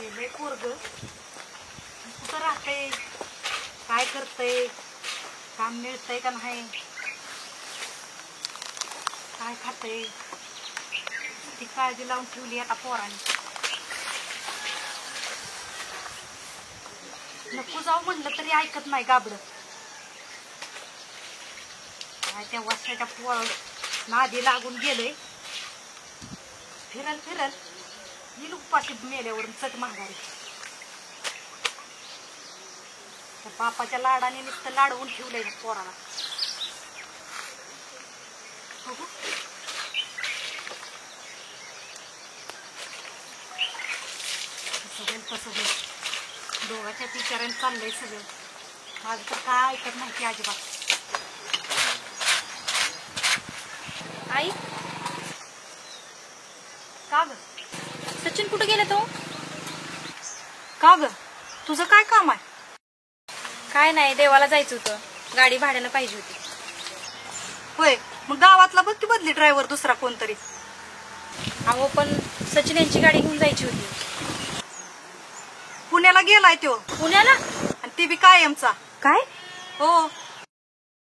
लय पोरग कुठं राहतंय, काय करतंय, काम मिळतंय का नाही, काय खातंय, ती काळजी लावून ठेवली आता पोराने. नको जाऊ म्हणलं तरी ऐकत नाही गाबडं. काय त्या वर्षाच्या पोर नादी लागून गेलंय. फिरल फिरल ही उपाशी मेल्यावरून चट माघारी. त्या बापाच्या लाडाने नुसतं लाडवून ठेवलंय पोराला. बघू सगळं कसं होईल. दोघाच्या विचाराने चाललंय सगळं. माझं तर काय ऐकत नाही की अजिबात. आई का ग सचिन कुठे गेला तो? का ग तुझं काय काम आहे? काय नाही, देवाला जायचं होतं, गाडी भाड्याला पाहिजे होती. होय, मग गावातला बघ की बदली ड्रायव्हर दुसरा कोणतरी. अहो पण सचिन यांची गाडी घेऊन जायची होती. पुण्याला गेलाय तो. पुण्याला? आणि ते बी कायमचा. काय? हो.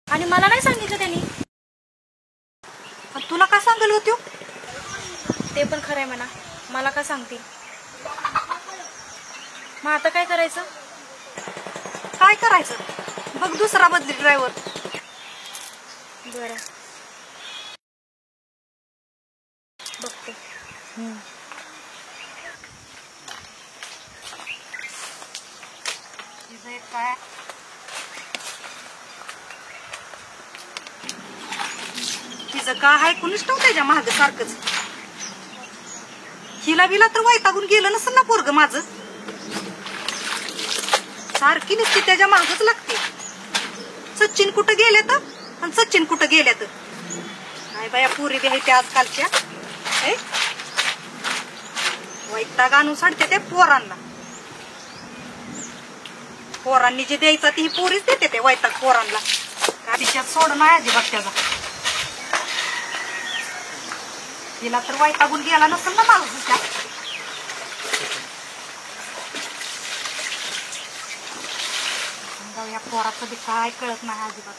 आणि मला नाही सांगितलं त्यांनी. पण तुला काय सांगल होतो? ते पण खरंय म्हणा, मला का सांगतील. मग आता काय करायचं? काय करायचं, बघ दुसरा बदली ड्रायव्हर. बरं बघते. काय तिचं काय आहे कुणीच नव्हतं त्याच्या महाग सारखंच. हिला बिला तर वैतागून गेलं नसेल ना पोरग माझं. सारखी नुसती त्याच्या मागच लागते. सचिन कुठं गेले तर आणि सचिन कुठं गेले तर. काय बाया पोरी बी आहे त्या आजकालच्या. वैताग आणून साडते त्या पोरांना. पोरांनी जे द्यायचं ती पोरीच देते ते वैताग पोरांना. तिच्यात सोड नाही अजिबात त्याचा. तिला तर वैतागून गेला नसेल ना माणूस. या पोराचं बी काय कळत नाही अजिबात.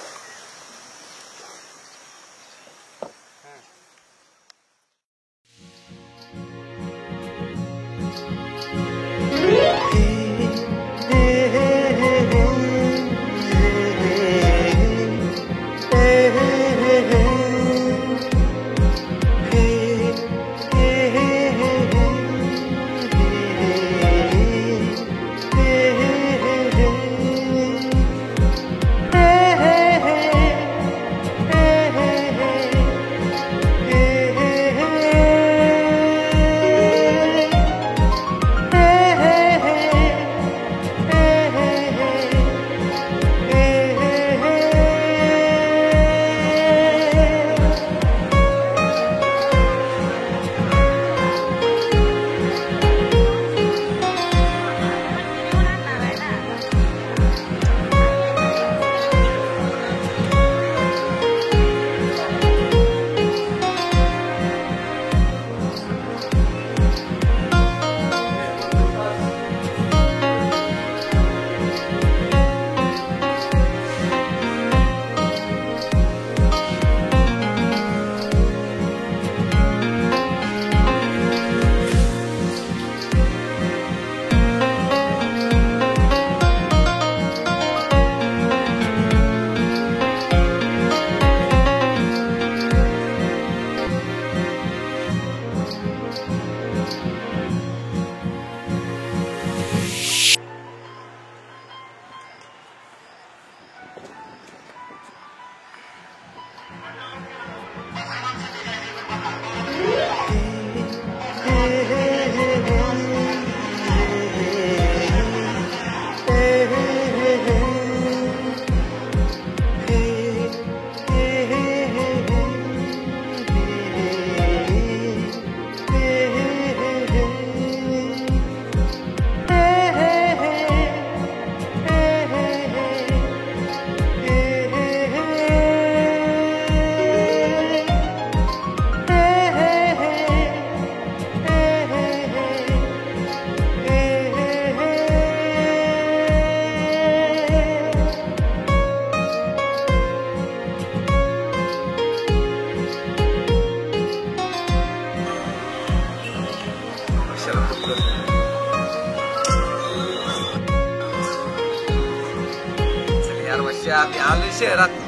आले शहरात.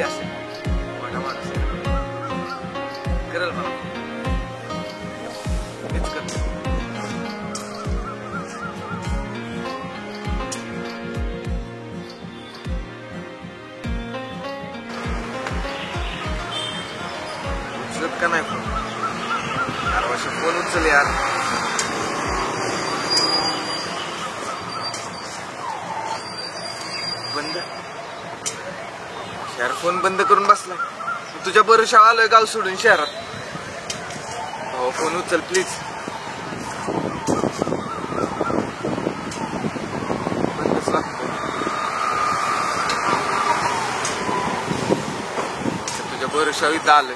असेल मोठा माणूस करेल मला हेच करतो. उचलत का नाही फोन? 4 वर्ष फोन उचल यार. बंद शहर फोन बंद करून बसलाय. तुझ्या भरोशा आलोय गाव सोडून शहरात. हो फोन उचल प्लीज. बंदच लागतो. तुझ्या भरोशा इथं आलोय.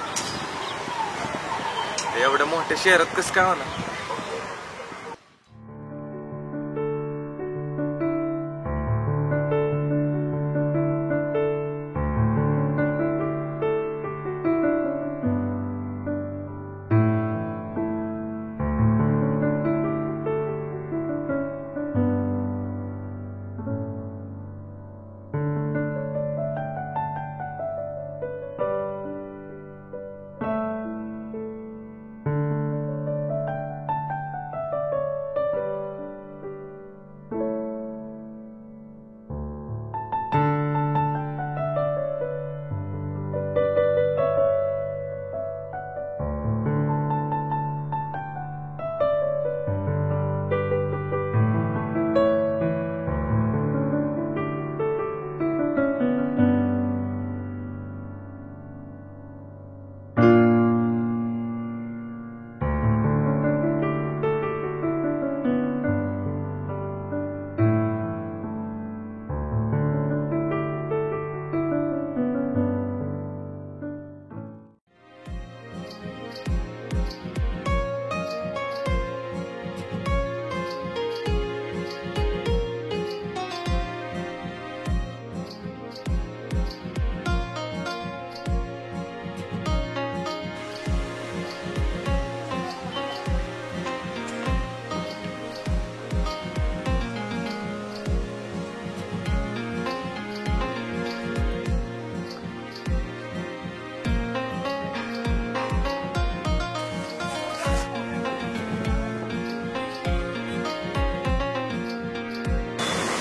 एवढ्या मोठ्या शहरात कसं काय होणार?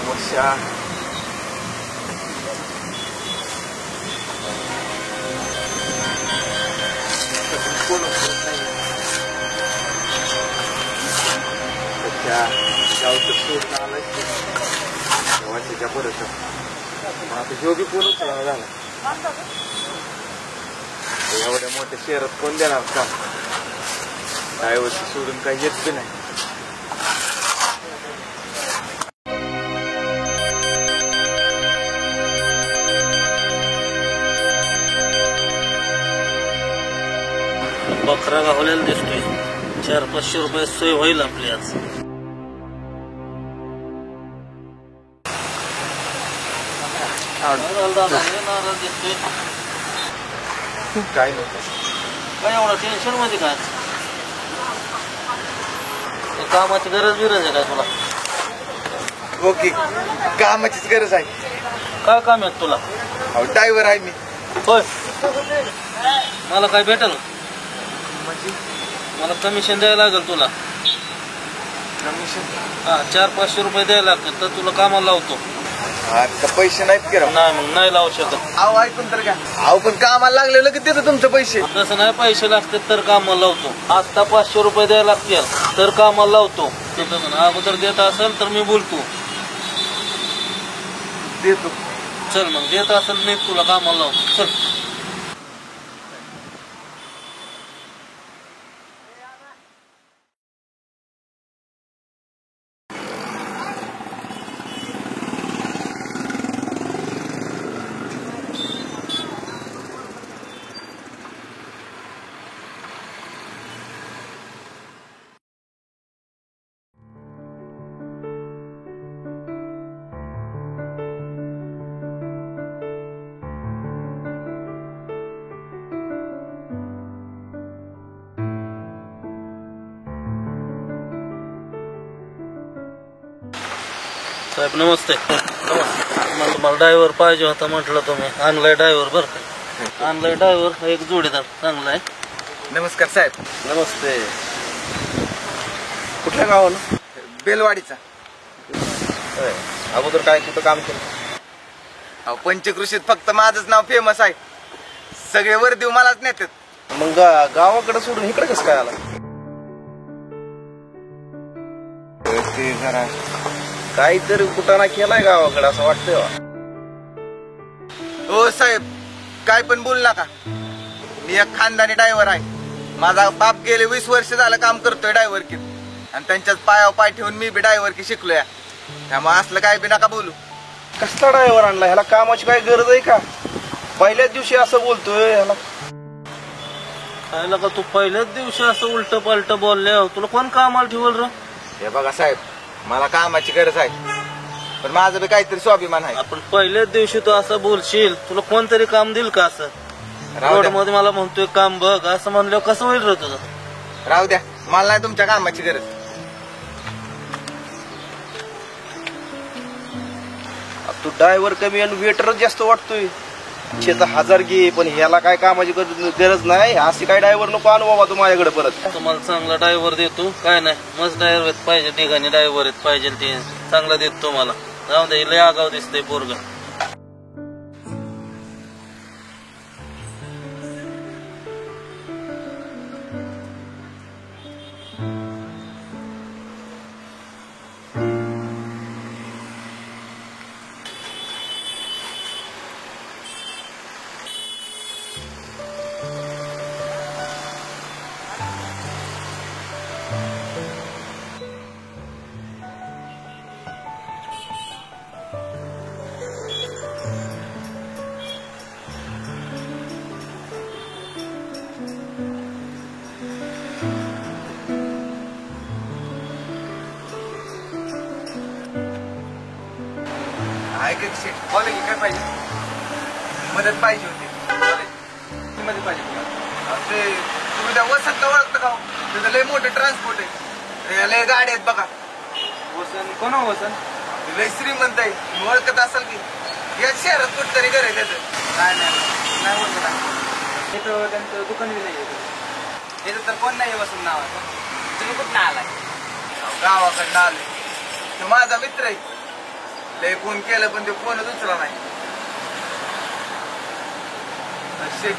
वर्षा कोण गावचं सोडून आलाय वर्षाच्या भरोशा. आता जो बी कोण उचलला झाला. एवढ्या मोठ्या शहरात कोण देणार काम? काय वर्ष सोडून काही येत बी नाही. बकरा गावलेला दिसतोय. 400-500 रुपये सोय होईल आपली आज. दिसतोय काय नव्हतं. काय एवढं टेन्शन मध्ये काय? कामाची गरज आहे काय तुला? ओके कामाचीच गरज आहे. काय काम आहे तुला? अहो ड्रायव्हर आहे मी. होय मला काय भेटेल? म्हणजे मला कमिशन द्यायला लागेल तुला. कमिशन? हा 400-500 रुपये द्यायला लागतील तर तुला कामाला लावतो. आता पैसे नाहीत करा. नाही मग नाही लावू शकत. अहो ऐकून तर का. अहो पण कामाला लागले लगेच देतो तुमचे पैसे. तसं नाही पैसे लागतात तर कामाला लावतो. आता 500 रुपये द्यायला लागतील तर कामाला लावतो. तसं अगोदर देत असेल तर मी बोलतो. देतो. चल मग देत असेल मी तुला कामाला लावतो. चल. साहेब नमस्ते. मला तुम्हाला ड्रायव्हर पाहिजे होता म्हटलं, तुम्ही आणलाय ड्रायव्हर बरं का. आणलाय ड्रायव्हर, एक जोडीदार चांगला आहे. नमस्कार साहेब. नमस्ते. कुठल्या गावाला? बेलवाडीचा. अगोदर काय कुठं काम केलं? अहो पंचकृषीत फक्त माझंच नाव फेमस आहे. सगळे वर्दीव मलाच नेतात. मग गावाकडे सोडून इकडे कसं काय आला? ते जरा काहीतरी कुटाणा केलाय गावाकडे असं वाटतंय. हो साहेब, काय पण बोल नका. मी एक खानदानी ड्रायव्हर आहे. माझा बाप गेले 20 वर्ष झालं काम करतोय ड्रायव्हरकीत, आणि त्यांच्याच पायावर पाय ठेवून मी बी ड्रायव्हरकी शिकलोय. त्यामुळे असलं काय बी नका बोलू. कसला ड्रायव्हर आणला? ह्याला कामाची काय गरज आहे का? पहिल्याच दिवशी असं बोलतोय ह्याला. काय का तू पहिल्याच दिवशी असं उलट पालट बोलले, तुला कोण कामाला ठेवल र? हे बघा साहेब, मला कामाची गरज आहे, पण माझं बी काहीतरी स्वाभिमान आहे. आपण पहिल्याच दिवशी तू असं बोलशील, तुला कोणतरी काम देईल का? असं रोड राहू मध्ये मला म्हणतोय काम बघ असं म्हणल्यावर कसं होईल रे तुझं? द्या, मला नाही तुमच्या कामाची गरज. तू ड्रायव्हर कमी आणि वेटर जास्त वाटतोय. 1000 घे, पण ह्याला काय कामाची गरज नाही. असे काय ड्रायव्हर नको आणू बाबा तू माझ्याकडे परत. तुम्हाला चांगला ड्रायव्हर देतो, काय नाही. मस्त ड्रायव्हर पाहिजे, ठिकाणी ड्रायव्हर पाहिजे, ते चांगला देतो तुम्हाला. जाऊ दे, लय आगाव दिसतंय पोरग. ऐका की शेठ, बोला की काय पाहिजे? मदत पाहिजे होती. मदत पाहिजे तुम्हाला. ते तुम्ही त्या वसंत ओळखता का? त्याचं लय मोठं ट्रान्सपोर्ट आहे. लय गाडी आहेत बघा. वसन कोण वसन? लय श्रीमंत आहे, तुम्ही ओळखत असाल की. या शहरात कुठतरी घर आहे त्याचं. नाही ओळखत. इथं त्यांचं दुकान बी नाही. इथं तर कोण नाही वसन नावाचं. तुम्ही कुठं आलाय? गावाकडनं आले. तो माझा मित्र आहे. लय फोन केलं पण ते फोनच उचला नाही. शेठ,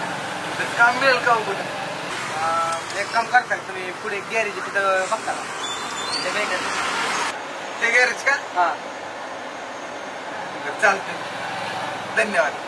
त्याचं काम मिळेल का? कुठे एक काम करताय तुम्ही, पुढे गॅरेज तिथं बघता ते गॅरेज का? हा. चालतंय, धन्यवाद.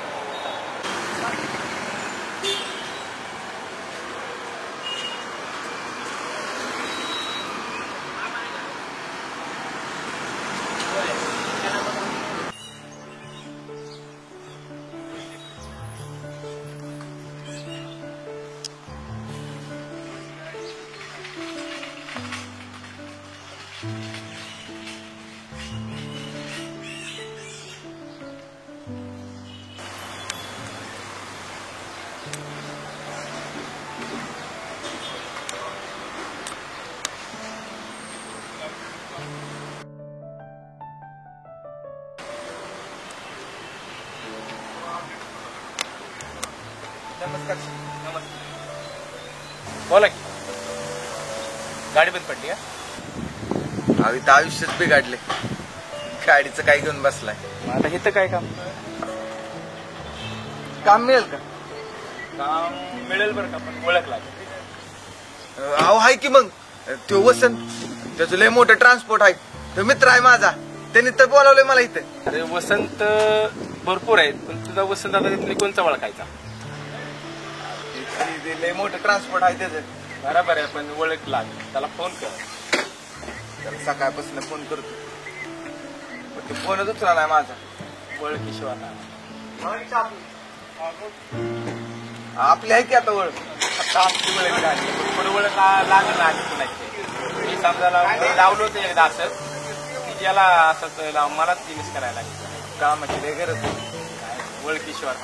नमस्कार. बोला की. गाडी बंद पडली का? अहो इथं आयुष्यच बिघडले. गाडीचं काय घेऊन बसलाय? आता इथं काय काम? काम मिळेल का? काम मिळेल बरं का, पण ओळख लागेल. अहो हाय की मग तो वसंत, त्याचं लय मोठं ट्रान्सपोर्ट आहे. तो मित्र आहे माझा, त्यांनी तर बोलावलंय मला इथे. अरे वसंत भरपूर आहेत, पण तुझा वसंत आता तिथली कोणचा ओळखायचा? लय मोठं ट्रान्सपोर्ट आहे त्याचं. बरोबर आहे, पण ओळख लागेल. त्याला फोन कर. त्याला सकाळपासून फोन करतो, पण ते फोनच उचला नाही माझा. ओळखीशिवाय आपली आहे की आता ओळख. आता आपली ओळख लागली, पण ओळख लागेल ना आधी कुणाची. मी समजायला लावलो होतं एकदा असंच, की ज्याला असंच मलाच जिनिस करायला लागेल. कामाची लय गरज आहे. ओळखीशिवाय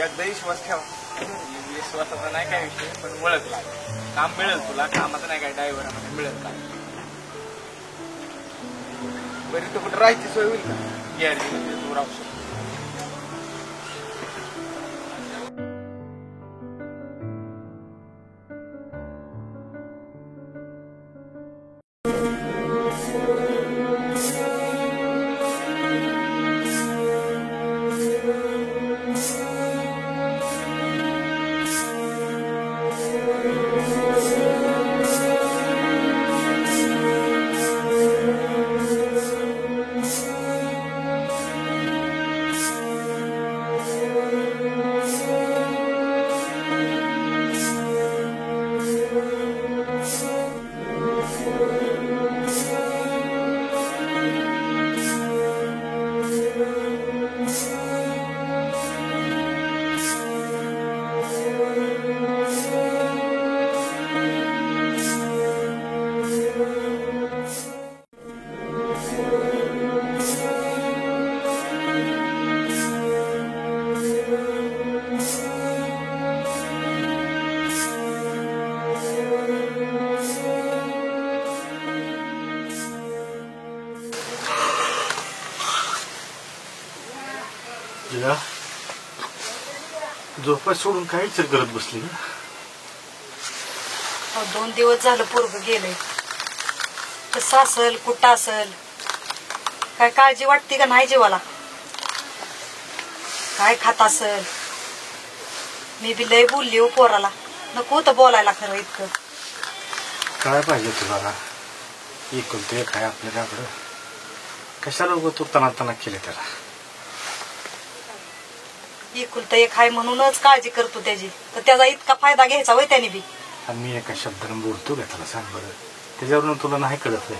एकदा विश्वास ठेवा. विश्वासाचा नाही काय विषय, पण ओळख लागेल. काम मिळेल तुला, कामाचं नाही काय ड्रायव्हर मिळेल का? बरं इथं कुठं राहायची सोय होईल का? गॅरेजमध्ये तू राहू शकतो. झोपा सोडून काय विचार करत बसली ना? 2 दिवस झालं पोरग गेलंय. कसं असल कुठं असल काय काळजी वाटते का नाही जीवाला? काय खात असल? मी बी लय बोलली हो पोराला, नको होतं बोलायला खरं इतकं. काय पाहिजे तुला? एकुलते काय आपल्याकडं? कशाला उगं तू तना केले त्याला? एकुलता एक आहे म्हणूनच काळजी करतो त्याची, तर त्याचा इतका फायदा घ्यायचा होय त्याने बी. आणि मी एका शब्दानं बोलतो का त्याला? सांग बरं. त्याच्यावरून तुला नाही कळत आहे?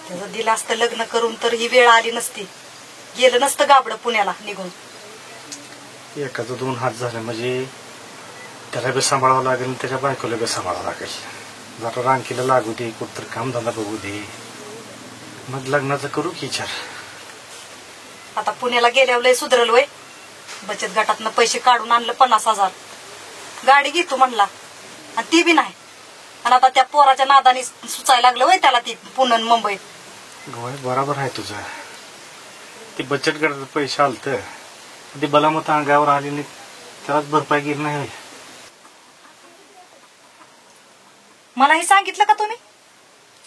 त्याचं दिलं असतं लग्न करून तर ही वेळ आली नसती, गेलं नसतं गाबडं पुण्याला निघून. एकाचं 2 हात झाले म्हणजे त्याला बी सांभाळावं लागेल, त्याच्या बायकोला बी सांभाळावं लागेल. जरा रांकीला लागू दे, कुठतर कामधंदा बघू दे, मग लग्नाचं करू की विचार. आता पुण्याला गेल्यावर लय सुधरल वय. बचत गटातनं पैसे काढून आणलं 50,000. गाडी घेतो म्हणला आणि ती बी नाही. आणि आता त्या पोराच्या नादाने सुचायला लागलं वय त्याला ती पुणे मुंबईत. गोय बरोबर आहे तुझं. ते बचत गटात पैसे आलत, ते बलामत अंगावर आली नाही, त्यालाच भरपाई गेली नाही. मलाही सांगितलं का तुम्ही?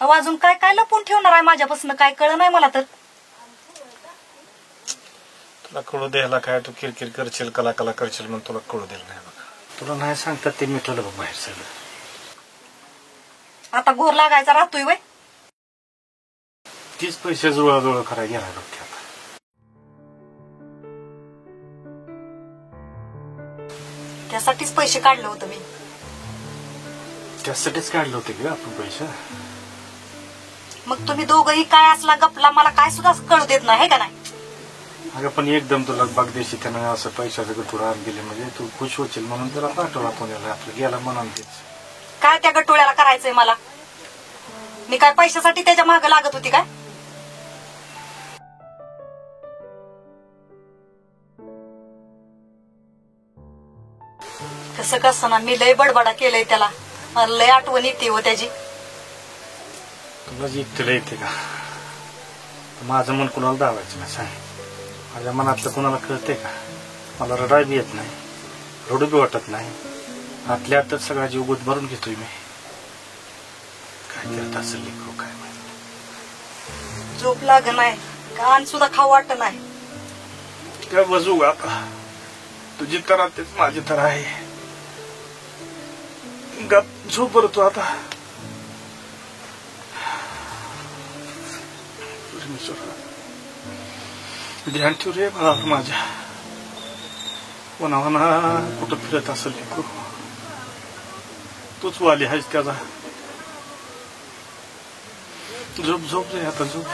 अहो अजून काय काय लपून ठेवणार आहे माझ्यापासून? काय कळलं नाही मला तर. तुला कळू द्यायला काय? तू किरकिर करशील, कला करशील म्हणून तुला कळू द्यायला नाही बघा. तुला नाही सांगतात ते मिटवलं बघ बाहेर सगळं. आता घोर लागायचा राहतोय वय. तीच पैसे जुळाजुळ करायला गेला बघ ते आता. त्यासाठीच पैसे काढलं होतं मी. त्यासाठीच काढले होते ग आपण पैसे. मग तुम्ही दोघंही काय असला गपला मला काय सुद्धा कळू देत नाही का नाही? अगं पण एकदम तुला बागदेशी त्यानं असं पैशाचं गटुरा दिले म्हणजे तू खुश होशील म्हणून त्याला पाठवला पुण्याला. आपलं गेला म्हणून तेच काय त्या गटोळ्याला करायचंय मला? मी काय पैशासाठी त्याच्या मागे लागत होती काय? कसं कसं ना, मी लय बडबडा केलंय त्याला. मला लय आठवण येते हो त्याची. तुला जिंकतेला येते का? माझं मन कुणाला दावायचं नाही सांग. माझ्या मनातलं कुणाला कळते का? मला रडाय बी येत नाही, रडू बी वाटत नाही. आतल्या आतच सगळा जीव गुद भरून घेतोय मी. काय करत असेल लेकरू काय माहिती. झोप लाग नाही, कान सुद्धा खाऊ वाटत नाही. काय बजू आता? तुझी तर तेच माझी तर आहे. गप झोप बरं तू आता. ध्यान ठेव रे मला माझ्या. कोणावना कुठं फिरत असेल लेकरू, तूच वाली आहेस त्याचा. झोप झोप रे आता झोप.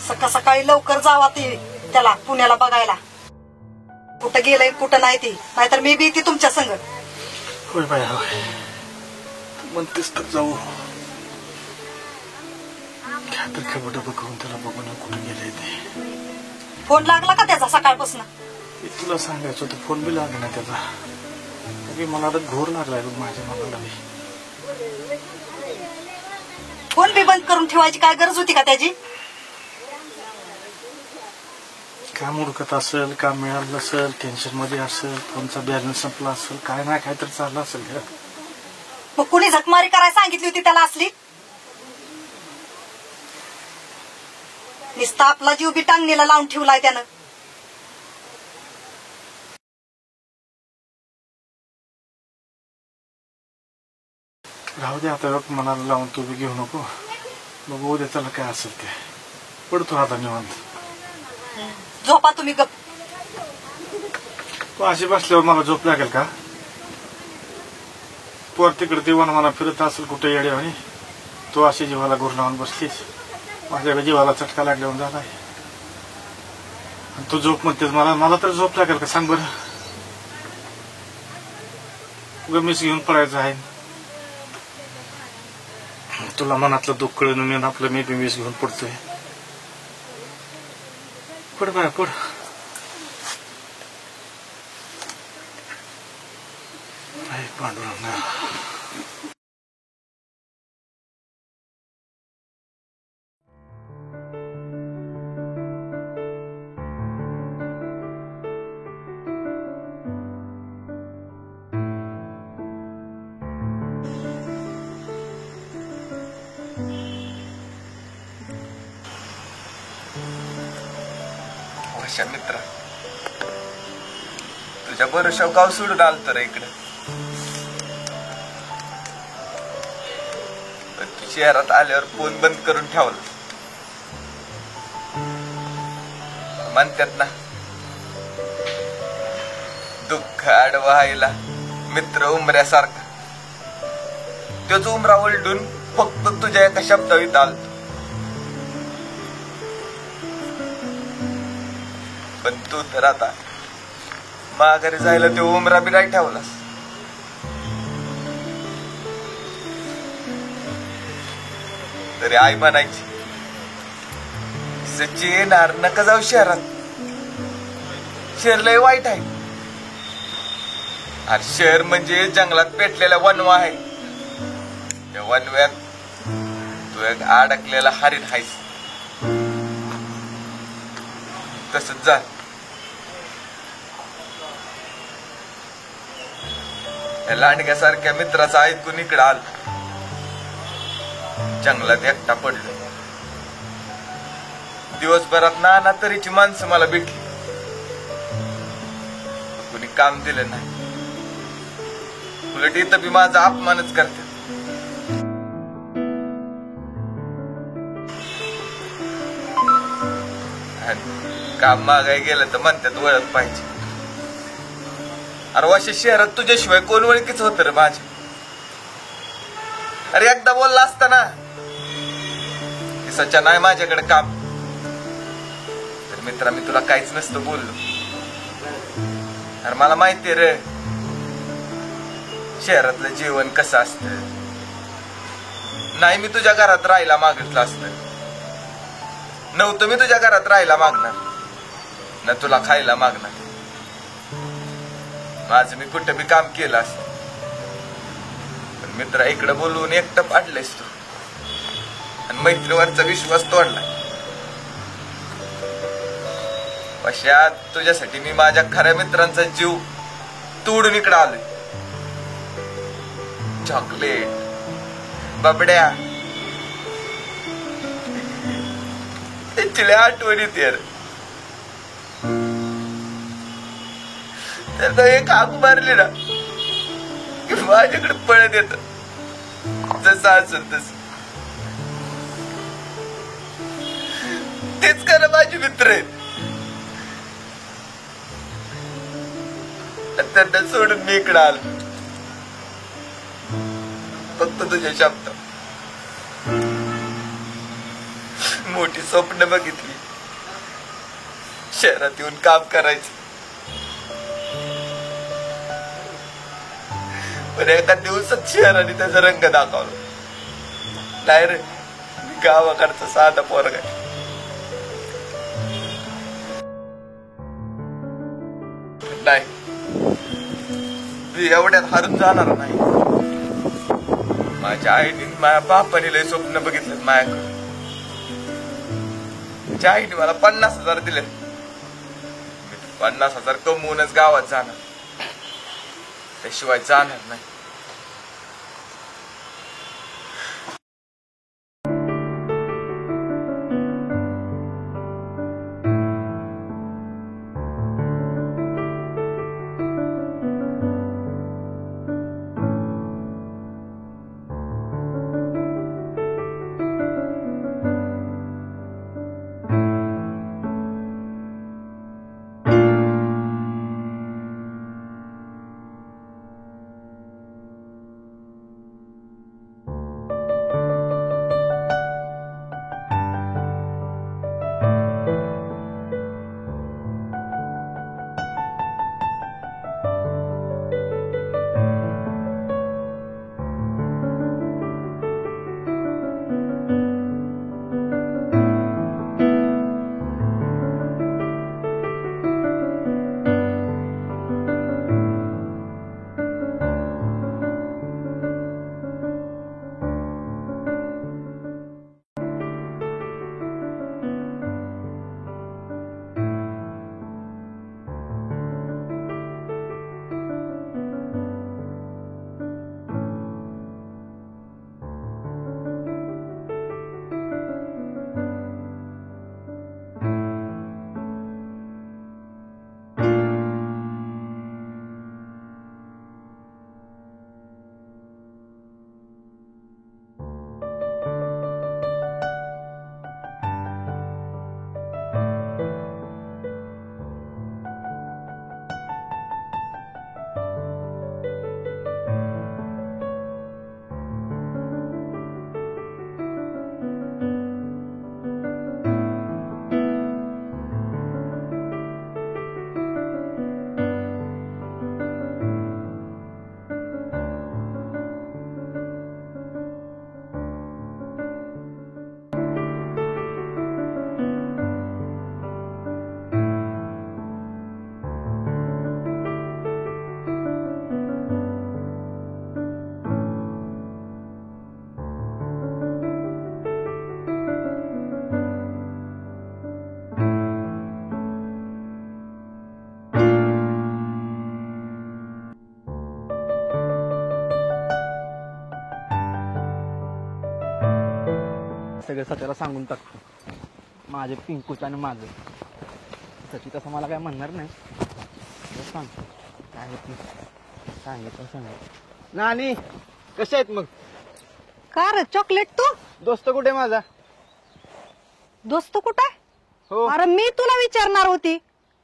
सकाळ सकाळी लवकर जावा ती त्याला पुण्याला बघायला. कुठं गेलंय कुठं नाही ती, नाहीतर मी बी ती तुमच्या संग. होय बाय होय, म्हणतेस तर जाऊ. काय तर खबर करून त्याला बघून कुठं गेले ते. फोन लागला का त्याचा सकाळपासून? तुला सांगायचं होतं, फोन बी लागला नाही त्याचा. मला आता घोर लागलाय बघ माझ्या मनाला बी. फोन बी बंद करून ठेवायची काय गरज होती का त्याची? काम उरकत असेल, काम मिळालं नसेल, टेन्शन मध्ये असेल, फोनचा बॅलन्स संपला असेल, काय ना काय तर चाललं असेल. मग कुणी झकमारी करायला सांगितली होती त्याला असली? नुसता आपला जीव बी टांगणीला लावून ठेवलाय त्यानं. राहू दे आता, मनाला लावून तू बी घेऊ नको. बघ उद्या त्याला काय असेल ते. पडतो आता निवांत. झोपा तुम्ही गप. तू अशी बसल्यावर मला झोप लागेल का? पोर तिकडे दिवाण मला फिरत असेल कुठे येड्यावानी, तू अशी जीवाला गुर लावून बसलीस. माझ्या जीवाला चटका लागल्यावर झालाय. तू झोप म्हणतेस मला तर झोप लागेल का सांग बरं? गमीस घेऊन पडायचं आहे. तुला मनातलं दुःख कळून मी आपलं मी वीस घेऊन पडतोय. पड बाय पड. पांडुरंग अशा मित्रा, तुझ्या भरोशावर गाव सोडून आलं तर इकडे. तू शहरात आल्यावर फोन बंद करून ठेवला. म्हणतात ना, दुःख आडवायला मित्र उमऱ्यासारखा. तोच उमरा उलटून फक्त तुझ्या एका शब्दावीत आलतो. पण तू तर आता माघारी जायला तो उमरा बी नाही ठेवलास. तरी आई म्हणायची, सच्ची येणार नका जाऊ शहरात, शहर लय वाईट आहे. अरे शहर म्हणजे जंगलात पेटलेला वनवा आहे. त्या वनव्यात तू एक अडकलेला हरिण आहेस. तसंच जा. लांडग्यासारख्या मित्राचा ऐकून इकडं आल. जंगलात एकटा पडलो. दिवसभरात नाना तरीची माणसं मला भेटली. कुणी काम दिलं नाही. उलट इथं बी माझा अपमानच करते. काम मागाय गेलं तर म्हणतात ओळख पाहिजे. अरे वाशे शहरात तुझ्याशिवाय कोण ओळखीच होत रे माझ्या? अरे एकदा बोलला असता ना की सच्चा नाही माझ्याकडे काम, तर मित्रा मी तुला काहीच नसतं बोललो. अरे मला माहितीये रे शहरातलं जीवन कसं असतं. नाही मी तुझ्या घरात राहायला मागितलं असतं. नव्हतं मी तुझ्या घरात राहायला मागणार ना तुला खायला मागणार. माझं मी कुठं बी काम केलं असत. पण मित्रा इकडं बोलवून एकटं पाडलेस तू आणि मैत्रीवरचा विश्वास तोडला. अशा तुझ्यासाठी मी माझ्या खऱ्या मित्रांचा जीव तोडून इकडं आलोय. चॉकलेट, बबड्या, चिल्या आठवण येते. त्यांना एक हाक मारली ना की माझ्याकडे पळत येत. जसं असेल तस तेच करा माझे मित्र आहेत. त्यांना सोडून मी इकडे आलो फक्त तुझ्या शब्द. मोठी स्वप्न बघितली शहरात येऊन काम करायचं. पण एका दिवसात शहराने त्याचा रंग दाखवला. नाही रे गावाकडचा साधा पोरगा. नाही मी एवढ्यात हारून जाणार नाही. माझ्या आईने माझ्या बापाने लय स्वप्न बघितलं माझ्याकडे. माझ्या आईने मला 50,000 दिले. 50,000 कमवूनच गावात जाणार, त्याशिवाय जाणार नाही. सगळं सच्याला सांगून टाकतो, माझे पिंकूचं आणि माझं. सची तसं मला काय म्हणणार नाही, सांग काय होत नाही, सांगितलं. नानी कशा आहेत मग? का रे चॉकलेट तू? दोस्त कुठे माझा? दोस्त कुठं आहे? हो. अरे मी तुला विचारणार होती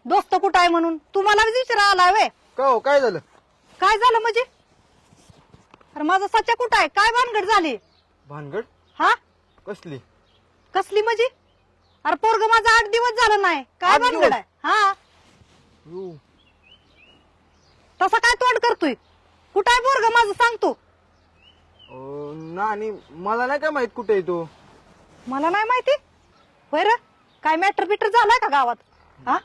दोस्त कुठं आहे म्हणून, तू मला विचारा आला वे. का हो, काय झालं? काय झालं म्हणजे? अरे माझा सच्या कुठं आहे? काय भानगड झाली? भानगड? हा कसली? कसली म्हणजे? अरे पोरग माझा 8 दिवस झालं नाही, काय 8 भानगड दिवस? आहे? हा तसा काय तोंड करतोय? कुठं आहे पोरग माझं सांगतो? नानी मला नाही काय माहित कुठे आहे तो. मला नाही माहिती. होय रे, काय मॅटर बिटर झालाय का गावात? हा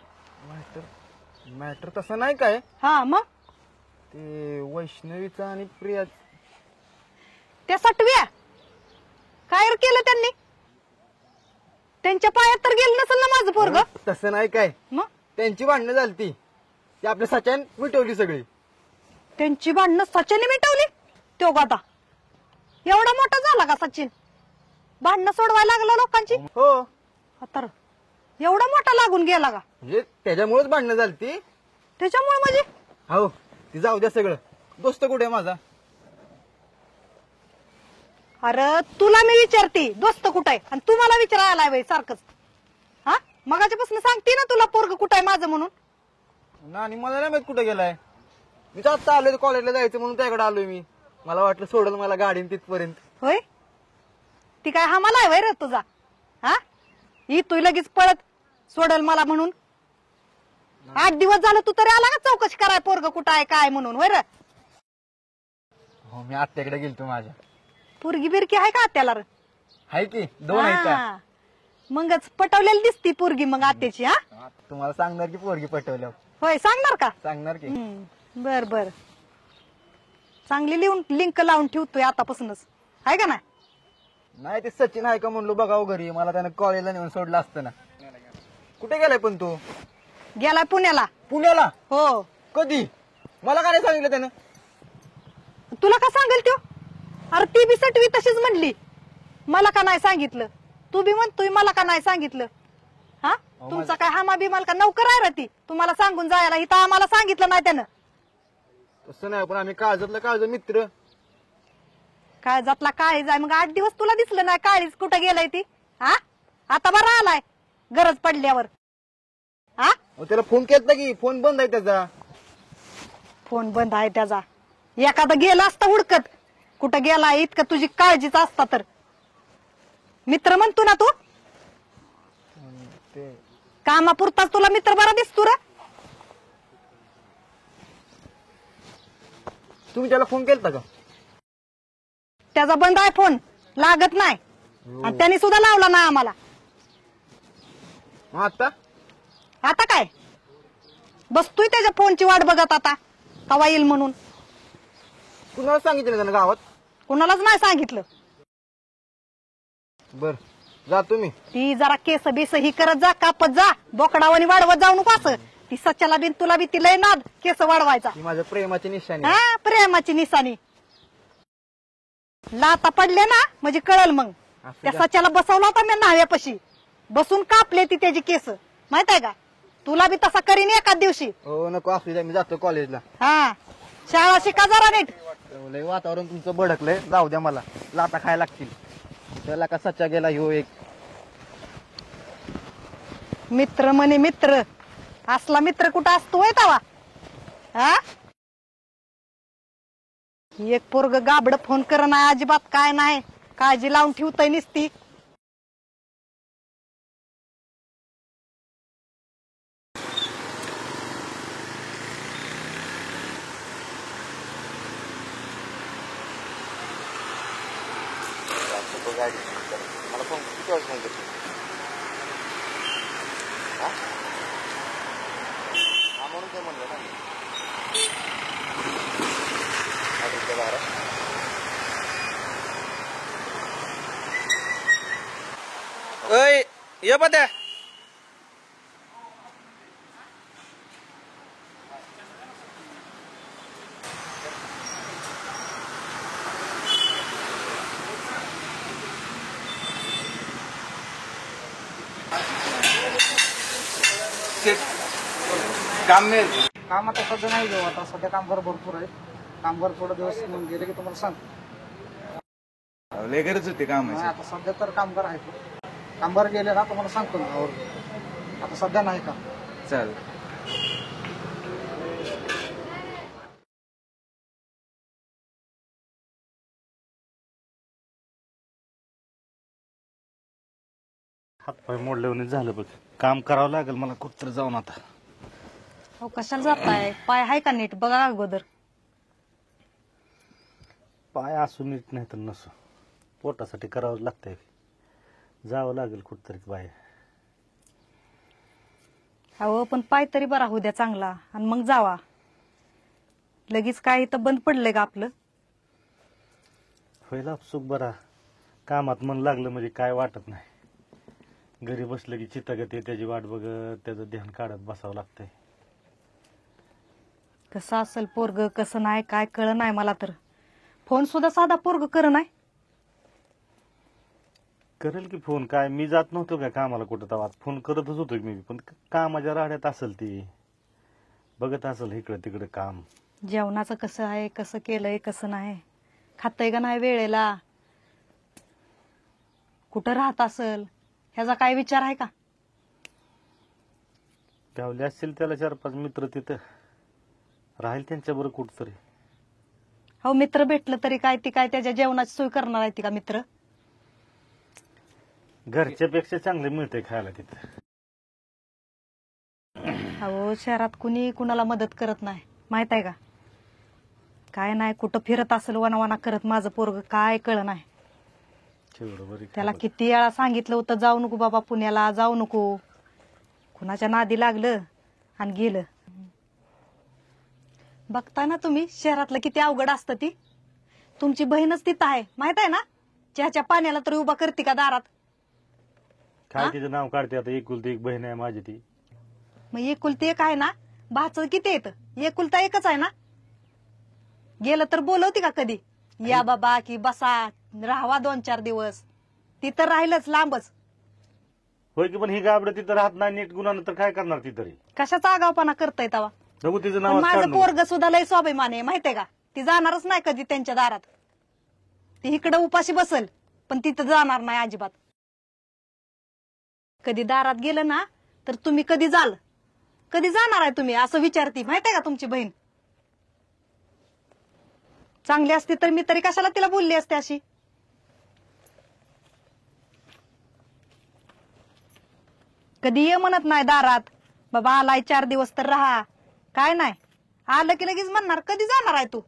मॅटर तसं नाही काय. हा मग ते वैष्णवीचा आणि प्रिया. त्या सटव्या काय रे केलं त्यांनी? त्यांच्या पायात तर गेलं नसेल ना माझं पोरग? तसं नाही काय, मग त्यांची भांडणं झालती, ती आपल्या सच्यान मिटवली सगळी. त्यांची भांडणं सचिनने मिटवली? तो गाता एवढा मोठा झाला का सचिन? भांडणं सोडवायला लागला लोकांची? हो. तर एवढा मोठा लागून गेला का? म्हणजे त्याच्यामुळेच भांडणं झालती. त्याच्यामुळे म्हणजे? हो, ती जाऊ द्या सगळं. दोस्त कुठे आहे माझा? अरे तुला मी विचारते दोस्त कुठं आहे, आणि तू मला विचारायला आलाय सारखंच. हा मगाच्यापासून सांगते ना तुला पोरग कुठं आहे माझं म्हणून. नानी मला नाही माहित कुठे गेलाय. मी तर आता आलोय कॉलेजला जायचं म्हणून त्याकडे आलोय मी. मला वाटलं सोडल मला गाडीन तिथपर्यंत. होय, ती काय हा मला आहे वय रे तुझा? हा ही तू लगेच पळत सोडल मला म्हणून? 8 दिवस झालं तू तरी आला का चौकशी कराय पोरग कुठं आहे काय म्हणून? होय रे. हो, मी आत्याकडे गेलतो माझ्या. पोरगी बिरकी आहे का आत्याला रे? हाय की 2 आहेत का? हा. मगच पटवलेली दिसती पोरगी मग आत्याची. हा तुम्हाला सांगणार की पोरगी पटवल्या. होय सांगणार का? सांगणार की. बर बर, चांगली लिहून लिंक लावून ठेवतोय आतापासूनच. आहे का नाही? नाही ते सचिन आहे का म्हणलो बघावं घरी, मला त्यानं कॉलेजला नेऊन सोडलं असतं ना. कुठे गेलाय पण तू? गेलाय पुण्याला. पुण्याला? हो. कधी? मला काय नाही सांगितलं त्यानं. तुला का सांगेल त्यो? अरे ती बी सटवी तशीच म्हणली, मला का नाही सांगितलं. तू बी म्हणतोय मला का नाही सांगितलं. हा तुमचा काय हामा बिमाल का नौकर आहे रे ती, तुम्हाला सांगून जायला. इथं आम्हाला सांगितलं नाही त्यानं. तसं नाही, पण आम्ही काळजातलं काळज मित्र. काळजातला काळीज आहे मग 8 दिवस तुला दिसलं नाही काळीज कुठं गेलाय ती. हा आता बरं आलाय गरज पडल्यावर. हा त्याला फोन केलता की, फोन बंद आहे त्याचा. फोन बंद आहे त्याचा. एखादा गेला असता हुडकत, कुठं गेला इतकं तुझी काळजीच असता तर. मित्र म्हणतो ना तू, कामापुरताच तुला मित्र बरा दिसतो रे. तुम्ही त्याला फोन केलता का? त्याचा बंद आहे फोन, लागत नाही. आणि त्याने सुद्धा लावला नाही आम्हाला. आता आता काय बसतोय त्याच्या फोनची वाट बघत आता कवा येईल म्हणून. कुणाला सांगितलं त्यानं गावात? कुणालाच नाही सांगितलं. बर जा तुम्ही. ती जरा केस बेस ही करत जा, कापत जा, बोकडावानी वाढवत जाऊ नको असं. ती सच्याला बिन तुला बी ती लय नाद केस वाढवायचा. ही माझ्या प्रेमाची निशाणी. हा प्रेमाची निशाणी. लाता पडले ना म्हणजे कळल मग. त्या सच्याला बसवला होता मी न्हाव्यापाशी, बसून कापले ती त्याची केस, माहित आहे का. तुला बी तसा करीन एकाच दिवशी. हो नको असू द्या, मी जातो कॉलेजला. हा शाळा शिका जरा नीट. लय वातावरण तुमचं भडकलंय, जाऊ द्या, मला लाता खायला लागतील. त्याला का सच्चा गेला ह्यो एक. मित्र म्हणे मित्र, असला मित्र कुठं असतोय तवा. हा एक पोरग गाबड फोन कर नाही अजिबात, काय नाही काळजी लावून ठेवतय निसती. मला फोन किती वाजता फोन करतो? हा म्हणून काय म्हणलं ना. अय ये पत्या. काम मिळेल. काम आता सध्या नाही घेऊ, आता सध्या कामगार भरपूर आहे. कामगार थोडे दिवस गेले की तुम्हाला सांग. लय गरज होती कामाची. आता सध्या तर कामगार आहेत. कामगार गेले ना तुम्हाला सांगतो मी आवर्जून. आता सध्या नाही का. चल हातपाय मोडल्याने झालं बघ. काम करावं लागेल मला कुठतरी जाऊन आता. हो कशाला जाताय, पाय आहे का नीट बघा अगोदर. पाय असू नीट नाही तर नसो, पोटासाठी करावं लागतंय. जावं लागेल कुठतरी बाहेर. अहो पण पाय तरी बरा होऊ द्या चांगला आणि मग जावा. लगेच काय इथं बंद पडलंय का आपलं. होईल सुख बरा. कामात मन लागलं म्हणजे काय वाटत नाही. घरी बसलं की चित्तगत त्याची वाट बघत त्याचं ध्यान काढत बसावं लागतंय. कसं असेल पोरग कसं नाही काय कळ नाही मला तर. फोन सुद्धा साधा पोरग कर नाही. करेल की फोन, काय मी जात नव्हतो काय कामाला कुठं तेव्हा. फोन करतच होतो मी, पण कामाच्या राड्यात असेल ती, बघत असेल इकडं तिकडं काम. जेवणाचं कसं आहे, कसं केलंय कसं नाही, खातय का नाही वेळेला, कुठं राहत असेल ह्याचा काय विचार आहे का. गावले असतील त्याला 4-5 मित्र, तिथं राहील त्यांच्याबरोबर कुठतरी. हो मित्र भेटलं तरी काय ती काय त्याच्या जेवणाची सोय करणार आहे ती का मित्र. घरच्यापेक्षा चांगले मिळते खायला तिथं. अहो शहरात कुणी कुणाला मदत करत नाही माहित आहे का. काय नाही कुठं फिरत असेल वनावना करत माझं पोरग, काय कळ नाही. त्याला किती वेळा सांगितलं होतं जाऊ नको बाबा पुण्याला, जाऊ नको. कुणाच्या नादी लागलं आणि गेलं. बघताय ना तुम्ही शहरातलं किती अवघड असतं ती. तुमची बहीणच तिथं आहे माहित आहे ना. चहाच्या पाण्याला तरी उभा करते का दारात? काय हा? तिचं नाव काढते आता, एकुलती एक बहीण आहे माझी ती. मग एकुलती एक आहे ना, भाचं किती येतं? एकुलता एकच आहे ना. गेलं तर बोलवते का कधी, या बाबा की बसा राहावा 2-4 दिवस? ती तर राहिलच लांबच. होय की, पण ही गाबड तिथं राहत नाही नीट गुणानं, तर काय करणार ती तरी? कशाचा आगावपणा करताय तवा? बघू तिचं पण नाव माझं पोरग सुद्धा लय स्वाभिमान आहे माहितीये का. ती जाणारच नाही कधी त्यांच्या दारात. ती इकडं उपाशी बसल पण तिथं जाणार नाही अजिबात. कधी दारात गेलं ना तर तुम्ही कधी जाणार आहे तुम्ही असं विचारती माहितीये का तुमची बहीण. चांगली असती तर मी तरी कशाला तिला बोलली असते अशी. कधी ये म्हणत नाही दारात, बाबा आलाय 4 दिवस तर राहा. काय नाही, आलं की लगेच म्हणणार कधी जाणार आहे तू.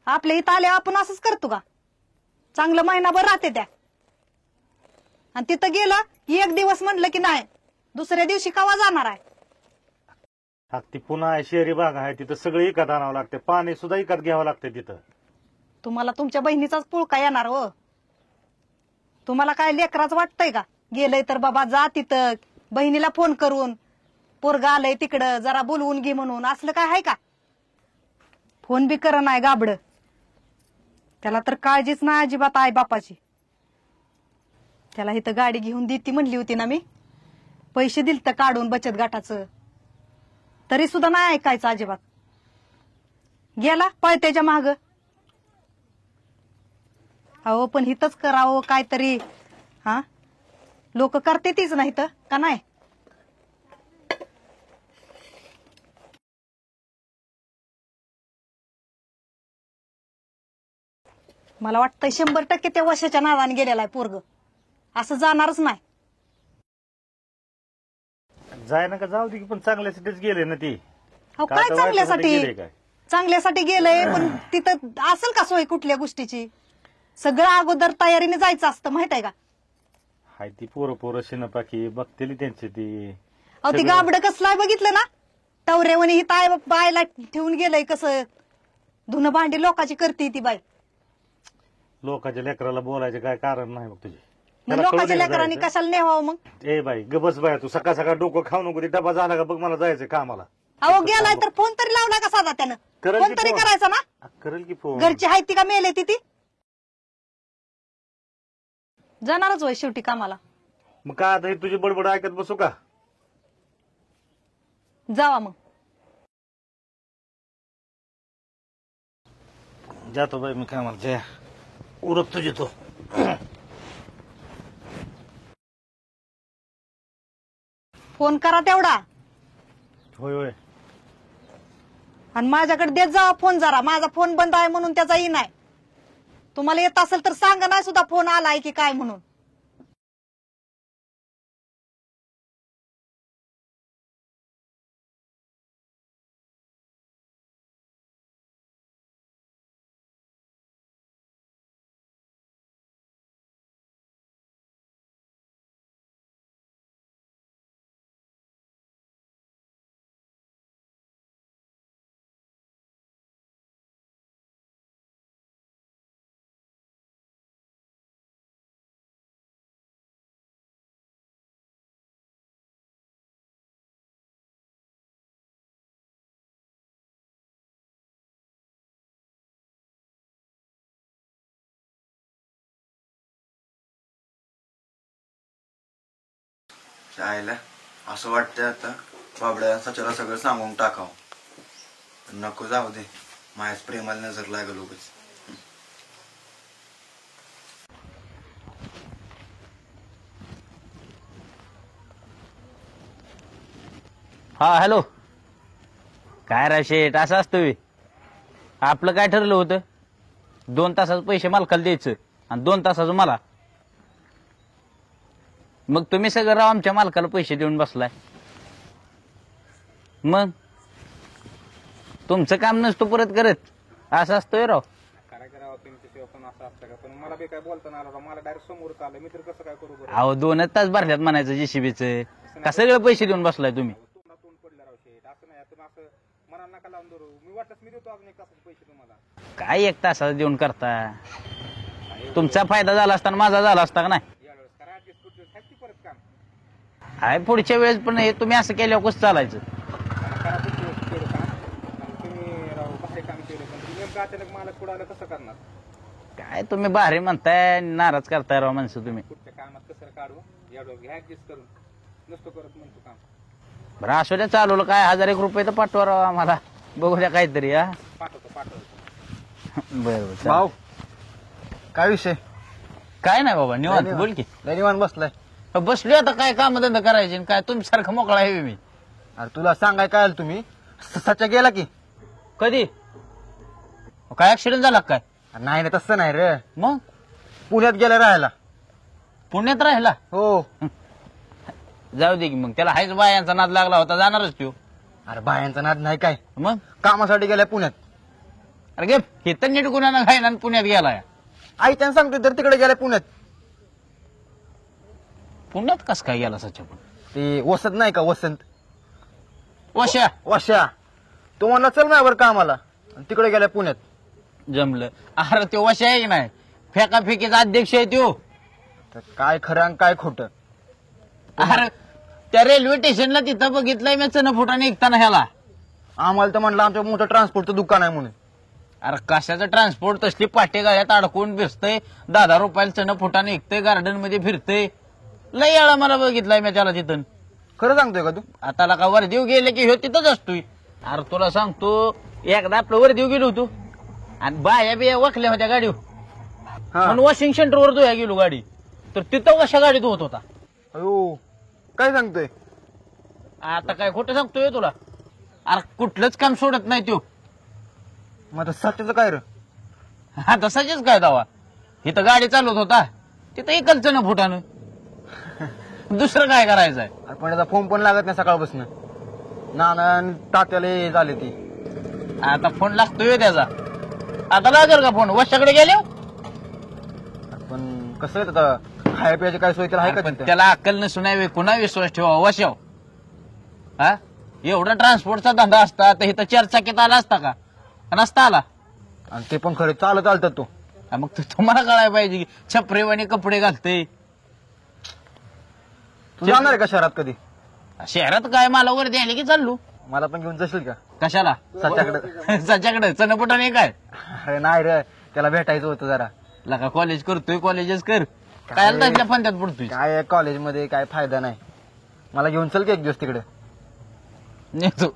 आपल्या इथं आले आपण असंच करतो का? चांगलं महिनाभर राहते त्या, आणि तिथं गेलं 1 दिवस म्हणलं की नाही, दुसऱ्या दिवशी कवा जाणार आहे. ती पुन्हा आहे, शहरी भाग आहे, तिथं सगळं विकत आणावं लागते, पाणी सुद्धा विकत घ्यावं लागतं तिथं. तुम्हाला तुमच्या बहिणीचाच पुळका येणार हो. तुम्हाला काय लेकराच वाटतंय का? गेलंय तर बाबा जा तिथं, बहिणीला फोन करून पोरगा आलंय तिकडं जरा बोलवून घे म्हणून, असलं काय आहे का? फोन बी कर नाही गाबड. त्याला तर काळजीच नाही अजिबात आई बापाची. त्याला इथं गाडी घेऊन देती म्हणली होती ना मी, पैसे दिलत काढून बचत गटाचं, तरी सुद्धा नाही ऐकायचं अजिबात. गेला पळत्याच्या माग. अहो पण हितच करावं काहीतरी. हा, लोक करते तीच नाही तर का नाही. मला वाटतं 100% त्या वशाच्या नादाने गेलेला आहे पोरग, असं जाणारच नाही. जाय ना का जाऊ दे की, पण चांगल्यासाठीच गेले ना ती. अहो काय काय तर चांगल्यासाठी वाईटासाठी गेले काय? चांगल्यासाठी गेलंय, पण तिथं असेल का सोय कुठल्या गोष्टीची? सगळं अगोदर तयारीने जायचं असतं माहित आहे का. हाय ती पोरं शिनपाकी बघतेली त्यांची ती. अहो ती गाबड कसलाय बघितलं ना, टवरेवणी ही ताय बायला ठेवून गेलंय कसं. धुणं भांडी लोकांची करते ती बाई. लोकांच्या लेकराला बोलायचे काय कारण नाही बघ तुझे. मग त्याला लोकांच्या कळू दे लेकरांनी जायचं. कशाला नेवावं मग. ए बाई गबस बाय, तू सकाळ सकाळ डोकं खाऊ नको, ते डबा झाला का बघ, मला जायचं कामाला. अहो गेलाय तर फोन तरी लावला का साधा त्यानं? करेल फोन की तरी फोन. करायचा ना. करेल की फोन. घरची हाय ती का मेले ती जाणारच होय शेवटी कामाला. मग काय आता हे तुझी बडबड ऐकत बसू का? जावा मग. जातो बाई मी कामाला. जया उरत तुझी तो. फोन करा तेवढा, होय होय. आणि माझ्याकडे देत जावा फोन जरा. माझा फोन बंद आहे म्हणून त्याचा ई नाही. तुम्हाला येत असेल तर सांगा ना सुद्धा फोन आलाय की काय म्हणून. जायला असं वाटतंय आता बाबड्या सच्याला सगळं सांगून टाकावं. नको जाऊ दे, माझ्याच प्रेमाला नजर लागल उगाच. हा हॅलो. काय राव शेठ, असं असतं व्हय? आपलं काय ठरलं होतं? 2 तासाचे पैसे मालकाला द्यायचं आणि 2 तासाचं मला. मग तुम्ही सगळं राव आमच्या मालकाला पैसे देऊन बसलाय. मग तुमचं काम नसतो परत करत, असं असतोय राव. काय करावं तुमच्या सेवा पण असं असतं का? पण मला बी काय बोलता आलं, मला डायरेक्ट समोर आलं, मी तर कसं काय करू बरं? अहो 2च तास भरल्यात म्हणायचं जेसीबीचं, का सगळे पैसे देऊन बसलाय तुम्ही? तोंड पडलं राव शेठ, असं नाही. तुम्ही असं मनाला नका लावून धरू. मी वाटलंच मी देतो अजून 1 तासाचे पैसे तुम्हाला. काय 1 तासाचं देऊन करता? तुमचा फायदा झाला असता आणि माझा झाला असता का नाही आहे पुढच्या वेळेस पण हे तुम्ही असं केल्यावर कसं चालायचं मालक पुढे कसं करणार काय तुम्ही भारी म्हणताय नाराज करताय राव माणसं तुम्ही पुढच्या कामात कसं काढू एवढं घ्या ऍडजस्ट करून नसतो करत म्हणतो काम बरं असू द्या चालवलं काय 1000 रुपये तर पाठवा राव आम्हाला बघू द्या काहीतरी हा पाठवतो बरं भाऊ काय विषय काय नाही बाबा निवांत बोल की निवांत बसलाय बसलो आता काय काम धंदा करायचे आणि काय तुमच्यासारखं मोकळा आहे मी अरे तुला सांगाय काय आलं तुम्ही सच्चा गेला की कधी काय ऍक्सिडेंट झाला काय नाही ना तसं नाही रे मग पुण्यात गेला राहायला पुण्यात राहिला हो जाऊ दे की मग त्याला हायच बायांचा नाद लागला होता जाणारच तो अरे बायांचा नाद नाही काय मग कामासाठी गेलाय पुण्यात अरे गे हे तर नीट गुन्हा खायना आणि पुण्यात गेलाय आई त्यांना सांगतो तर तिकडे गेलाय पुण्यात पुण्यात कस काय गेला सच्चा पण ते वसंत नाही का वसंत वशा वशा तो म्हणला चल माझ्यावर कामाला आणि तिकडे गेलाय पुण्यात जमलं अरे तो वशा आहे की नाही फेकाफेकीचा अध्यक्ष आहे तो तर काय खरं आणि काय खोटं अरे त्या रेल्वे स्टेशनला तिथं बघितलंय मी चणफुटाने निघताना ह्याला आम्हाला तर म्हणलं आमच्या मोठं ट्रान्सपोर्टचं दुकान आहे म्हणून अरे कशाचं ट्रान्सपोर्ट तसली पाटे गाड्यात अडकून भिजतय 10 रुपयाला चणफुटाने निघतंय गार्डन मध्ये फिरतय लय वेळा मला बघितलंय मी त्याला तिथं खरं सांगतोय का तू आता का वर्दीव गेले की ह्यो तिथंच असतोय अरे तुला सांगतो एकदा आपलं वर्दीव गेलो होतो आणि बाया बिया वाकल्या होत्या गाडीवर आणि वॉशिंग सेंटरवर धुया गेलो गाडी तर तिथं कशा गाडी धुवत होता अयो काय सांगतोय आता काय खोटं सांगतोय तुला अरे कुठलंच काम सोडत नाही तो मग आता सत्याचं काय रे हा तसाच काय दावा इथं गाडी चालवत होता तिथं एकच ना फुटानं दुसरं काय करायचंय पण त्याचा फोन पण लागत नाही सकाळपासून नाना आणि तात्याला हे झाले ती आता फोन लागतोय त्याचा आता लागेल का फोन वशाकडे गेले पण कसं आहे आता खाया पियाची काय सोय त्याला आहे का तिथे? त्याला अक्कल नसून नाही कुणा विश्वास ठेवा वशाव हा एवढा ट्रान्सपोर्टचा धंदा असता तर इथं 4 चाकीत आला असता का नसता आला आणि ते पण खरे चालत चालतात तो हा, मग तुम्हाला कळायला पाहिजे की छपरेवाणी कपडे घालते तू जाणार आहे का शहरात कधी शहरात काय मला वगैरे द्यायला की चाललो मला पण घेऊन जाशील का कशाला सच्याकडे सच्याकडे चणपटाने काय अरे नाही रे त्याला भेटायचं होतं जरा लका कॉलेज करतोय कॉलेजच कर काय त्याच्या फंद्यात पडतोय काय कॉलेजमध्ये काय फायदा नाही मला घेऊन चल की एक दिवस तिकडे नेतो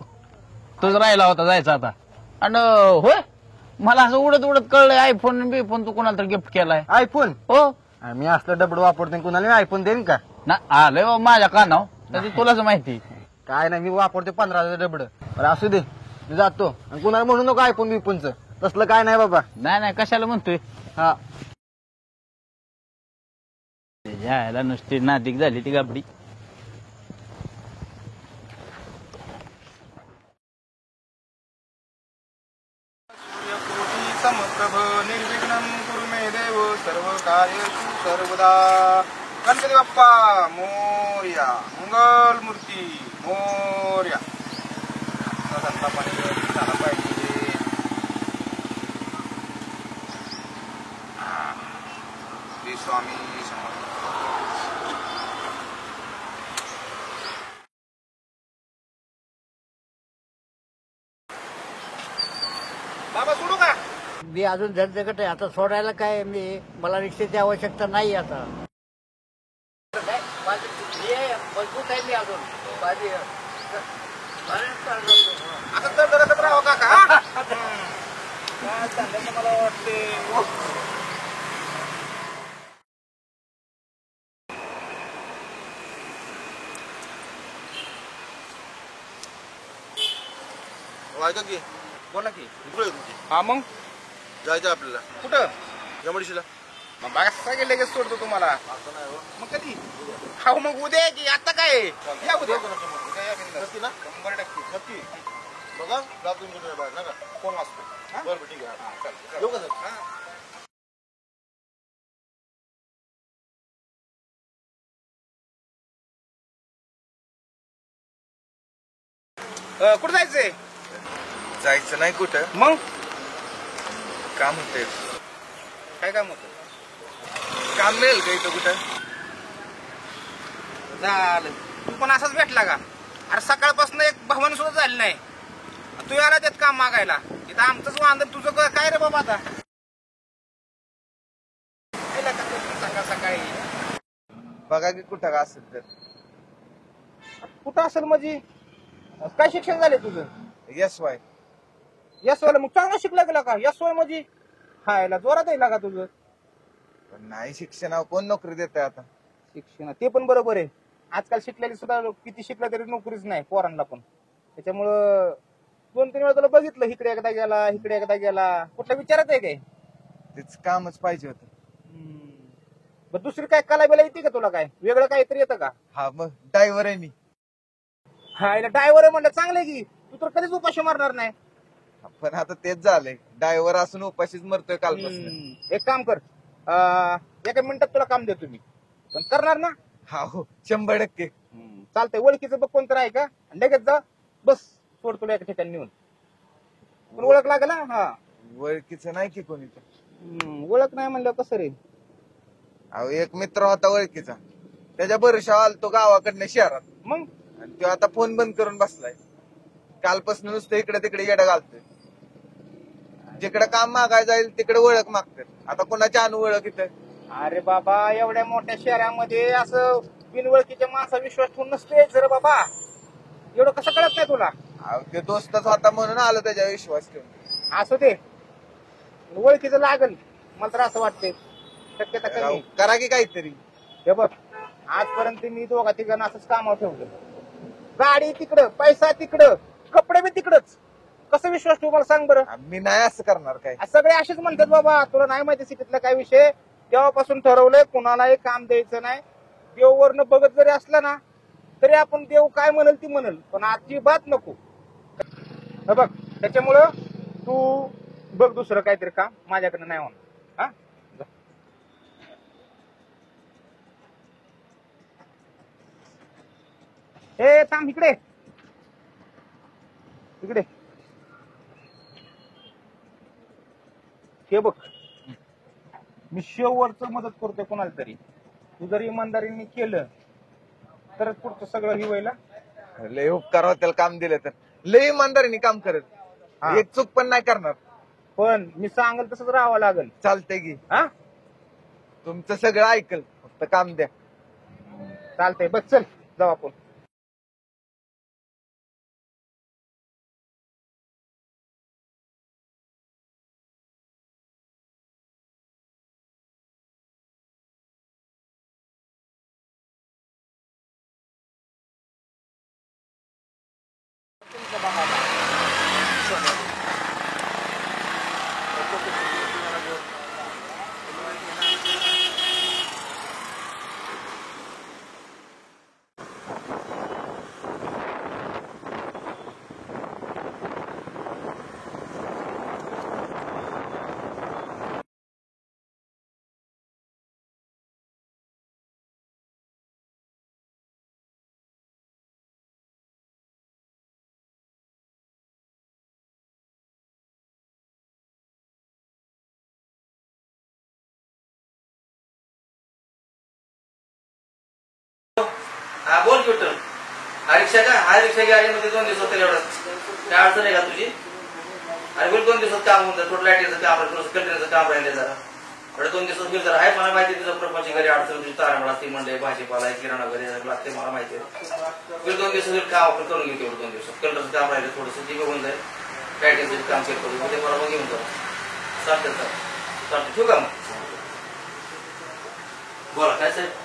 तोच राहिला होता जायचा आता आणि होय मला असं उडत उडत कळलंय आयफोन बिफोन तू कोणाला तर गिफ्ट केलाय आयफोन हो मी असलं डबड वापरतो कुणाला मी आयफोन देईन का ना आलंय बाबा माझ्या कानावर तर तुलाच माहिती काय नाही मी वापरतो 15,000 डबड बरं असू दे मी जातो आणि कुणाला म्हणू नको आयफोन बिफोनचं तसलं काय नाही बाबा नाही कशाला म्हणतोय हा जायला नुसती नादिक झाली ती गाबडी समप्रभ निर्विघ्नं कुरु मे देव सर्व कार्येषु सर्वदा गणपती बाप्पा मोरया मंगल मूर्ती मोरया धंदा पाणी झाला पाहिजे श्री स्वामी समर्थ बाबा सोडू का मी अजून झटझगट आहे आता सोडायला काय मी मला रिक्षेची आवश्यकता नाही आता मजबूत आहे मी अजून आता तर धडकत राहावं काका मला वाटते वायका की बोला की हा मग जायचं आपल्याला कुठं जमडशीला मग बागा लगेच सोडतो तुम्हाला मग कधी खाऊ मग उद्या की आता काय या उद्या नक्की ना 100% नक्की बघा जातो तुमच्या बाहेर ना का फोन वाजतो बरं ठीक आहे येऊ का सर कुठं जायचंय जायचं नाही कुठं मग काम होते काय काम होतं काम मिळेल का इथं कुठं? झालं तू पण असाच भेटला का? अरे सकाळपासून एक भावानी सुद्धा झाली नाही. तू याला देत काम मागायला. इथं आमचंच वांदन तुझं काय रे बाबा आता? सकाळ सकाळी बघा की कुठं का असेल तर. कुठं असेल म्हणजे काय शिक्षण झाले तुझं? SY. वाला मग चांगला शिकला गेला का? SY म्हणजे खायला जोरात येईल का तुझं? पण नाही शिक्षणावर कोण नोकरी देत आता? शिक्षण ते पण बरोबर आहे. आजकाल शिकलेली सुद्धा किती शिकलं तरी नोकरीच नाही पोरांना पण. त्याच्यामुळं 2-3 वेळा तुला बघितलं, इकडे एकदा गेला इकडे एकदा गेला. कुठल्या विचारात आहे काय? तेच कामच पाहिजे होतं. बरं दुसरी काय कला बिला येते का तुला? काय वेगळं काहीतरी येतं का? हा मग ड्रायव्हर आहे मी. हा याला ड्रायव्हर आहे म्हणलं चांगलं आहे की. तू तर कधीच उपाशी मारणार नाही. पण आता तेच झालंय, ड्रायव्हर असून उपाशीच मरतोय कालपासून. एक काम कर, 1 मिनिटात तुला काम देतो मी. पण करणार ना? हा हो 100%. चालतंय. ओळखीचं बघ कोणतं आहे का? लगेच जा बस, सोड तुला एका ठिकाणी नेऊन. पण ओळख लागेल ना? हा ओळखीचं नाही की कोणी. ओळख नाही म्हणलं कसं रे? अहो एक मित्र होता ओळखीचा, त्याच्या भरोशावर आलतो गावाकडनं शहरात. मग आणि तो आता फोन बंद करून बसलाय. कालपासून नुसतं इकडे तिकडे येडं घालतोय. जिकडे काम मागायला जाईल तिकडे ओळख मागतात. आता कोणाची ओळख इथं? अरे बाबा एवढ्या मोठ्या शहरामध्ये असं बिनओळखीच्या माणसा विश्वास ठेवून नसते रे बाबा. एवढं कसं कळत नाही तुला? अहो ते दोस्तच होता म्हणून आलं त्याच्या विश्वास ठेवून. असू दे, ओळखीचं लागल मला तर असं वाटतंय. शक्यता कमी. करा की काहीतरी. हे बघ आजपर्यंत मी 2-3 असंच कामावर ठेवलं. गाडी तिकडं, पैसा तिकडं, कपडे बी तिकडच. कसं विश्वास ठेवू मला सांग बरं? मी नाही असं करणार काय. सगळे असेच म्हणतात बाबा. तुला नाही माहिती सिटीतला काय विषय. तेव्हापासून ठरवलंय कुणालाही काम द्यायचं नाही. देववरनं बघत जरी असला ना तरी आपण देव काय म्हणल ती म्हणल, पण अजिबात नको. हे बघ त्याच्यामुळं तू बघ दुसरं काहीतरी काम, माझ्याकडे नाही होणार. हा ए थांब इकडे इकडे. हे बघ मी शेवटचं मदत करतोय कोणाला तरी. तू जर इमानदारीने केलं तर पुढचं सगळं ही व्हायला. लय उपकार होतील काम दिलं तर. लय इमानदारीने काम करत, एक चूक पण नाही करणार. पण मी सांगेल तसंच राहावं लागेल. चालतंय की. हा तुमचं सगळं ऐकल, फक्त काम द्या. चालतंय बस चल जाऊ आपण. हा बोल विठ्ठल. हा रिक्षा का? हा रिक्षा गाडीमध्ये 2 दिवसात एवढं काय अडचण आहे का तुझी? अरे बोल 2 दिवसात काम होऊन थोडं लाईटीचं काम राहिलं, थोडं कंटेनरचं काम राहिले जरा. एवढं 2 दिवसात बिल जरा आहे. मला माहिती आहे तुझं प्रपंच घरी अडचण, तुझी तारांबळ असते, मंडई भाजीपाला किराणा वगैरे लागते, मला माहिती आहे. बिल 2 दिवसात काम आपण करून घेऊ. तेवढं 2 दिवसात कंटेनरचं काम राहिलं थोडंसं ते होऊन जाईल. लाईटीचं काम चेक करू उद्या मला मग घेऊन जाऊ. चालतं चालतं ठेवू का मग? बोला काय साहेब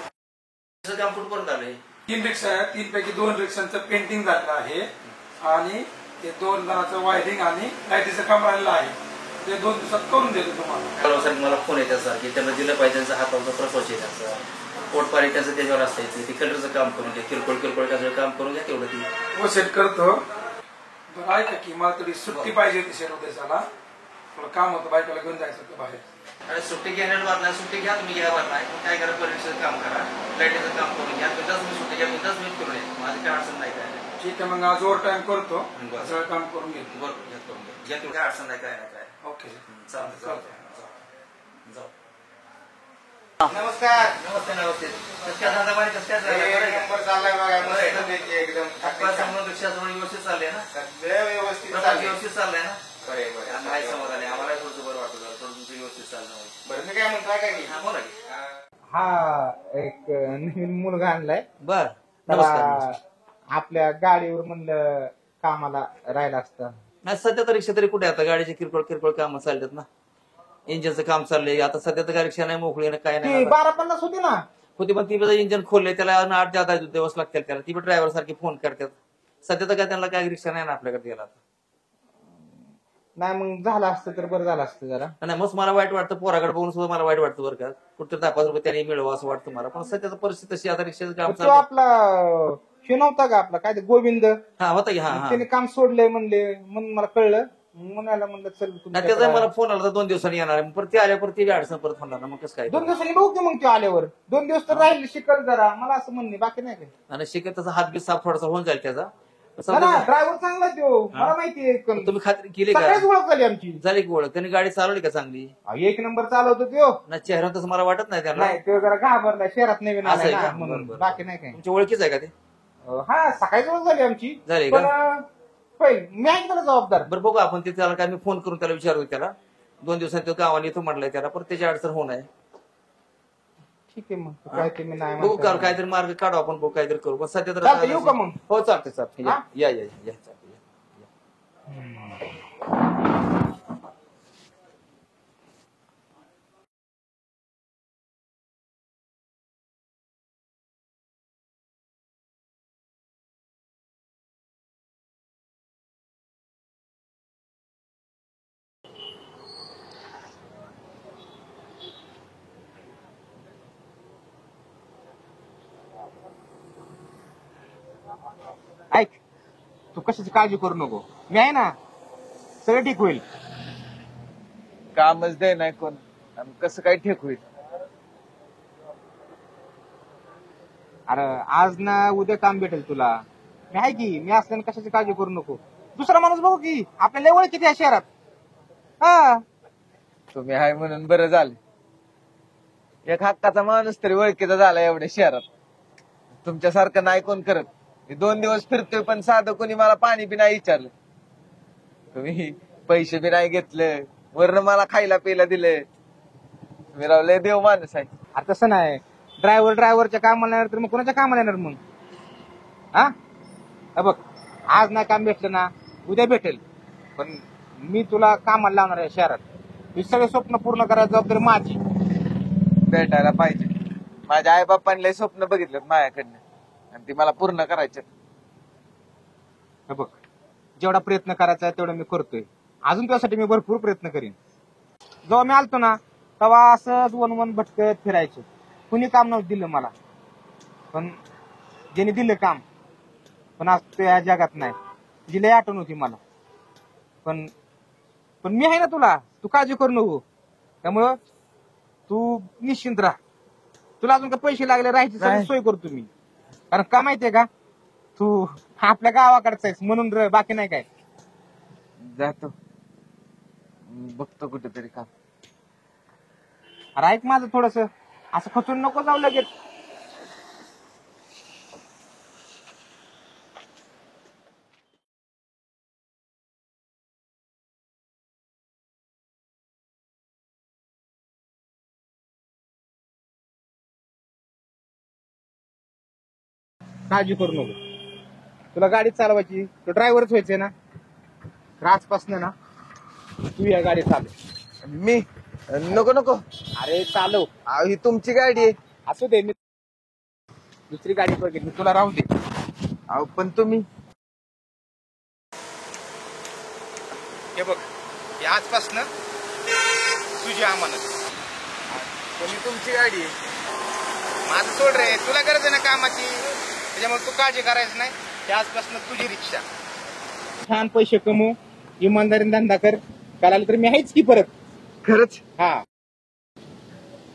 काम कुठपर्यंत आलंय? 3 रिक्षा आहेत. 3 पैकी 2 रिक्षांचं पेंटिंग झालेलं आहे आणि ते 2 जणांचं वायरिंग आणि लाईटीचं काम राहिलेलं आहे. ते 2 दिवसात करून देतो तुम्हाला. मला फोन येतात सर की त्यांना दिलं पाहिजे, त्यांचा हातावरचा प्रपंच आहे त्यांचा, पोटपाणी त्यांचं त्याच्यावर असायचं. ते कलरचं काम करून घ्या, किरकोळ त्याचं काम करून घ्या तेवढं ती हो सेट करतो. बरं ऐका की मला तरी सुट्टी पाहिजे होती सेट उद्याला. थोडं काम होतं, बायकोला घेऊन जायचं होतं बाहेर. अरे सुट्टी घेणार बात नाही, सुट्टी घ्या तुम्ही, घ्यावर नाही. काय करा, परीक्षेचं काम करा, लाईटीचं काम करून घ्या. बिंदास मी सुट्टी घ्या, बिंदास मी करून येईल. माझी काय अडचण नाही. काय ठीक आहे मग आज ओव्हर टाइम करतो, सगळं काम करून घेतो. बरोबर घ्या, करून घ्या. तेवढी काय अडचण नाही, काय नाही काय. ओके चालतं जाऊ. नमस्कार. नमस्ते नमस्ते. कसं काय धंदा पाणी कसं काय चाललंय? एक बरं आहे का? नंबर चाललाय बघा. बरं आहे ना? मस्त एकदम आपला संबंध रिक्षाजवळ व्यवस्थित चाललंय ना? सगळं व्यवस्थित प्रकार चाललंय. व्यवस्थित चाललंय ना? बरं बरं. काय समाधान आहे आम्हाला थोडंसं बरं वाटतं जरा. थोडं तुमचं व्यवस्थित चाललं. बरं मी काय म्हणतो काय की हा बोला की. हा एक नवीन मुलगा आणलाय. बर त्याला नमस्कार. आपल्या गाडीवर म्हणलं कामाला राहिला असतं. नाही सध्या तर रिक्षा तरी कुठे आता गाडीचे किरकोळ किरकोळ कामं चालतात ना. इंजिनचं काम चाललंय आता सध्या तर काय रिक्षा नाही मोकळी ना काय ती नाही 1250 होती ना. होती पण ती इंजिन खोलले त्याला 8 दिवस लागतात त्याला ती पण ड्रायव्हर सारखी फोन करतात. सध्या तर काय त्यांना काय रिक्षा नाही ना आपल्याकडे गेला नाही मग झालं असतं तर बरं झालं असतं जरा. नाही मग मला वाईट वाटतं पोराकडे बघून सुद्धा मला वाईट वाटतं बरं का कुठं 10-5 रुपये त्यांनी मिळवा असं वाटतं मला पण सध्याची परिस्थिती तशी आता रिक्षाचं काम तो चालू आपला हे नव्हता का आपला काय ते गोविंद हा होता की हा हा त्याने काम सोडलंय म्हणले म्हणून मला कळलं म्हणायला म्हणलं चल नाही तुमच्याकडे. त्याचा मला फोन आला तर 2 दिवसांनी येणार आहे परत ते आल्यावर ती अडचण परत होणार ना मग कसं काय 2 दिवसांनी बघू की मग ते आल्यावर 2 दिवस तर राहिले शिकल जरा मला असं म्हणणे बाकी नाही काय. आणि शिकत त्याचा हात बीत साफ थोडासा होऊन जाईल त्याचा ड्रायव्हर चांगला तो मला माहिती तुम्ही खात्री केली का सगळ्याच ओळख झाली आमची. झाली की ओळख त्यांनी गाडी चालवली का चांगली एक नंबर चालवतो तो. ना चेहरा तसं मला वाटत नाही त्यांना नाही तो जरा घाबरला शहरात नवीन असं आलाय आहे ना का? म्हणून बरं, बरं. बाकी नाही काय. तुमची ओळखीच आहे का ते हा सकाळी ओळख झाली आमची झाली पण का होईल मी आहे त्याला जबाबदार. बरं बघू आपण ते त्याला काय मी फोन करून त्याला विचारू त्याला 2 दिवसांनी तो गावाला येतो म्हटलंय त्याला परत त्याची अडचण होणार आहे ठीक आहे मग काय ते मी नाही बघू म्हणतो. का काहीतरी मार्ग काढू आपण बघू काहीतरी करू पण सध्या तर चालतंय, येऊ का मग? हो चालते चालते हा? या या या चालतंय, या. ऐक तू कशाची काळजी करू नको मी आहे ना सगळं ठीक होईल. कामच दे नाही कोण आणि कसं काय ठीक होईल. अरे आज ना उद्या काम भेटेल तुला. मी आहे की मी असल्याने कशाची काळजी करू नको. दुसरा माणूस बघू की आपल्या लेवळ किती आहे शहरात. हा तुम्ही आहे म्हणून बरं झालं. एक हक्काचा माणूस तरी ओळखीचा झाला एवढ्या शहरात. तुमच्यासारखं नाही कोण करत. मी 2 दिवस फिरतोय पण साधं कोणी मला पाणी बी नाही विचारलं. तुम्ही पैसे बी नाही घेतले वरनं मला खायला प्यायला दिले. तुम्ही रावले देव माणूस आहे. अरे तसं नाही ड्रायव्हरच्या कामाला येणार तर मग कोणाच्या कामाला येणार मग. हा हे बघ आज नाही काम भेटलं ना उद्या भेटेल पण मी तुला कामाला लावणार आहे शहरात. ही सगळे स्वप्न पूर्ण करायची जबाबदारी माझी. भेटायला पाहिजे. माझ्या आई बाप्पांनी लय स्वप्न बघितलं माझ्याकडनं आणि ती मला पूर्ण करायचे. हे बघ जेवढा प्रयत्न करायचा आहे तेवढा मी करतोय. अजून त्यासाठी मी भरपूर प्रयत्न करीन. जेव्हा मी आलतो ना तेव्हा असंच वन भटकत फिरायचो. कुणी काम नव्हतं दिलं मला पण ज्याने दिलं काम पण आज तो या जगात नाही. जी लय आठवण होती मला पण पण मी आहे ना तुला. तू काळजी करू नको. त्यामुळं तू निश्चिंत राहा. तुला अजून काय पैसे लागले राहायची सगळी सोय करतो मी. कारण का माहितीये का तू आपल्या गावाकडचा आहेस म्हणून बाकी नाही काय. जातो बघतो कुठेतरी काम. अरे ऐक माझं थोडस असं खचून नको जाऊ लगेच. काळजी करू नको. तुला गाडी चालवायची तो ड्रायव्हरच व्हायचंय ना. आजपासून ना तू या गाडी चालव. मी नको नको. अरे चालव. अहो, ही तुमची गाडी आहे. असू दे मी दुसरी गाडी बघेन मी तुला राहू दे. अहो पण तुम्ही हे बघ हे आजपासून तुझी अमानत. पण ही तुमची गाडी आहे. माझं सोड रे. तुला गरज आहे ना कामाची त्याच्यामुळे तू काळजी करायची नाही. ते आजपासून तुझी रिक्षा. छान पैसे कमव इमानदारीने धंदा कर. करायला तर मी आहेच की परत. खरंच हा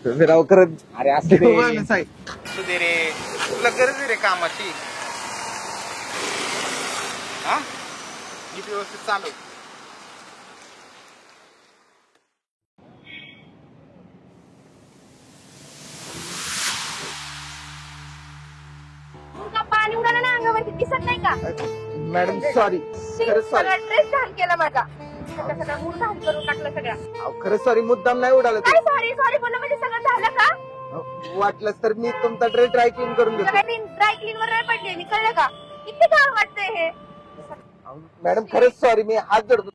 तुम्ही राव खरंच अरे असं देव दे. माणूस आहे. असू दे रे. तुला गरज आहे रे कामाची. हा नीट व्यवस्थित चालव. माहिती दिसत नाही का? मॅडम सॉरी, खरंच सॉरी. सगळा ड्रेस घाण केला माझा. सगळा मूड घाण करून टाकला सगळा. खरंच सॉरी, मुद्दाम नाही उडालं ते. काय सॉरी सॉरी बोललं म्हणजे सगळं झालं का? वाटलंच तर मी तुमचा ड्रेस ड्राय क्लीन करून देतो. ड्राय क्लीन वर नाही पडले मी, कळलं का? किती घाण वाटतंय हे. मॅडम खरंच सॉरी, मी हात जोडतो.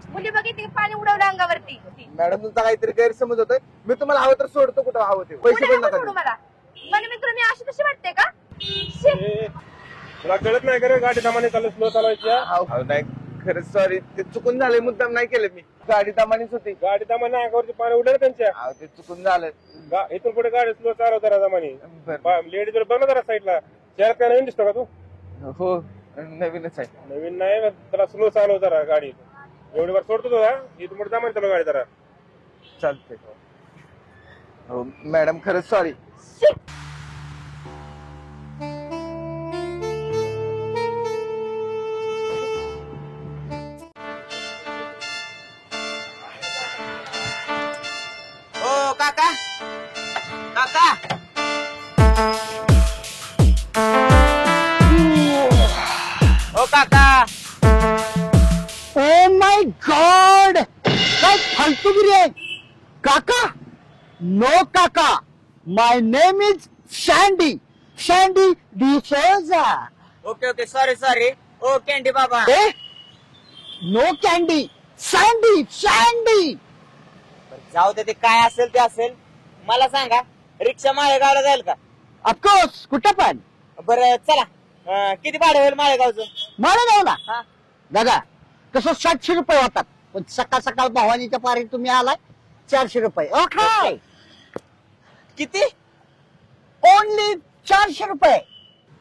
मुली बघितली पाणी उडवलं अंगावरती. मॅडम तुमचा काहीतरी गैरसमज होतोय. मी तुम्हाला हवं तर सोडतो कुठं हवं ते. पैसे पण नका देऊ. मला मला मित्र मी अशी तशी वाटते का? तुला कळत नाही का रे गाडी दमाने स्लो चालवायची? नाही खरंच सॉरी, ते चुकून झालंय, मुद्दाम नाही केलं मी. गाडी दमानीच होती. गाडी दमाने अंगावरती पाणी उडलं त्यांच्या. ते चुकून झालं. इथून पुढे गाडी स्लो चालव जरा दमाने. लेडीज बघ ना जरा साईडला. शहरात काय नवीन दिसतो का तू? हो नवीनच आहे. नवीन नाही, त्याला स्लो चालव जरा गाडी. एवढी वर सोडतो तुला, इथून पुढे दमाने चालव गाडी जरा. चालतंय. हो मॅडम खरंच सॉरी. ओ काका काका ओ काका. ओ माय गॉड, काय फालतूगिरी आहे काका. नो काका, my name is Shandy, Shandy D'Souza. Okay okay sorry sorry. Oh candy बाबा. No candy, Sandy Sandy. जाऊ दे, ते काय असेल ते असेल. मला सांगा, रिक्षा माळेगावला जाईल का? ऑफकोर्स, कुठं पण. बरं चला. किती भाडं होईल माळेगावचं? माळेगावला दादा तसं 700 रुपये होतात, पण सकाळ सकाळ भवानीच्या पारी तुम्ही आलाय 400 रुपये. ओके. किती? ओनली 400 रुपये.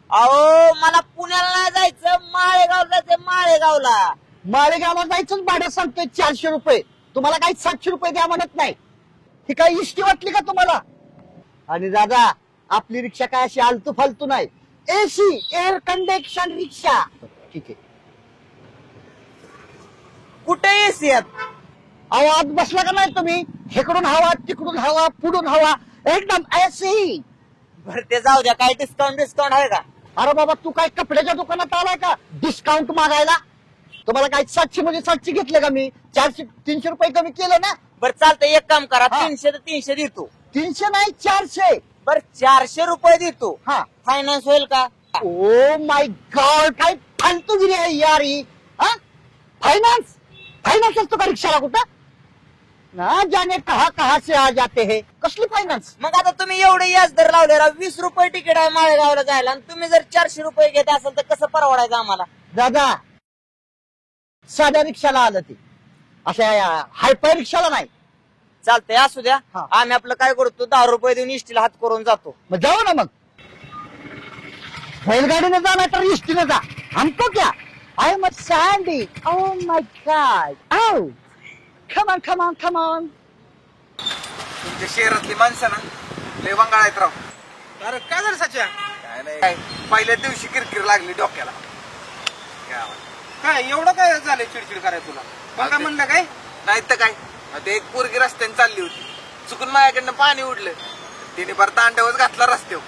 अहो मला पुण्याला नाही जायचं, माळेगाव जायचं. माळेगावला माळेगावला जायचं भाडं सांगतोय 400 रुपये. तुम्हाला काही 700 रुपये द्या म्हणत नाही. ही काही इष्टी वाटली का तुम्हाला? आणि दादा आपली रिक्षा काय अशी आलतू फालतू नाही. एसी एअर कंडिशन रिक्षा. ठीक आहे. कुठे एसी आहेत? अहो आत बसला का नाही तुम्ही? हेकडून हवा, तिकडून हवा, पुढून हवा, एकदम एसी. बरं ते जाऊ द्या, काय डिस्काउंट आहे का? अरे बाबा तू काय कपड्याच्या दुकानात आलाय का डिस्काउंट मागायला? तुम्हाला काय 700 म्हणजे 700 घेतले का मी? 400 300 रुपये कमी केलं ना. बरं चालतंय, एक काम करा, 300 तर 300 देतो. 300 नाही 400. बरं 400 रुपये देतो. हा फायनान्स होईल का? ओ माय गॉड, काय फालतूगिरी आहे यार ही. फायनान्स फायनान्स असतो का रिक्षाला कुठं? ना जाने कहा कहा से आ जाते हैं. कसली फायनान्स? मग आता तुम्ही एवढे व्याजदर लावले, 20 रुपये तिकीट आहे माळेगावला जायला, आणि तुम्ही जर 400 रुपये घेत असाल तर कसं परवडायचं आम्हाला? दादा साध्या रिक्षाला आलं ते, अशा हायफाय रिक्षाला नाही. चालतंय, असू द्या. आम्ही आपलं काय करतो, 10 रुपये देऊन इष्टीला हात करून जातो. मग जाऊ ना. मग बैलगाडीने जा नाही तर इष्टीने जा. हमको क्या, I am Sandy. Oh my God. आउ come on come on come on. तुमच्या शहरातली माणसं ना लय वंगाळ आहेत राव. अरे काय झालं सच्या? काय नाही, पहिल्या दिवशी किरकिर लागली डोक्याला. काय एवढं काय झालंय चिडचिड करायला तुला? मग काय म्हणलं काय? नाही तर काय, ते एक पोरगी रस्त्याने चालली होती, चुकून माझ्याकडनं पाणी उडलं, तिने बरं तांड्यावर घातला रस्त्यावर.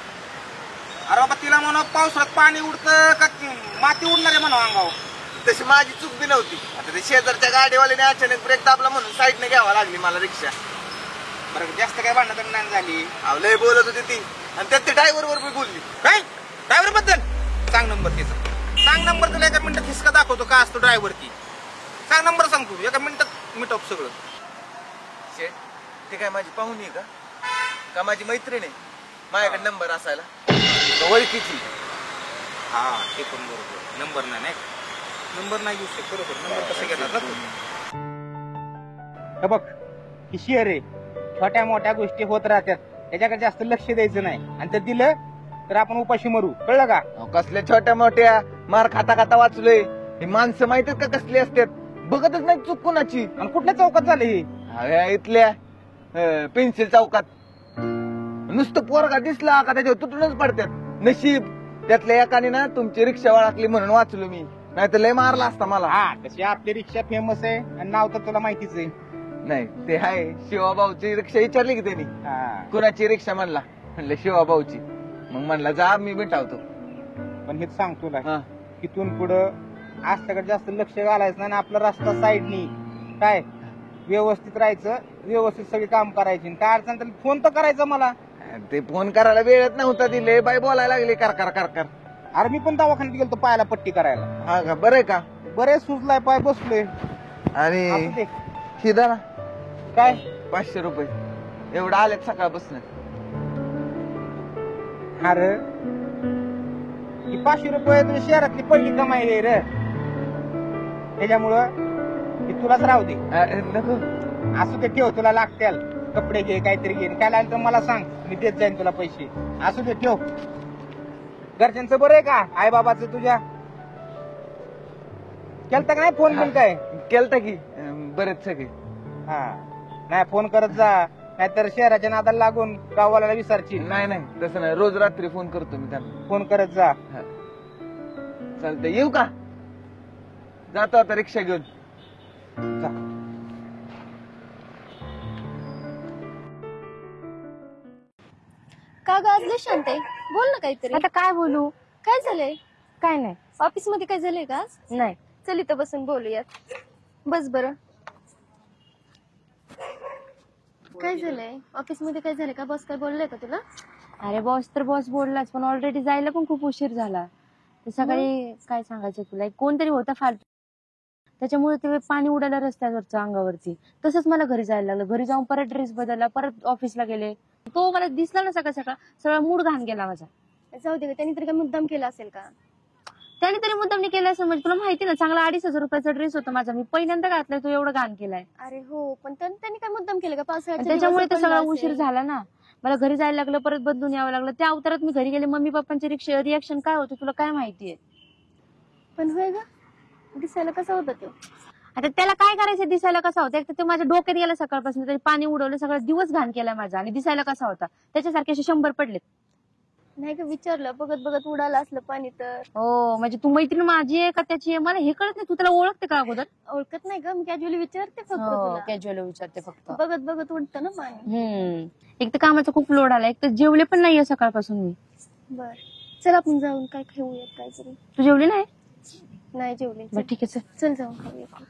अरे बाबा तिला म्हणा पावसाळ्यात पाणी उडतं का माती उडणार आहे म्हणा अंगावर. तशी माझी चूक बी नव्हती. आता ते शेजारच्या गाडीवाल्याने अचानक ब्रेक दाबला म्हणून साईडने घ्यावा लागली मला रिक्षा. बरं जास्त काय भांडण नाही झाली. लय बोलत होती ती, आणि त्यात ते ड्रायव्हर वर बी बोलली. काय ड्रायव्हर बद्दल? सांग नंबर तिचा, सांग नंबर. तुला एका मिनिटात हिसका दाखवतो का असतो ड्रायव्हर ती. सांग नंबर, सांगतो एका मिनिटात मिटव सगळं. ते काय माझी पाहुणी आहे का माझी मैत्रीण आहे? माझ्याकडे नंबर असायला ओळखीची. हा ते पण बरोबर. नंबर नाही, नंबर नाही घेऊ शकत. बरोबर, नंबर कसं घेणार ना तू? बघ ही शहर आहे, छोट्या मोठ्या गोष्टी होत राहतात, त्याच्याकडे जास्त लक्ष द्यायचं नाही. आणि ते दिलं तर आपण उपाशी मरू, कळलं का? कसल्या छोट्या मोठ्या मार खाता खाता वाचलोय. ही माणसं माहितीत का कसली असतात? बघतच नाही चूक कुणाची. आणि कुठल्या चौकात झालं हे? इथल्या पेन्सिल चौकात. नुसतं पोरगा दिसला का त्याच्यावर तुटूनच पडतात. नशीब त्यातल्या एकाने ना तुमची रिक्षा वळखली म्हणून वाचलो मी, नाही तर लय मारला असता मला. हा तशी आपली रिक्षा फेमस आहे आणि नाव तर तुला माहितीच आहे. नाही ते आहे, शिवाभाऊची रिक्षा विचारली की त्यांनी कुणाची रिक्षा म्हणला, म्हणलं शिवाभाऊची. मग म्हणला जा मी मिटावतो. पण हेच सांग तुला तिथून पुढं आजच्याकडे जास्त लक्ष घालायचं नाही आणि आपला रस्ता साईडनी काय व्यवस्थित राहायचं, व्यवस्थित सगळी काम करायची. काय अडचण तर फोन तर करायचा मला. ते फोन करायला वेळच नव्हता दिले बाई, बोलायला लागले कर कर. अरे मी पण दवाखान्यात गेलो पायाला पट्टी करायला. हा का? बरं का? बरे सुजलाय पाय, बसलोय. आणि शिदा ना काय 500 रुपये एवढं आलेत सकाळपासून. अरे ही 500 रुपये तुझ्या शहरातली पहिली कमाई आहे रे, त्याच्यामुळं तुलाच राहू दे. नको असू दे, ठेव, तुला लागतील कपडे घे, काहीतरी घे, काय लागेल तर मला सांग, मी देत जाईन तुला पैसे. असू दे, ठेव. घरच्यांचं बरं आहे का? आई बाबाचं तुझ्या केलता का नाही फोन बिन? काय केलता की बरेच सगळे. हा नाही फोन करत जा, नाहीतर शहराच्या नादाला लागून गाववाल्याला विसरची. नाही तसं नाही, रोज रात्री फोन करतो मी त्यांना. फोन करत जा. चालतंय, येऊ का? जातो आता रिक्षा घेऊन. का ग आज लय शांत आहे? बोल ना काहीतरी. आता काय बोलू? काय झालंय? काय नाही. ऑफिस मध्ये काय झालंय का आज? नाही. चल इथं बसून बोलूयात. बस बरं. काय झालंय? ऑफिस मध्ये काय झालंय का? बॉस काय बोलले का तुला? अरे बॉस तर बॉस बोललाच, पण ऑलरेडी जायला पण खूप उशीर झाला. सकाळी काय सांगायचं तुला, कोणतरी होता फालतू, त्याच्यामुळे ते पाणी उडालं रस्त्यावरचं अंगावरती. तसंच मला घरी जायला लागलं. घरी जाऊन परत ड्रेस बदलला, परत ऑफिसला गेले. तो मला दिसला ना सकाळ सकाळ, सगळा मूड घाण गेला माझा. जाऊ दे, त्यांनी तरी काय मुद्दाम केला असेल का? त्याने तरी मुद्दाम नाही केलं असेल म्हणजे तुला माहिती ना, चांगला 2,500 रुपयाचा ड्रेस होता माझा, मी पहिल्यांदा घातलाय, तो एवढा घाण केलाय. अरे हो, पण त्यांनी काय मुद्दाम केलं का? त्याच्यामुळे तर सगळा उशीर झाला ना. मला घरी जायला लागलं, परत बदलून यावं लागलं. त्या अवतारात मी घरी गेले, मम्मी पप्पांचे रिएक्शन काय होतं तुला काय माहितीये? पण होय ग, दिसायला कसा होता तो? आता त्याला काय करायचं दिसायला कसा होता? एक तर ते माझ्या डोक्यात गेला सकाळपासून, त्याने पाणी उडवलं, सगळा दिवस घाण केला माझा. आणि दिसायला कसा होता? त्याच्यासारखे असे 100 पडलेत. नाही का विचारलं, बघत बघत उडालं असलं पाणी तर. हो, म्हणजे तू मैत्रीण माझी आहे का त्याची आहे मला हे कळत नाही. तू त्याला ओळखते का अगोदर? ओळखत नाही ग, मी कॅज्युअली विचारते फक्त तुला. कॅज्युअल विचारते फक्त. बघत बघत उडतं ना पाणी. एक तर कामाचा खूप लोड आला, एक तर जेवले पण नाहीये सकाळपासून मी. बर, चल आपण जाऊन काय खाऊयात काहीतरी. तू जेवली नाही? नाही जेवली. बरं ठीक आहे, चल जाऊन खाऊयात.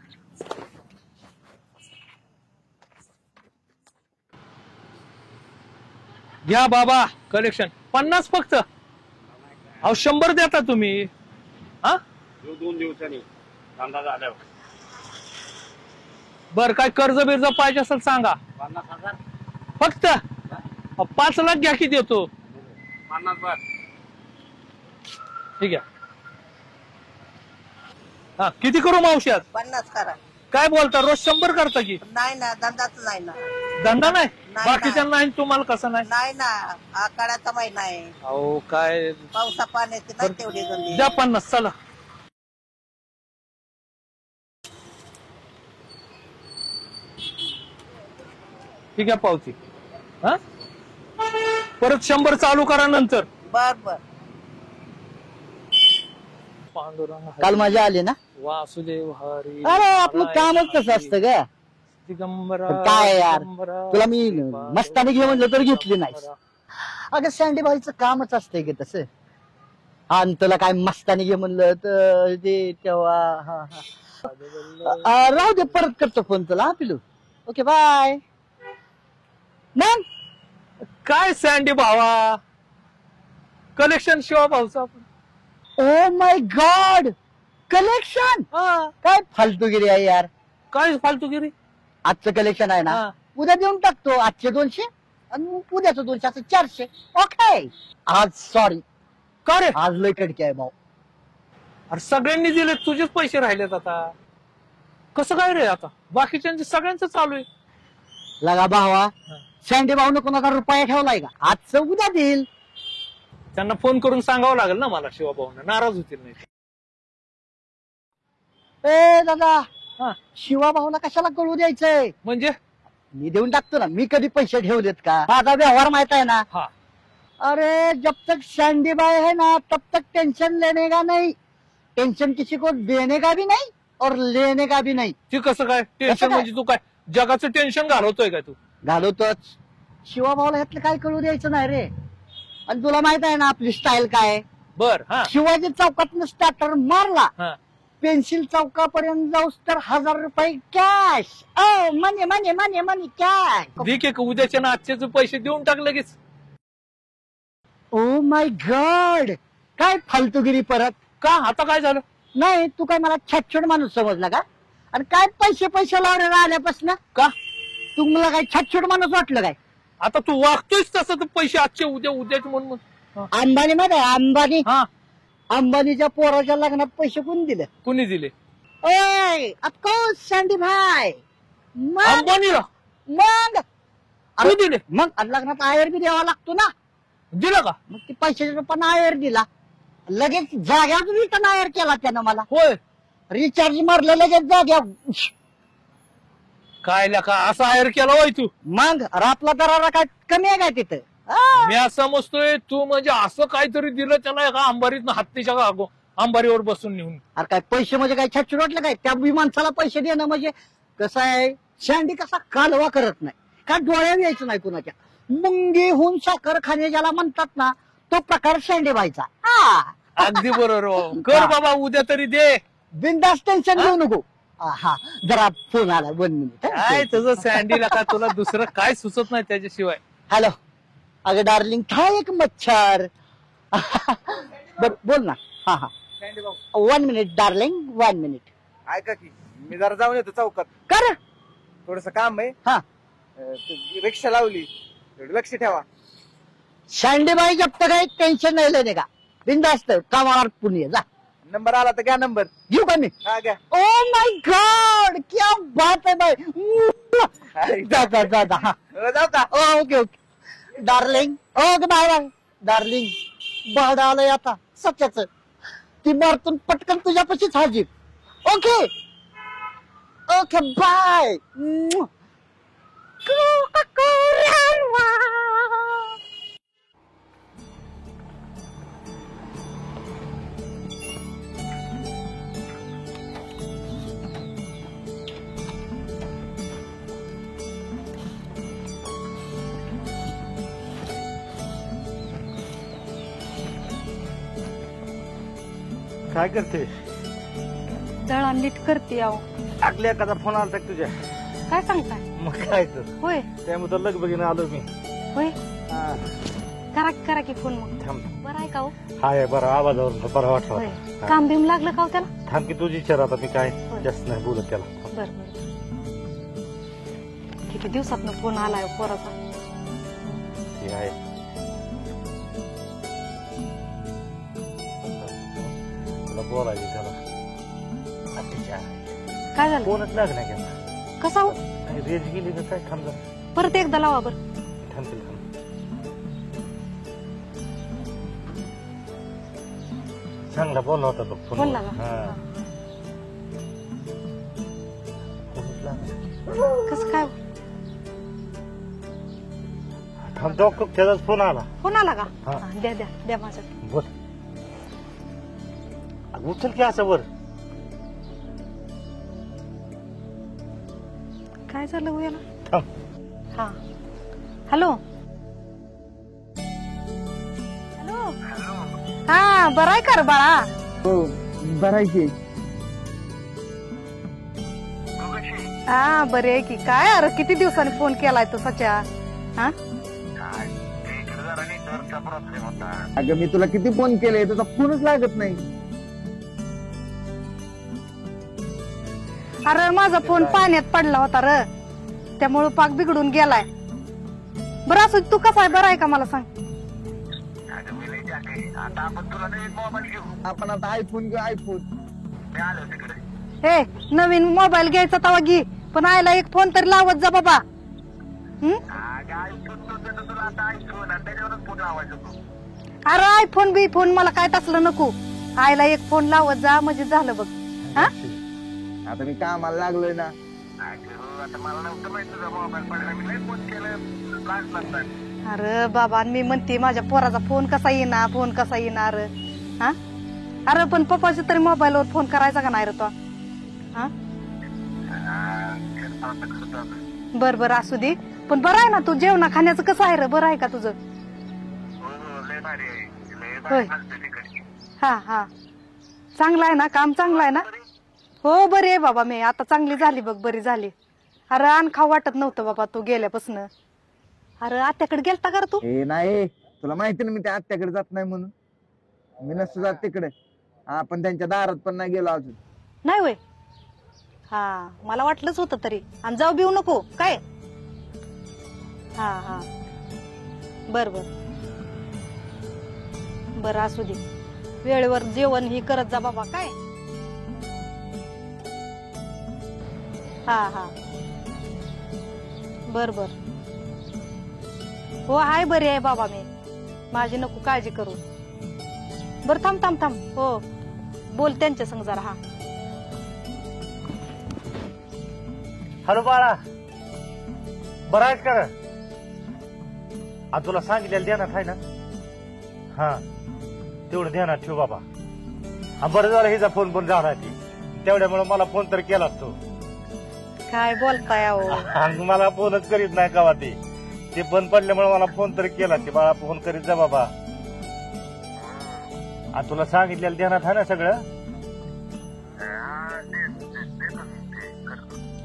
घ्या बाबा कलेक्शन 50 फक्त. अहो 100 देता तुम्ही. हा 2 दिवसांनी कांदा झाल्यावर. बर, काय कर्ज बिर्ज पाहिजे असेल सांगा. 50,000 फक्त. 5 लाख घ्या, किती देतो? 50 बार. ठीक आहे. हा किती करू मावशात? 50 करा. काय बोलता, रोज 100 करता की? नाही ना, धंदाच नाही ना. धंदा नाही? नाही बाकीच्या नाही, तुम्हाला कसं नाही? नाही ना, आकाराचा महिना आहे. अहो काय पावसा पाण्याची नाही तेवढी गल्ली. द्या 50. चला ठीक आहे, पावती. हा परत 100 चालू करा नंतर. बर बर. पांडुरंग काल मजा आली ना? वासुदेव हरी. अरे आपलं कामच कसं असतं ग. दिगंबरा. काय यार, तुला मी मस्तानी घे म्हणलं तर घेतली नाही. अगं सँडी भाईचं कामच असतंय ग तसं. आणि तुला काय मस्तानी घे म्हणलं तर ते तेव्हा राहू दे, परत करतो फोन तुला. हा पिलू, ओके बाय. मग काय सँडी भावा, collection Shiva Bhaucha. O my God, collection. काय फालतूगिरी आहे यार. काय फालतूगिरी? आजचं कलेक्शन आहे ना, उद्या देऊन टाकतो. आजचे 200 आणि उद्याचं 200, असं 400. ओके. आज सॉरी का रे? आज लय कडकी आहे भाऊ. अरे सगळ्यांनी दिले, तुझेच पैसे राहिलेत आता. कसं काय रे? आता बाकीच्यांचे सगळ्यांचं चालू आहे. लगा भावा, सँडी भाऊन कोणाचा रुपया ठेवलाय का? आजचं उद्या देईल. त्यांना फोन करून सांगावं लागेल ना मला, शिवाभाऊंना नाराज होतील नाही. ए दादा, शिवा भाऊला कशाला कळू द्यायचंय? म्हणजे मी देऊन टाकतो ना. मी कधी पैसे ठेवलेत का? माझा व्यवहार माहित आहे ना. अरे जब तक सँडी बाय है ना, तब तक टेंशन लेने का नहीं. टेंशन किसी को देने का भी नहीं और लेने का भी नहीं. ते कसं काय टेन्शन? म्हणजे तू काय जगाचं टेन्शन घालवतोय काय तू? घालवतोच. शिवा भाऊला ह्यातलं काय कळू द्यायचं नाही रे. आणि तुला माहित आहे ना आपली स्टाईल काय. बर हा शिवाजी चौकातनं स्टार्टर मारला हा पेन्सिल चौकापर्यंत जाऊस तर 1000 रुपये कॅश. मनी मनी मनी मनी कॅश. दे की उद्याच्या ना आजचे पैसे देऊन टाक लगेच. ओ माय गॉड, काय फालतूगिरी परत. का आता काय झालं? नाही तू काय मला छटछट माणूस समजला का? आणि काय पैसे पैसे लावले आल्यापासून का तू मला काय छटछट माणूस वाटलं काय? आता तू वागतोयस तसं तर पैसे आजचे उद्या उद्याचे म्हणून. अंबानी मध्ये अंबानी हा अंबानीच्या पोराच्या लग्नात पैसे कोण दिले? कुणी दिले? ओय ऑफकोर्स सँडी भाई. अंबानीला मग तू दिले? मग लग्नात आयर बी द्यावा लागतो ना. दिलं का? मग ती पैशाच्या रूपानं आयर दिला. लगेच जाग्यावर रिटर्न आयर केला त्यानं मला. होय रिचार्ज मारलं लगेच जाग्या. काय का असा आयर केला होय तू? मग आपला दरारा काय कमी आहे काय तिथं? मी असं समजतोय तू म्हणजे असं काहीतरी दिलं त्याला एका अंबारीत हत्तीच्या अंबारीवर बसून नेऊन. अरे काय पैसे म्हणजे काय छान वाटलं काय? त्या बी माणसाला पैसे देणं म्हणजे कसं आहे, शेंडी कसा कालवा करत नाही का डोळ्या यायचं नाही कुणाच्या. मुंगीहून साखर खाणे ज्याला म्हणतात ना, तो प्रकार शेंडी व्हायचा. अगदी बरोबर. कर बाबा उद्या तरी दे. बिनधास्त टेन्शन घेऊ नको. हा जरा फोन आला 1 मिनिट. काय तुझं सँडीला का तुला दुसरं काय सुचत नाही त्याच्याशिवाय? हॅलो अगं डार्लिंग था एक मच्छर. बोल ना. हा हा 1 मिनिट डार्लिंग 1 मिनिट. ऐका की मी जरा जाऊन येतो चौकात. कर थोडस काम आहे. हा रिक्षा लावली, लक्ष ठेवा. शांडीबाई जब तक काही टेन्शन नाही लेने का. बिंदास्त कामावर पुणे जा. नंबर आला तर घ्या नंबर. घेऊ का मी? हा घ्या. ओ माय गॉड क्या बात है बाई. जा जा जा जा. जाऊ का? Okay okay darling. Okay bye bye darling. भाडं आलंय आता सच्याच. ती मारतून पटकन तुझ्यापाशीच हाजीर. Okay okay bye. काय करते? दळा नीट करते अहो. टाकल्या एखादा फोन आला तर तुझ्या? काय सांगताय? मग काय तर होय त्यामुळे लगबगीने आलो मी. होय हा करा की फोन मग. थांब. बरं आहे का हो? हाय बरं आवाजावर बरं होय वाटलं. काम बिम लागलं का हो त्याला? थांब की तुझी विचार आता मी काय होय. जास्त नाही बोलत त्याला. बर किती दिवसात फोन आलाय पोराचा. हे आहे तुला बोलायचं त्याला. काय झालं? फोनच लाग नाही का? कसा हो? रेंज गेली का काय? थांब जरा. परत एकदा लावा बर. थांबतील थांब. चांगला बोलला होता बघ फोन. बोलला का? कसं काय? थांब तो त्याचाच फोन आला. फोन आला का? हा. द्या द्या द्या माझ्या. बोल. उचल की असं वर. काय झालं हो याला? थांब. हा हॅलो हॅलो. हा बरं आहे का रे बाळा? हो बरायची. हा बरे आहे की. काय अरे किती दिवसांनी फोन केलाय तो सच्या? हा अगं मी तुला किती फोन केले, तुझा फोनच लागत नाही. अरे माझा फोन पाण्यात पडला होता र, त्यामुळे पाक बिघडून गेलाय. बरं असं तू कसा आहे? बरं आहे का मला सांग. आपण आता आयफोन घेऊ आयफोन. हे नवीन मोबाईल घ्यायचा तवा घे, पण आयला एक फोन तरी लावत जा बाबा. अरे आयफोन बी फोन मला काय तसलं नको. आयला एक फोन लावत जा म्हणजे झालं बघ. हा आता मी कामाला लागलोय ना. अरे बाबा मी म्हणते माझ्या पोराचा फोन कसा येणार, फोन कसा येणार. हा अरे पण पप्पाच्या तरी मोबाईलवर फोन करायचा का नाही रे तो? हा बर बर असू दे, पण बरं आहे ना तू? जेवणा खाण्याचं कसं आहे रे? बरं आहे का तुझं? होय हा हा चांगला आहे ना, काम चांगलं आहे ना? हो बरी आहे बाबा मी आता, चांगली झाली बघ, बरी झाली. अरे अन खाऊ वाटत नव्हतं बाबा तू गेल्यापासून. अरे आत्याकडे गेलता का रे तू? हे नाही, तुला माहिती ना मी त्या आत्याकडे जात नाही म्हणून. मी नसतो जात तिकडे. आपण त्यांच्या दारात पण नाही गेलो अजून. नाही होय? हा मला वाटलंच होतं तरी. आणि जाऊ बिऊ नको काय? हा हा बर बर बर असू दे, वेळेवर जेवण ही करत जा बाबा काय. हा हा बर बर हो हाय बरी आहे बाबा मी, माझी नको काळजी करू. बर थांब थांब थांब, हो बोल त्यांच्या संग जरा. हा हॅलो बाळा, बरं आहेस का? तुला सांगितलेलं ध्यानात आहे ना? हा तेवढं ध्यानात ठेव बाबा. बरं झालं हिचा फोन पण झाला की, तेवढ्यामुळे मला फोन तर केला तू. काय बोलताय अहो? मला फोनच करीत नाही कवा ते बंद पडल्यामुळे मला फोन तरी केला की बाळा फोन करीत जा बाबा. तुला सांगितलेलं ध्यानात आहे ना सगळं?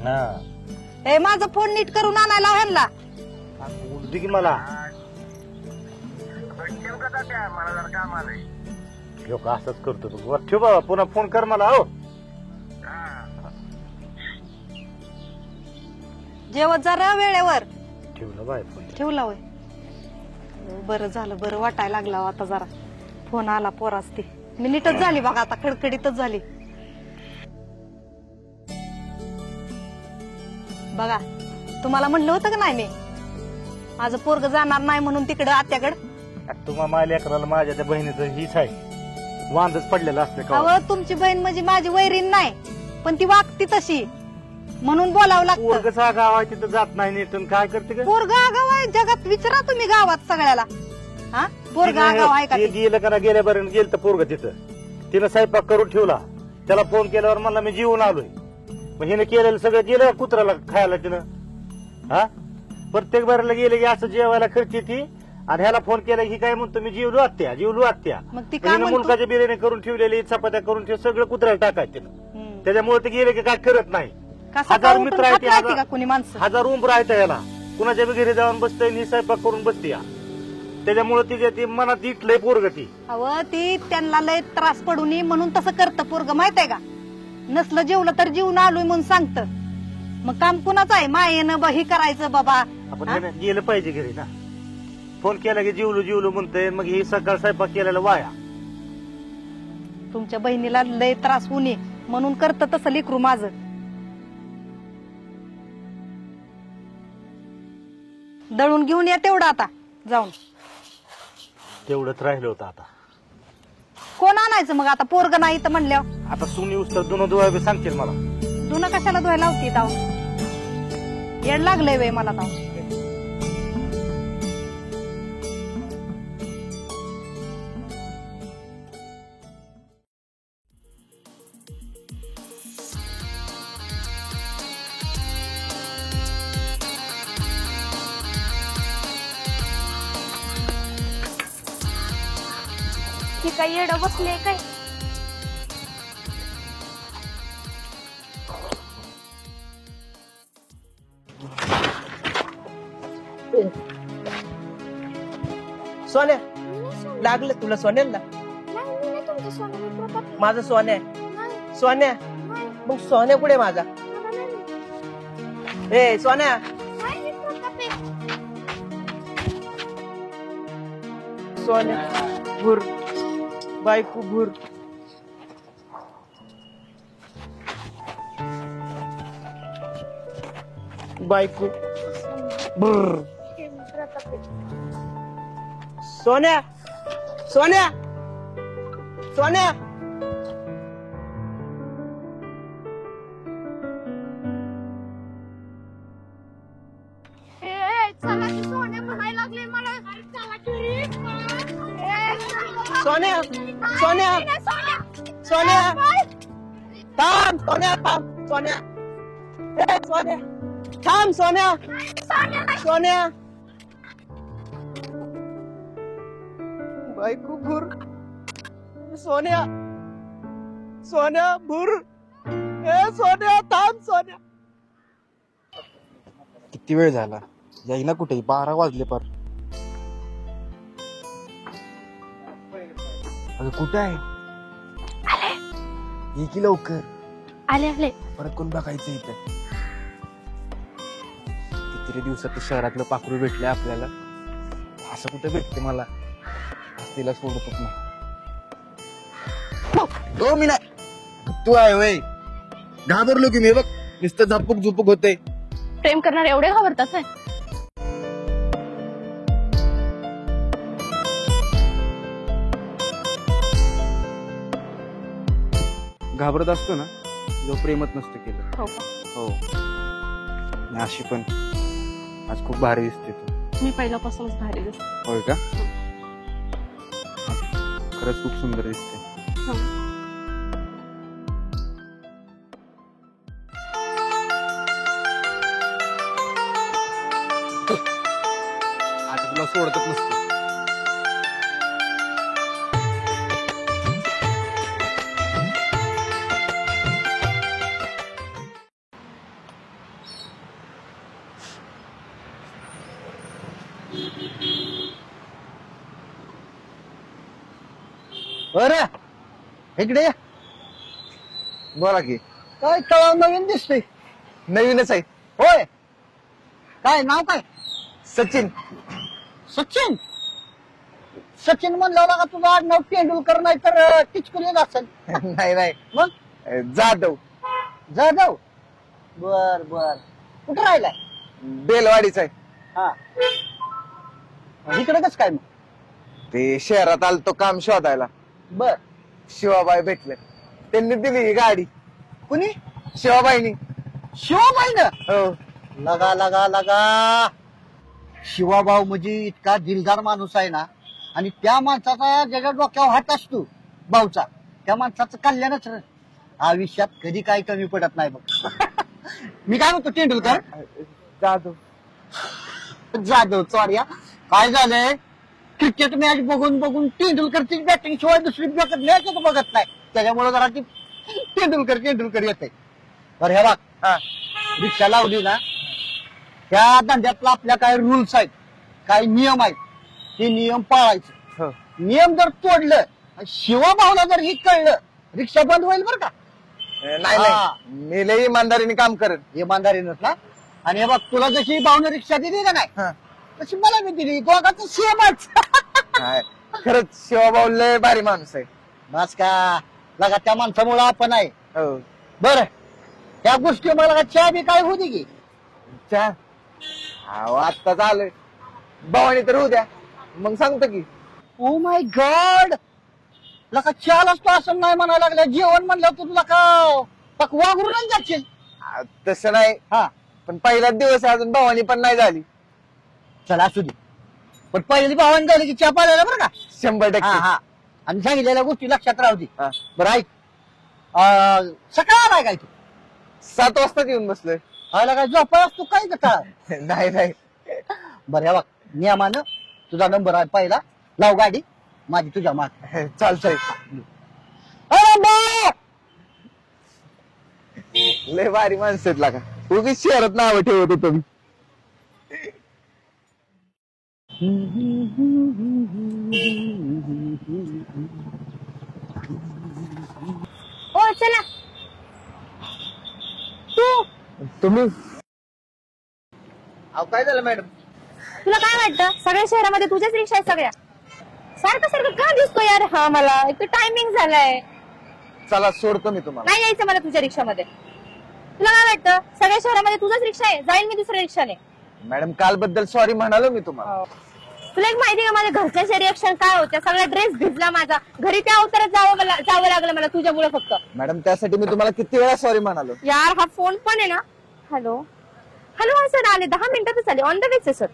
हा ए माझा फोन नीट करून आणायला ह्यांना. उलटी की मला असंच करतो तू. ठेव बाबा, पुन्हा फोन कर मला. हो जेवत जरा वेळेवर. ठेवलं बाय, ठेवला होय? बरं झालं, बरं वाटायला लागला आता जरा. फोन आला पोरास ती, मी नीटच झाली बघा आता, कडकडीतच झाली बघा. तुम्हाला म्हणलं होतं का नाही मी माझं पोरग जाणार नाही म्हणून तिकडं आत्याकडं? तुम्हा माझ्या लेकराला माझ्या त्या बहिणीचं हीच आहे, वांदच पडलेलं असतं का? अहो तुमची बहीण म्हणजे माझी वैरीण नाही, पण ती वागती तशी म्हणून बोलावं लागतं. पोरग गाव आहे तिथं जात नाही नीट, काय करते? पोरग आगाव आहे जगात, विचारा तुम्ही गावात सगळ्याला. हा पोरग आगाव आहे का? गेलं का ना, गेल्यापर्यंत गेलं तर पोरग तिथं तिनं स्वयंपाक करून ठेवला, त्याला फोन केल्यावर मला मी जीवन आलोय. मग हिनं केलेलं सगळं गेलं कुत्र्याला खायला तिनं. हा प्रत्येक बारीला गेले की असं जेवायला करते ती, आणि ह्याला फोन केला की काय म्हणतो मी जीवलो आत्या, जीवलो आत्या. मुलकाच्या बिर्याणी करून ठेवलेली, चपात्या करून ठेव, सगळं कुत्र्याला टाकायचं तिनं. त्याच्यामुळे ते गेले की काय करत नाही. हजार मित्र आहेत, हजार उंबर आहेत याला, कुणाच्या घरी जाऊन बसतय आणि स्वयंपाक करून बसते. त्याच्यामुळे तिच्या ती मनात इटलंय पोरग ती. अहो ती त्यांना लय त्रास पडू नये म्हणून तसं करतं पोरग, माहित आहे का? नसलं जेवलं तर जीवन आलोय म्हणून सांगत. मग काम कुणाचं आहे? मायेनं ही करायचं बाबा. आपण गेलं पाहिजे घरी ना. फोन केला की जीवलो जीवलो म्हणतोय, मग ही सकाळ स्वयंपाक केलेला वाया. तुमच्या बहिणीला लय त्रास होऊ नये म्हणून करत तसं लेकरू माझं. दळून घेऊन या तेवढं आता जाऊन. तेवढंच राहिलं होतं आता. कोण आणायचं मग आता? पोरग नाही तर म्हणल्यावर आता सुनी उस्तर दोन धुवाय सांगतील मला. धुणं कशाला धुवायला होती ताव? येड लागलंय वे मला ताव. ती काय येडं बसले काय? सोन्या लागलं तुला? सोन्याला माझं सोन्या सोन्या. मग सोन्या कुठे माझा? ए सोन्या, सोन्या भूर बायको भूर. बायको भूर. सोन्या सोन्या सोन्या. चला की सोन्या म्हणायला लागले मला. सोन्या सोन्या सोन्या थांब. सोन्या थांब. सोन्या सोन्या थांब. सोन्या सोन्या. बायको भूर सोन्या सोन्या भूर ए सोन्या थांब सोन्या. किती वेळ झाला येईना कुठे 12 वाजले पर. अगं कुठे आहे? ये की लवकर. आले आले. परत कोण बघायचं इथं? किती दिवसात शहरातलं पाखरू भेटलंय आपल्याला. असं कुठं भेटते मला? तिला सोडतच नाही. हो मी नाही. तू आहे वय घाबरलो की मी बघ नुसतं झपक झुपक होते. प्रेम करणारे एवढे घाबरतात आहे? घाबरत असतो ना जो प्रेमच नसतं केलं. हो का? हो. आणि अशी पण आज खूप भारी दिसते तू. मी पहिल्यापासूनच भारी दिसते. होय का? खरंच खूप सुंदर दिसते. आता तुला सोडतच नसते. बरं इकडे या. बोला की. काय तळाव नवीन दिसतोय? नवीनच आहे. होय. काय नाव काय? सचिन. सचिन सचिन म्हणलं का तुझं आडनाव तेंडुलकर नाही तर टिचकुली असेल. नाही नाही मग जाधव. जाधव. बर बर कुठं राहिलाय? बेलवाडीच आहे. हा इकडे कस काय मग? ते शहरात आलतो काम शोधायला. बर शिवाबाई भेटले त्यांनी दिली ही गाडी. कुणी? शिवाबाईनी. शिवाबाईनं? हो. लगा लगा लगा. शिवाभाऊ म्हणजे इतका दिलदार माणूस आहे ना. आणि त्या माणसाचा ज्याच्या डोक्यावर हात असतो भाऊचा त्या माणसाचं कल्याणच आयुष्यात कधी काही कमी पडत नाही बघ. मी काय म्हणतो तेंडुलकर जाधव. जाधव चोऱ्या काय झालंय क्रिकेट मॅच बघून बघून तेंडुलकरची बॅटिंग शिवाय दुसरी मॅच बघत नाही त्याच्यामुळे जरा ती तेंडुलकर येते. बरं हे बघ रिक्षा लावली ना त्या धंद्यातला आपल्या काय रूल्स आहेत काही नियम आहेत ते नियम पाळायचे. नियम जर तोडलं शिवाभाऊला जर हे कळलं रिक्षा बंद होईल बरं का. नाही नाही मी लई इमानदारीने काम करेन. इमानदारीनंच ना. आणि हे बघ तुला जशी भाऊने रिक्षा दिली का नाही तशी मला मी दिली. दोघांचं सेमच. खरंच शिवाभाऊ लय भारी माणूस आहे. बस का लगा त्या माणसामुळे आपण आहे. हो. बर त्या गोष्टी मला चहा बी काय होती की चहा आत्ता चालू भवानी तर होऊ द्या मग सांगतो की. ओ माय गॉड लका चहालाच तो असं नाही म्हणायला लागल्या जेवण म्हणलं तर तुला का वागरून जाशील. तसं नाही. हा पण पहिलाच दिवस आहे अजून भवानी पण नाही झाली. चला असू दे पण पहिली भावानी झाली की चहा पाहिला बरं का. 100%. हा आणि सांगितलेल्या गोष्टी लक्षात राहू दे. बरं ऐक सकाळ आलाय काय तू 7 वाजता येऊन बसलोय. आला काय झोपाय असतो काय का? नाही नाही. बरं बघ नियमानं तुझा नंबर आहे पहिला लाव गाडी माझी तुझ्या माग. चालतंय. लय भारी माणसं आहेत लागा उगीच शहरात नाव ठेवत होतो मी. हो चला. तुम्ही अहो काय झालं मॅडम? तुला काय वाटतं सगळ्या शहरामध्ये तुझ्याच रिक्षा आहेत सगळ्या? सारखं का दिसतो यार हा मला? एक तर टायमिंग झालाय. चला सोडतो मी तुम्हाला. नाही यायचं मला तुझ्या रिक्षामध्ये. तुला काय वाटतं सगळ्या शहरामध्ये तुझाच रिक्षा आहे? जाईल मी दुसऱ्या रिक्षाने. मॅडम काल बद्दल सॉरी म्हणालो मी तुम्हाला. तुला एक माहिती का माझ्या घरच्याचे रिएक्शन काय होत्या? सगळा ड्रेस भिजला माझा. घरी त्या अवतारात जावं लागलं मला तुझ्यामुळे फक्त. मॅडम त्यासाठी मी तुम्हाला किती वेळा सॉरी म्हणालो. यार हा फोन पण आहे ना. हॅलो हॅलो सर आले 10 मिनिटातच आले ऑन द वेच आहे सर.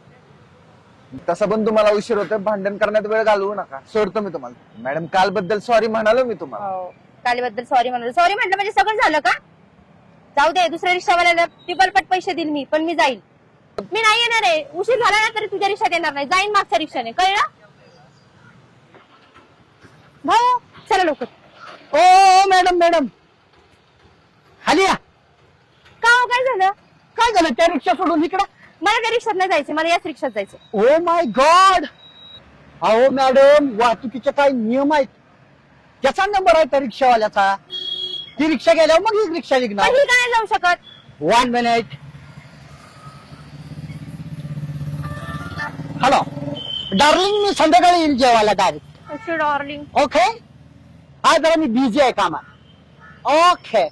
तसं पण तुम्हाला उशीर होतोय भांडण करण्यात वेळ घालवू नका. सोडतो मी तुम्हाला. मॅडम काल बद्दल सॉरी म्हणालो मी तुम्हाला. कालीबद्दल सॉरी म्हणाल. सॉरी म्हटलं म्हणजे सगळं झालं का? जाऊ दे दुसऱ्या रिक्षावाल्याला टिपलपट पैसे देईल मी पण मी जाईल. मी नाही येणार आहे. उशीर झाला ना तरी तुझ्या रिक्षात येणार नाही. जाईन मागच्या रिक्षाने कळलं? भाऊ चला लवकर. ओ मॅडम मॅडम खाली या. का हो, काय झालं? काय झालं त्या रिक्षा सोडून इकडं? मला त्या रिक्षात नाही जायचं, मला याच रिक्षात जायचं. ओ माय गॉड. अहो मॅडम वाहतुकीचे काय नियम आहेत. त्याचा नंबर आहे त्या रिक्षावाल्याचा. ती रिक्षा गेल्यावर मग ही रिक्षा निघणार. पण ही काय जाऊ शकत? 1 मिनिट. हॅलो डार्लिंग, मी संध्याकाळी येईल जेवायला डायरेक्ट. अच्छा डार्लिंग. ओके. हा जरा मी बिझी आहे कामात. ओके.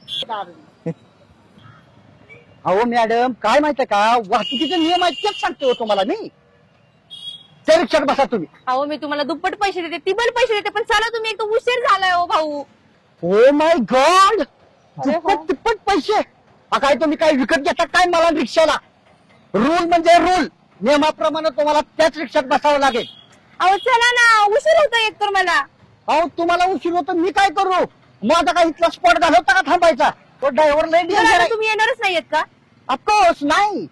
अहो मॅडम काय माहितीये का, वाहतुकीचे नियम आहेत तेच सांगतो तुम्हाला मी. त्या रिक्षात बसा तुम्ही. अहो मी तुम्हाला दुप्पट पैसे देते, तिप्पट पैसे देते, पण चला तुम्ही, एक तर उशीर झालाय हो भाऊ. ओ माय गॉड. दुप्पट तिप्पट पैसे. काय तुम्ही काय विकत घेता काय मला रिक्षाला? रूल म्हणजे रूल. नियमाप्रमाणे तुम्हाला त्याच रिक्षात बसावं लागेल. अहो चला ना, उशीर होतोय एक तर मला. अहो तुम्हाला उशीर होतो मी काय करू? माझा काय इथला स्पॉट घालवता का थांबायचा? तो ड्रायव्हर लेट. तुम्ही येणारच नाहीयेत का? ऑफकोर्स नाही.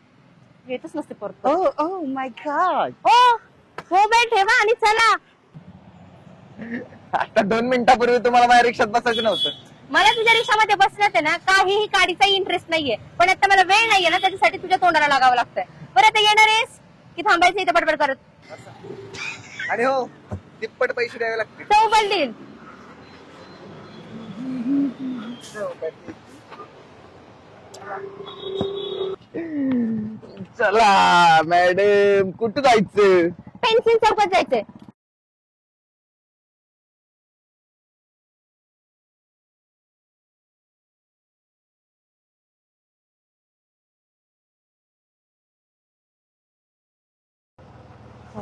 येतच नसते परत. ओ माय गॉड. हो बाई ठेवा आणि चला. आता 2 मिनिटापूर्वी तुम्हाला माझ्या रिक्षात बसायचं नव्हतं. मला तुझ्या रिक्षामध्ये बसण्यात आहे ना काहीही काडीचा इंटरेस्ट नाहीये, पण आता मला वेळ नाहीये ना, त्याच्यासाठी तुझ्या तोंडाला लागावं लागतंय. बरं आता येणार आहेस की थांबायचं इथं बडबड करत? आणि हो तिप्पट पैसे द्यावे लागतील. चौबल देईल. चला मॅडम कुठं जायचं? पेन्सिल चौकात जायचंय.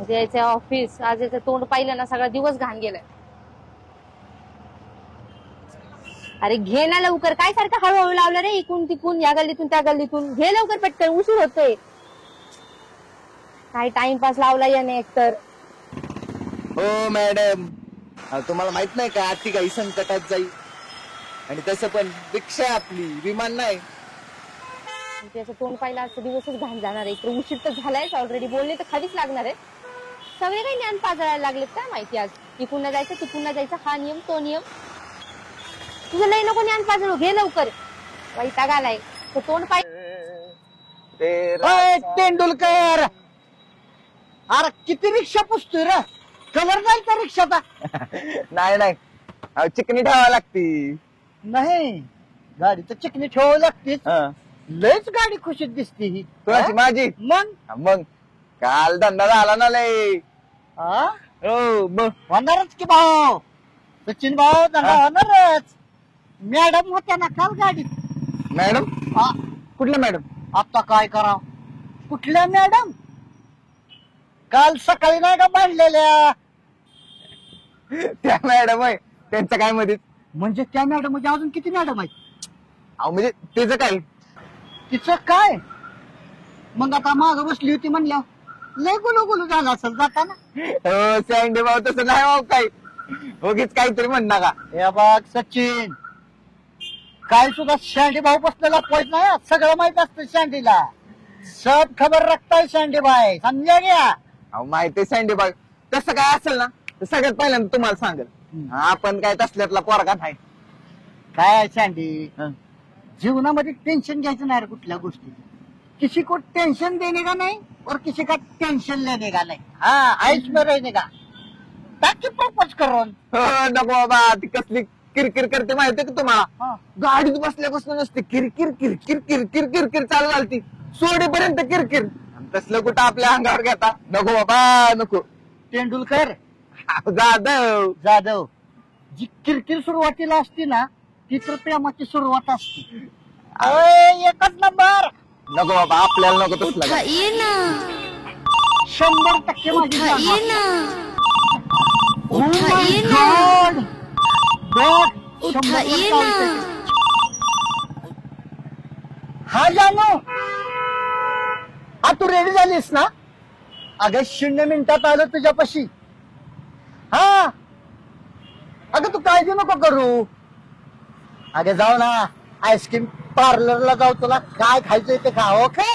द्यायचंय ऑफिस. आज याचं तोंड पाहिलं ना सगळा दिवस घाण गेलाय. अरे घे ना लवकर, काय सारखं हळूहळू लावलं रे, इकून तिकून, या गल्लीतून त्या गल्लीतून. घे लवकर पटकन, उशीर होतोय. काय टाइमपास लावला याने एकतर. हो मॅडम तुम्हाला माहित नाही का आती काही संकटात जाईल. आणि तसं पण रिक्षा आहे आपली, विमान नाही. त्याचं तोंड पाहिलं आज दिवसच घाण जाणार आहे. इकडे उशीर तर झालायच ऑलरेडी, बोलणे तर खालीच लागणार आहे. सगळे काही ज्ञान पाजायला लागलेत काय माहिती आज. इकून न जायचं तिकून न जायचं, हा नियम तो नियम. तुझं लई नको ज्ञान पाजलो, घे लवकर. वैताग आलाय. तो तोंड पाहिजे. तेंडुलकर अरे किती रिक्षा पुसतोय रे. कलर नाही त्या रिक्षाचा. नाही चिकनी ठेवावी लागती. नाही गाडी तर चिकनी ठेवावी लागतीच. लयच गाडी खुशीत दिसते ही. कोणाची? माझी. मग काल धंदा झाला ना लय. हो मग होणारच की भाऊ. सचिन भाऊ धंदा होणारच. मॅडम होत्या ना काल गाडीत. मॅडम? कुठल्या मॅडम? आता काय करावं? कुठल्या मॅडम? काल सकाळी नाही का बांधलेल्या त्या मॅडम आहे. त्यांचं काय मध्ये? म्हणजे त्या मॅडम म्हणजे अजून किती मॅडम आहेत? अहो म्हणजे तिचं काय? तिचं काय? मग आता माग बसली होती म्हणल्या लय गुलू झाला असेल जाताना. हो सँडी भाऊ तसं नाही भाऊ काय. उगीच काहीतरी म्हण नका. हे बघ सचिन, काय सुद्धा सँडी भाऊ बसलेला पॉईंट नाही. सगळं माहित असतं सँडीला. सब खबर रखताय सँडी भाई, समजा गया. अहो माहिती सँडी भाऊ तसं काय असेल ना तर सगळ्यात पहिल्यांदा तुम्हाला सांगेल. आपण काय तसल्यातला पोरगा नाही. काय सँडी जीवनामध्ये टेन्शन घ्यायचं नाही रे कुठल्या गोष्टी. किसी को टेंशन देने का नहीं और किसी का टेंशन लेने का नहीं. हाँ आयुष में रहने का. ताकि प्रपोज करो. नको बाबा ती कसली किरकिर करते माहिती का तुम्हाला? गाडीत बसल्यापासून नसते किरकिर किरकिर किरकिर किरकिर चालू झालती सोडेपर्यंत किरकिर. तसलं कुठं आपल्या अंगावर घेता. नको बाबा नको. तेंडुलकर जाधव जी किरकिर सुरुवातीला असते ना ती तर प्रेमाची सुरुवात असते. एकच नंबर. नको बाबा आपल्याला नको तसलं. 100% माझी हा जानू हा तू रेडी झालीस ना? अगं 0 मिनिटात आलो तुझ्यापाशी. हा अगं तू काळजी नको करू. अगं जाऊ ना आईस्क्रीम पार्लरला जाऊ. तुला काय खायचंय ते खा. ओके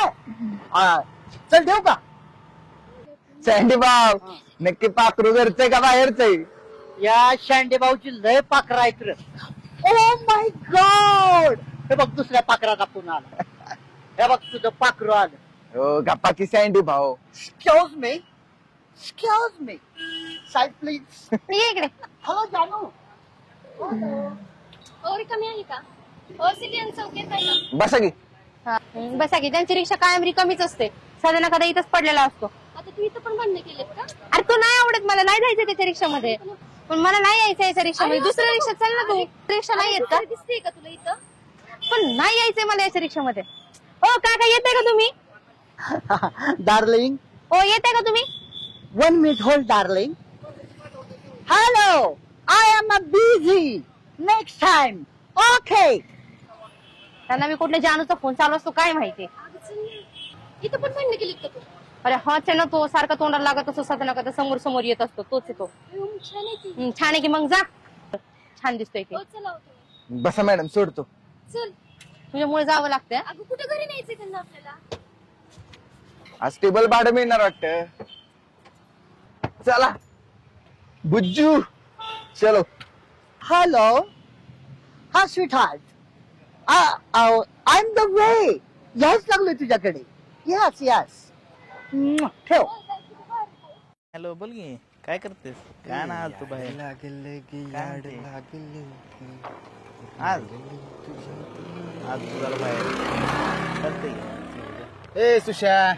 चल ठेवू का? सँडी भाऊ नक्की पाखरू घरचंय का बाहेरचंय? या शांडे भाऊची लय पाखरा आहेत रे. ओ माय गॉड, हे बघ दुसऱ्या पाखराचा पुन्हा आला. हे बघ तुझं पाखरू आलं. हो गप्पा की सँडी भाऊ. Excuse me side please. ये इकडे. हॅलो जानू. और कमी आहे का? और सिटियन चौकीत आहे का? बसा की. बसा की, त्यांची रिक्षा कायम रिकामीच असते. साधा ना कदा इथंच पडलेला असतो. आता तू इथं पण बंद केलेत का? अरे तू नाही आवडत मला, नाही जायचं त्याच्या रिक्षामध्ये. पण मला नाही यायचं याच्या रिक्षामध्ये. दुसऱ्या रिक्षा चल ना तू. रिक्षा नाही येत का? दिसते का तुला इथं? पण नाही यायचंय मला याच्या रिक्षामध्ये. हो काका येते का तुम्ही? डार्लिंग. हो येते का तुम्ही? 1 minute hold darling. Hello, I am busy. Next time. Okay. त्यांना मी कुठल्या जानूचा फोन चालू असतो काय माहिती. इथं पण बंद केली का तू? अरे हाच आहे ना तो, सारखा तोंडाला लागत असतो सध्या ना कदा समोर समोर येत असतो तोच आहे तो. छान आहे की मग जा. छान दिसतोय की. बसा मॅडम सोडतो. चल तुझ्यामुळे जावं लागतंय. अगं कुठं घरी न्यायचंय त्यांना आपल्याला? आज टेबल भाडं मिळणार वाटतं. चला बुज्जू चलो. Hello. हा sweetheart. I'm the way. याच लागलोय तुझ्याकडे. Yes. ठेव. हॅलो बोल की, काय करतेस? काय ना तू बाहेर आज तुझा बाहेर. ए सुशा,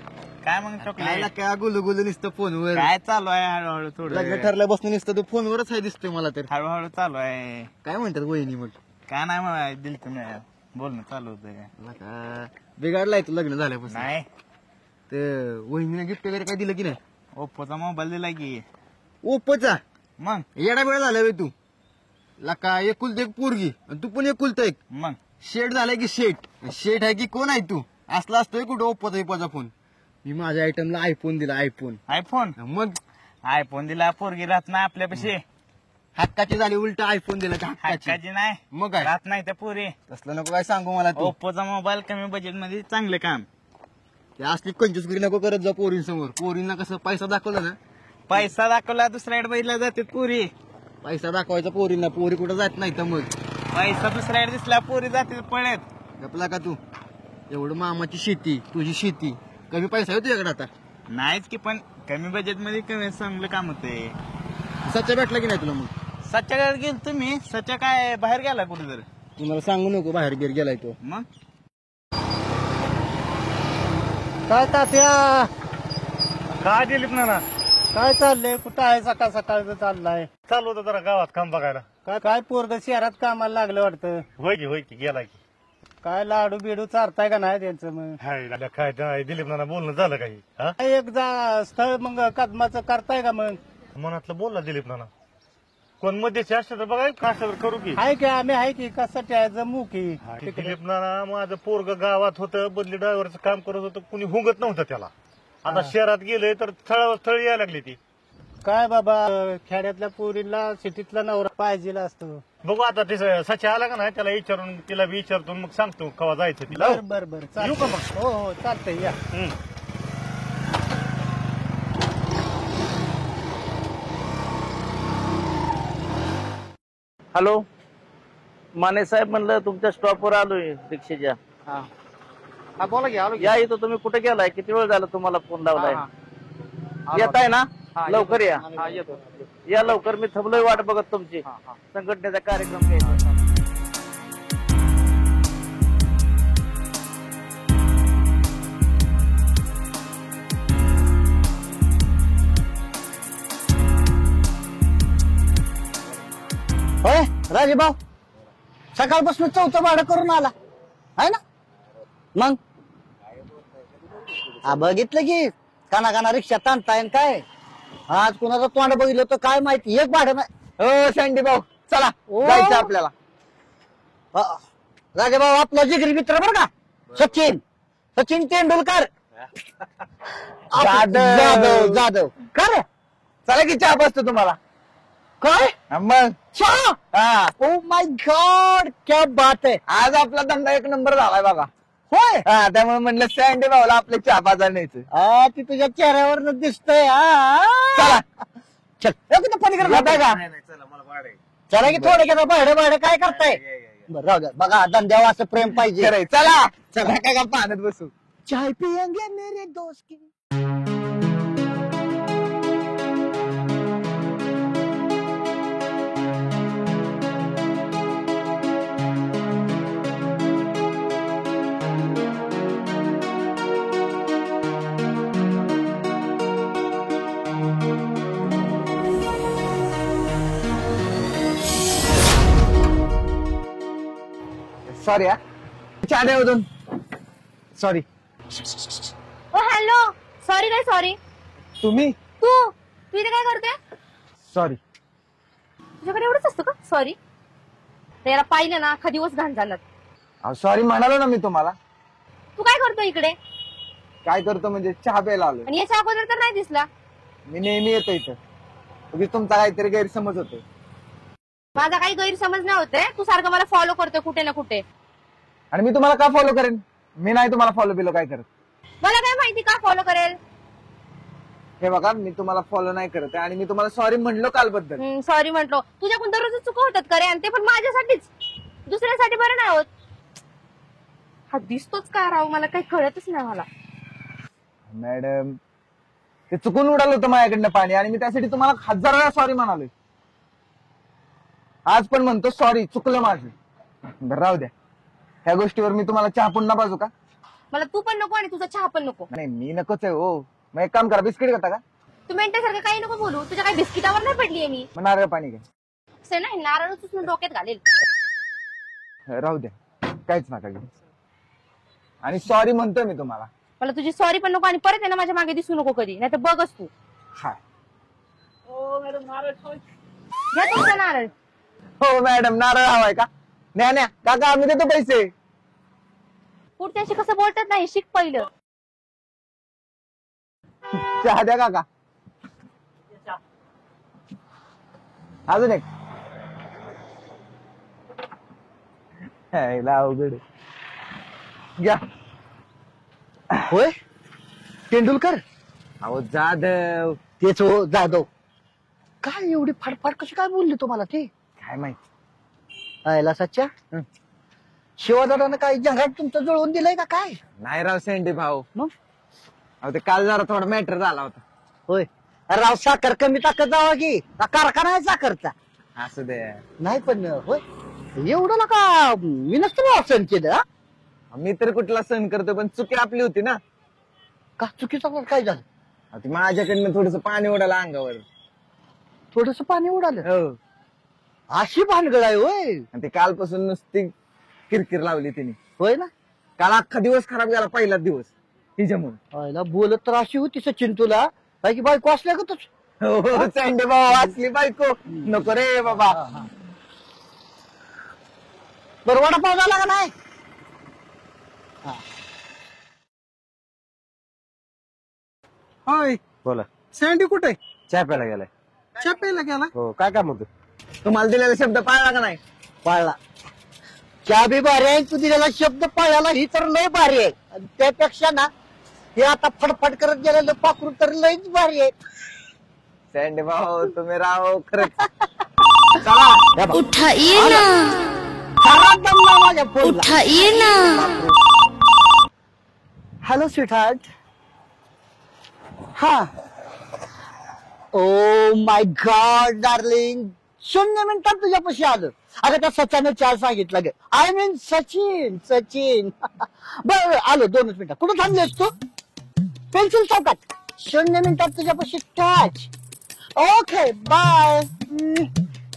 काय मग चॉकलेट? काय गुलू नुसतं फोनवर. काय चालू आहे? हळूहळू थोडं लग्न ठरलं बसून नुसतं तू फोनवरच आहे दिसतोय मला तर. हळूहळू चालू आहे. काय म्हणतात वहिनी मग? काय नाही मला दिल तुम्ही बोलणं चालू होतं काय? बिघाडलाय तू लग्न झाल्यापासून? नाही ते वहिनीने गिफ्ट वगैरे काय दिलं की नाही? ओप्पोचा मोबाईल दिला की. ओप्पोचा? मग येडा वेळ झाला तू. लका एकुलत एक पोरगी आणि तू पण एकुलत एक. मग शेट झालाय की शेट आहे की कोण आहे तू? असला असतोय कुठं ओप्पोचा फोन. मी माझ्या आयटमला आयफोन दिला. आयफोन मग आयफोन दिला. पोरगी राहत नाही आपल्यापाशी. हक्काची झाली उलट आयफोन दिला की हक्काची नाही. मग काय राहत नाही त्या पोरी. तसलं नको काय सांगू मला तू. ओप्पोचा मोबाईल कमी बजेट मध्ये चांगलं काम. ते असली कंजूसगिरी नको करत जा पोरींसमोर. पोरींना कसं पैसा दाखवला ना, पैसा दाखवला दुसऱ्याकडे बघितला जाते पोरी. पैसा दाखवायचा पोरींना. पोरी कुठं जात नाही तर मग पैसा दुसऱ्याकडे दिसला पोरी जाते पळत. गपला का तू? एवढं मामाची शेती, तुझी शेती, कमी पैसा आहे तुझ्याकडे आता? नाहीच की, पण कमी बजेट मध्ये कमी चांगलं काम होते. सच्चा भेटला की नाही तुला? मग सच्याकडे गेल तुम्ही. सच्या काय बाहेर गेला कुठे तर? तुम्हाला सांगू नको बाहेर बिर गेलाय तो. मग काय तात्या, काय दिलीप ना? काय चाललंय? कुठं आहे? सकाळ सकाळचं चाललाय. चालू होतं जरा गावात काम बघायला. काय पोरग शहरात कामाला लागलं वाटतं. होय की गेलाय की. काय लाडू बिडू चारताय का नाही त्यांचं? मग हाय काय ते दिलीप ना बोलणं झालं काही? एक स्थळ मग कदमाचं करताय का? मग मनातलं बोलला दिलीप ना. कोण मध्येचे असते तर बघा कसं करू की. आहे की आम्ही आहे की कसं जमू की. दिलीप ना माझं पोरग गावात होतं, बदली ड्रायव्हरचं काम करत होतं, कुणी हुंगत नव्हतं त्याला. आता शहरात गेले तर स्थळ यायला लागली ती. काय बाबा, खेड्यातल्या पोरीला सिटीतला नवरा पाहिजे असतो. बघू आता ते सची आला का नाही त्याला विचारून, तिला विचारतो मग सांगतो केव्हा जायचं तिला. बरं येऊ का मग? हो चालतंय या. हॅलो माने साहेब, म्हणलं तुमच्या स्टॉपवर आलोय रिक्षेच्या. हा बोला की. आलो या इथं. तुम्ही कुठे गेलाय? किती वेळ झाला तुम्हाला फोन लावलाय? येत आहे ना? लवकर या. येतो. या लवकर. मी थांबलोय वाट बघत तुमची. संघटनेचा कार्यक्रम घ्यायचा. होय राजेभाऊ, सकाळपासून 4थं भाडं करून आला आहे ना? मग बघितलं की काना रिक्षा ताणताय काय. आज कुणाचं तोंड बघितलं तर काय माहिती. एक भाडं नाही. हो सँडी भाऊ चला जायचं आपल्याला. राजेभाऊ आपला जिगरी मित्र बरं का, सचिन तेंडुलकर. जाधव का रे? चला की चहा बसतो तुम्हाला. काय मग चहा? ओ माय गॉड, क्या बात आहे. आज आपला धंदा एक नंबर झालाय बघा. होय. त्यामुळे म्हणलं सँडी भाऊला आपले चहा पाजायला न्यायचं. ती तुझ्या चेहऱ्यावर दिसतंय. चल पलीकडे का? चला की थोडं घ्या भाडं भाडं काय करताय बरं राहू द्या बघा धंद्यावर असं प्रेम पाहिजे चला चला काय पाहण्यात बसू चाय पियेंगे मेरे दोस्त की सॉरी हा चाड्यामधून सॉरी ओ हॅलो सॉरी काय सॉरी तुम्ही तू इथे काय करते सॉरी तुझ्याकडे एवढंच असतं का सॉरी त्याला पाहिलं ना अख्खा दिवस घाण झाला सॉरी म्हणालो ना मी तुम्हाला तू काय करतो इकडे काय करतो म्हणजे चहा प्यायला आलोय आणि याच्या अगोदर तर नाही दिसला मी नेहमी येतो इथं उगीच तुमचा काहीतरी गैरसमज होतोय माझा काही गैरसमज नाही होते तू सारखं मला फॉलो करतोय कुठे ना कुठे आणि मी तुम्हाला का फॉलो करेन मी नाही तुम्हाला फॉलो बिलो काय करत मला काय माहिती का फॉलो करेल हे बघा मी तुम्हाला फॉलो नाही करत आहे आणि मी तुम्हाला सॉरी म्हणलो कालबद्दल सॉरी म्हटलो तुझ्याकडून दररोज चुका होतात करे आणि ते पण माझ्यासाठीच दुसऱ्यासाठी बरं नाही होत हा दिसतोच का राव मला काही कळतच नाही मला मॅडम ते चुकून उडालं होतं माझ्याकडनं पाणी आणि मी त्यासाठी तुम्हाला 1000 वेळा सॉरी म्हणालोय आज पण म्हणतो सॉरी चुकलं माझं बरं राहू द्या ह्या गोष्टीवर मी तुम्हाला चहा पुन्हा बाजू का मला तू पण नको आणि तुझा चहा पण नको नाही मी नकोच आहे हो मग एक काम करा बिस्किट खाता का तू मेंटेसारखं काही नको बोलू तुझ्या काही बिस्किटावर नाही पडलीये मी मग नारळ पाणी घ्या असे नाही नारळच उचलून डोक्यात घालेल राहू द्या काहीच नका घेऊ आणि सॉरी म्हणतोय मी तुम्हाला मला तुझी सॉरी पण नको आणि परत आहे ना माझ्या मागे दिसू नको कधी नाही तर बघच तू हाय घ्या तुमचा नारळ हो मॅडम नारळ हवाय का न्या काका आम्ही देतो पैसे पुढच्याशी कसं बोलतात नाही शिक पहिलं चहा द्या काका अजून एक अवघड घ्या होय तेंडुलकर अहो जाधव तेच हो जाधव काय एवढी फाडफाड कशी काय बोलली तुम्हाला ते काय माहित आयला सच्चा शिवादादानं काय जंगाट तुमचं जुळवून दिलंय का काय नाही राव सेंडी भाऊ मग अहो ते काल जरा थोडा मॅटर झाला होता होय राव साखर कमी टाकत जावा की कारखाना आहे साखरचा असू दे नाही पण होय एवढं नका मी नसतं सण केलं मी तर कुठला सण करतो पण चुकी आपली होती ना का चुकीचं काय झालं ती माझ्याकडनं थोडस पाणी उडालं अंगावर थोडस पाणी उडालं हो अशी भानगड आहे होय आणि ते कालपासून नुसती किरकिर लावली तिने होय ना काल अख्खा दिवस खराब गेला पहिलाच दिवस तिच्यामुळे बोलत तर अशी होती सचिन तुला काय की बायको असल्या का तुझ हो चांडे बाबा असली बायको नको रे बाबा बरं वडापाव झाला का नाही होय बोला सँडी कुठे चहा प्यायला गेलाय चहा प्यायला गेला हो काय काम होतं तुम्हाला दिलेला शब्द पाळला का नाही पाळला चहा बी भारी आहे तू दिलेला शब्द पाळायला ही तर लय भारी आहे आणि त्यापेक्षा ना हे आता फडफड करत गेलेलं पाखरू तर लयच भारी आहे सँडी भाऊ तुम्ही राव खरंच उठाइए ना माझ्या उठाइए ना हॅलो स्वीटहार्ट हा ओ माय गॉड डार्लिंग 0 मिनिटात तुझ्यापाशी आलं अगं त्या सच्यानं चार सांगितलं ग आय मीन सचिन बर आलो 2 मिनिटात कुठं थांबलेस तू पेन्सिल चौकात 0 मिनिटात तुझ्यापाशी टच ओके बाय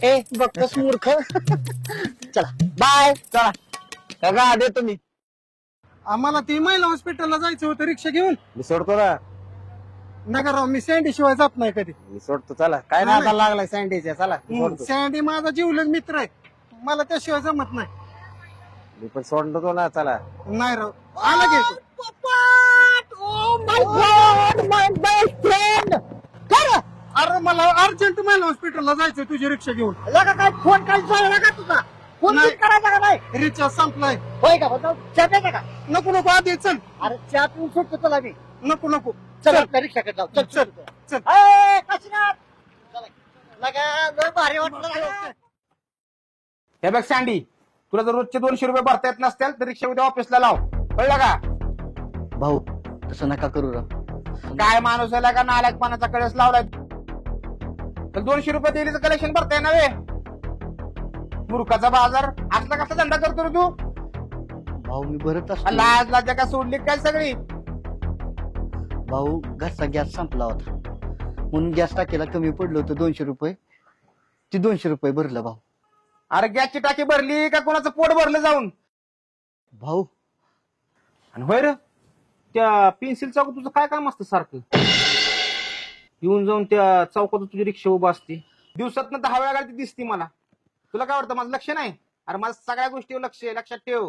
ए बघतोस मूर्ख चला बाय चला सगळं आधी तुम्ही आम्हाला ती महिला हॉस्पिटलला जायचं होतं रिक्षा घेऊन मी सोडतो ना नका राव मी सँडी शिवाय जात नाही कधी मी सोडतो चला काय नाही, नादा लागलाय सँडीच्या चला सोडतो. सँडी माझा जीवलग मित्र आहे मला त्याशिवाय जमत नाही मी पण सोडतो ना चला नाही राव आला घे माय गॉड माय बेस्ट फ्रेंड कर अरे मला अर्जंट महिला हॉस्पिटलला जायचं तुझी रिक्षा घेऊन लगा काय फोन काय झाला का तुझा फोन नाही. करायचा का नाही रिचार्ज संपलाय होय का बताव चहा प्यायचा का नको नको आधी चल अरे चहा पिऊन सुटतो तुला मी नको नको चल आपल्या रिक्षाकडे जाऊ चल चल चल ए, काशीनाथ. चला. भारी वाटलं. हे बघ सँडी, तुला जर रोजचे 200 रुपये भरता येत नसतील तर रिक्षा उद्या ऑफिसला लाव, कळलं का? भाऊ तसं नका करू राव. काय माणूस आला का नालायकपणाचा कळस लावलाय. तर 200 रुपये डेलीचं कलेक्शन भरताय ना वे मूर्खाचा बाजार. असला कसा धंदा करतो रे तू? भाऊ मी भरत असतो. लाज लाजा का सोडली काय सगळी? भाऊ घरचा गॅस संपला होता म्हणून गॅस टाकीला कमी पडलं होतं 200 रुपये. ती 200 रुपये भरलं भाऊ. अरे गॅसची टाकी भरली का कोणाचं पोट भरलं जाऊन? भाऊ आणि होय रे, त्या पेन्सिल चौकात तुझं काय काम असतं सारखं? येऊन जाऊन त्या चौकात तुझी रिक्षा उभा असते, दिवसातनं 10 वेळा गाडी दिसती मला. तुला काय वाटतं माझं लक्ष नाही? अरे माझं सगळ्या गोष्टीवर लक्ष आहे, लक्षात ठेव.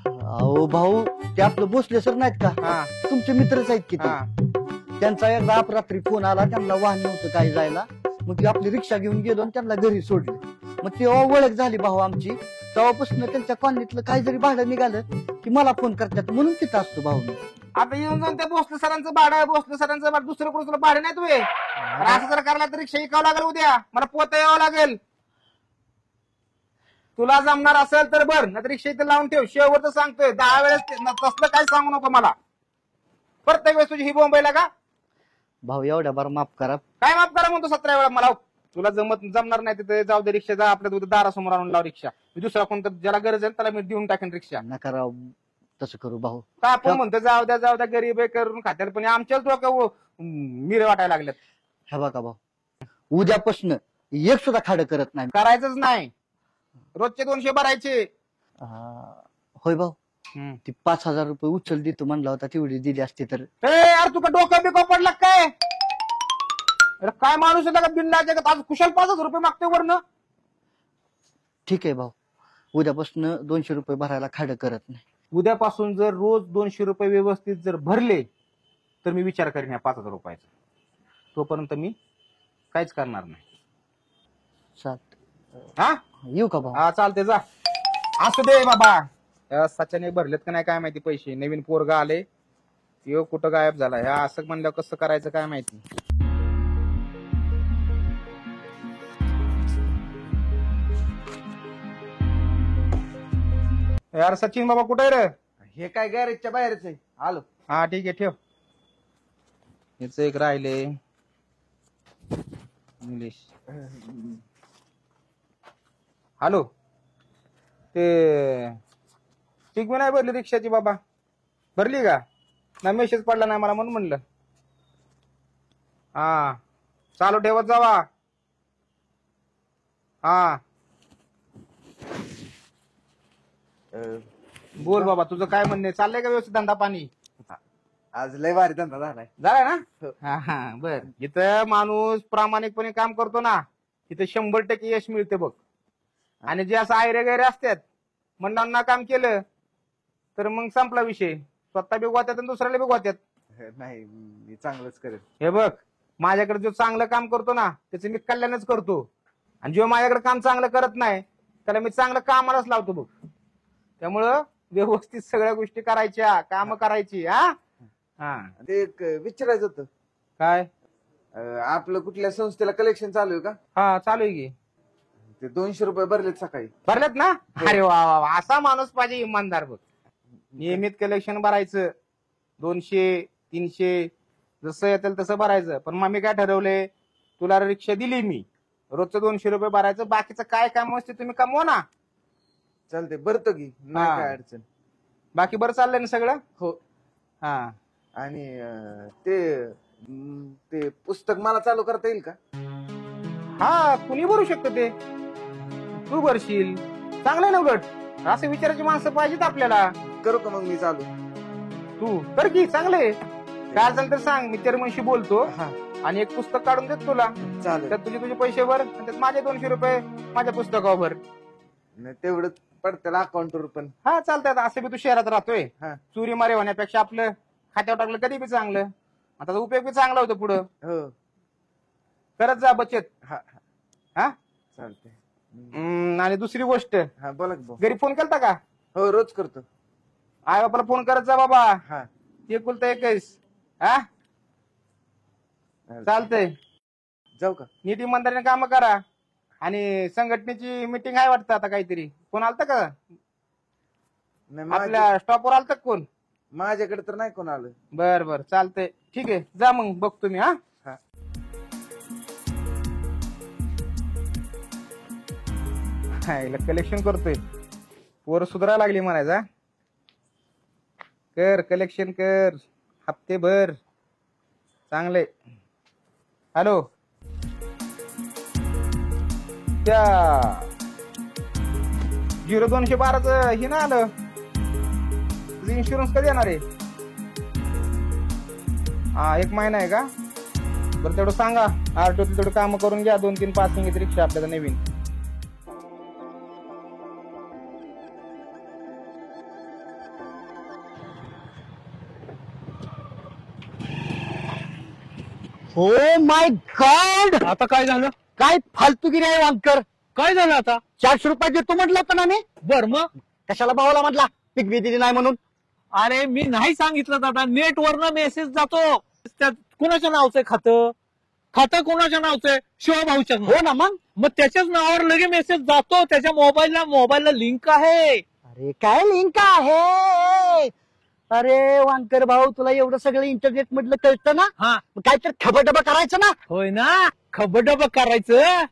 अहो भाऊ ते आपलं भोसले सर नाहीत का, तुमचे मित्रच आहेत की ते. त्यांचा एकदा अपरात्री फोन आला, त्यांना वाहन नव्हतं काही जायला, मग ती आपली रिक्षा घेऊन गेलो आणि त्यांना घरी सोडले. मग तेव्हा ओळख झाली भाऊ आमची. तेव्हापासून त्यांच्या कॉलनीतलं काही जरी भाडं निघालं की मला फोन करतात, म्हणून तिथं असतो भाऊ मी. आता येऊन जाऊन त्या भोसले सरांचं भाडं, भोसले सरांचं भाडं, दुसरं कोण तुला भाडं नाही तुम्ही? असं जर करायला तर रिक्षा विकावं लागेल, उद्या मला पोता यावं लागेल. तुला जमणार असेल तर बर, नाही रिक्षा इथे लावून ठेव. शेवट तर सांगतोय 10 वेळेस तसलं काय सांगू नको मला. प्रत्येक वेळेस तुझी ही बोंबायला का? भाऊ एवढ्या बार माफ करा. काय माफ करा म्हणतो 17 वेळा मला? तुला जमणार नाही तिथे जाऊ दे, रिक्षा जा आपल्या दारासमोर आणून लाव रिक्षा. दुसरा कोणतं ज्याला गरज आहे त्याला मी देऊन टाकेन रिक्षा. नका राव तसं करू भाऊ. का आपण म्हणतो जाऊ द्या गरीब आहे करून खात्याला, पण आमच्याच डोक्यावर मिरे वाटायला लागल्यात. हे बघा भाऊ, उद्यापासून एक सुद्धा खाडं करत नाही. करायचंच नाही. रोजचे 200 भरायचे. होय भाऊ, ती 5,000 रुपये उचल देतो म्हणला होता, तेवढी दिली असती तर. यार तुका डोकं बिकं पडलं काय? अरे काय माणूस आहे का बिनला जगात? आज कुशाल 5,000 रुपये मागतोय वरनं. ठीक आहे भाऊ, उद्यापासून 200 रुपये भरायला खाडं करत नाही. उद्यापासून जर रोज 200 रुपये व्यवस्थित जर भरले तर मी विचार करेन या 5,000 रुपयाचा. तोपर्यंत मी काहीच करणार नाही. हा येऊ का भाऊ? हा चालते, जा. असू दे बाबा, सच्याने भरलेत का नाही काय माहिती पैसे. नवीन पोरगा आले, यो कुठं गायब झाला. ह्या असं म्हणलं कसं करायचं काय माहिती. यार सचिन बाबा कुठे आहे रे? हे काय गॅरेजच्या बाहेरच आहे, आलो. हा ठीक आहे, ठेव. याच एक राहिले इंग्लिश. हॅलो, ते ठीक नाही भरली रिक्षाची बाबा? भरली का? ना मेसेज पडला नाही मला म्हणून म्हणलं. हा चालू ठेवत जावा. हा बोल बाबा, तुझं काय म्हणणे? चाललंय का व्यवस्थित धंदा पाणी? आज लय भारी धंदा झालाय. झालाय ना? हा बर. जिथं माणूस प्रामाणिकपणे काम करतो ना तिथे 100% यश मिळते बघ. आणि जे असं आयरे गैरे असतात, मंडळांना काम केलं तर मग संपला विषय. स्वतः बी गोत्यात आणि दुसऱ्याला बी गोत्यात. नाही मी चांगलंच करेल. हे बघ, माझ्याकडे जो चांगलं काम करतो ना त्याचं मी कल्याणच करतो, आणि जो माझ्याकडे काम चांगलं करत नाही त्याला मी चांगलं कामालाच लावतो बघ. त्यामुळं व्यवस्थित सगळ्या गोष्टी करायच्या, काम करायची. हा ते एक विचारायचं होतं. काय? आपलं कुठल्या संस्थेला कलेक्शन चालू आहे का? हा चालू आहे की. ते 200 रुपये भरलेत सकाळी. भरलेत ना? अरे वा वा वा, असा माणूस पाहिजे इमानदार बघ. नियमित कलेक्शन भरायचं, 200 300 जसं येतील तसं भरायचं. पण मग मी काय ठरवलंय, तुला रिक्षा दिली मी, रोजचं 200 रुपये भरायचं, बाकीचं काय काम असते तुम्ही कमवा ना. चालते, भरतो की, नाही काय अडचण. बाकी बरं चाललंय ना सगळं? हो. हा आणि ते पुस्तक मला चालू करता येईल का? हा कुणी भरू शकतो ते, तू भरशील. चांगलं ना उलट, असं विचारायची माणसं पाहिजेत आपल्याला. करू का मग मी चालू? तू कर की, चांगले. काय असेल तर सांग, मी चेअरमनशी बोलतो आणि एक पुस्तक काढून देतो तुला. चालेल. त्यात तुझे पैसे भर, त्यात माझे 200 रुपये माझ्या पुस्तकावर भर. तेवढंच पडतं अकाउंटवर पण. हा चालतंय. असं बी तू शहरात राहतोय, चोरी मारे होण्यापेक्षा आपलं खात्यावर टाकलं कधी बी चांगलं. आता उपयोग बी चांगला होतो पुढं. हो, करत जा बचत. हा चालतंय. आणि दुसरी गोष्ट, हा बोला की भाऊ. घरी फोन केलता का? हो, रोज करतो. आई बापाला फोन करत जा बाबा. हा, एकुलता 21. हा चालतंय. जाऊ का? नीट इमानदारीने काम करा. आणि संघटनेची मीटिंग आहे वाटतं आता काहीतरी. कोण आलतं का नाही, आपल्या स्टॉपवर आलतं का कोण? माझ्याकडे तर नाही कोण आलं. बर बर चालतंय ठीक आहे जा मग बघतो मी. हा कलेक्शन करतोय. पोर सुधारायला लागली म्हणायचा. कर कलेक्शन कर हप्ते भर चांगले. हॅलो त्या 0212च हे ना आलं. तुझं इन्शुरन्स कधी येणार आहे? हा 1 महिना आहे का? बरं तेवढं सांगा. आरटीओ तेवढं काम करून घ्या. 2-3 पासिंग रिक्षा आपल्याला नवीन. हो माय गॉड. आता काय झालं? काय फालतूगिरी आहे वांकर. काय झालं आता? 400 रुपये देतो म्हटलं होतं ना मी. बर मग कशाला भावाला म्हटला पिकवी दिली नाही म्हणून? अरे मी नाही सांगितलं दादा. नेटवरनं मेसेज जातो. त्यात कोणाच्या नावचंय खातं? खातं कोणाच्या नावचंय? शिवभाऊच्या. हो ना मग त्याच्याच नावावर लगे मेसेज जातो. त्याच्या मोबाईलला लिंक आहे. अरे काय लिंक आहे? अरे वांकर भाऊ तुला एवढं सगळं इंटरनेट मधलं कळतं ना? काय तर खबरडबा करायचं ना. होय ना खबरडबा करायचं.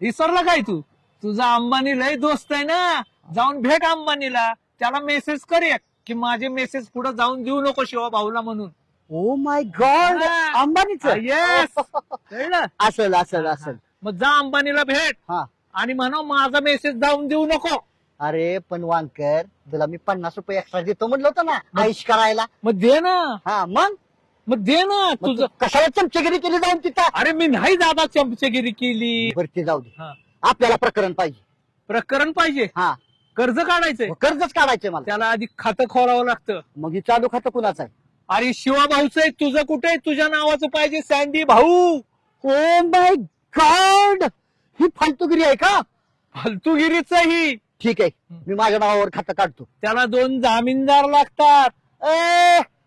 विसरला काय तू? तुझा अंबानी लय दोस्त आहे ना. जाऊन भेट अंबानीला. त्याला मेसेज कर की माझे मेसेज पुढे जाऊन देऊ नको शिवभाऊला म्हणून. Oh my God. अंबानीचं? येस. असेल असेल असेल. मग जा अंबानीला भेट आणि म्हणा माझा मेसेज जाऊन देऊ नको. अरे पण वांकर तुला मी 50 रुपये एक्स्ट्रा देतो म्हणलं होतं ना आईश करायला. मग दे ना. हा मग दे ना. तुझं कशाला चमचेगिरी केली जाऊन तिथं? अरे मी नाही दादा चमचेगिरी केली. वरती जाऊ दे. आपल्याला प्रकरण पाहिजे. प्रकरण पाहिजे. हा कर्ज काढायचंय. कर्जच काढायचंय मला. त्याला आधी खातं खोलावं लागतं. मग हे चालू खातं कुणाचं आहे? अरे शिवभाऊचं आहे. तुझं कुठे? तुझ्या नावाचं पाहिजे सँडी भाऊ. ओ माय गॉड. ही फालतूगिरी आहे का? फालतूगिरीच ही. ठीक आहे मी माझ्या नावावर खातं काढतो. त्याला 2 जामीनदार लागतात.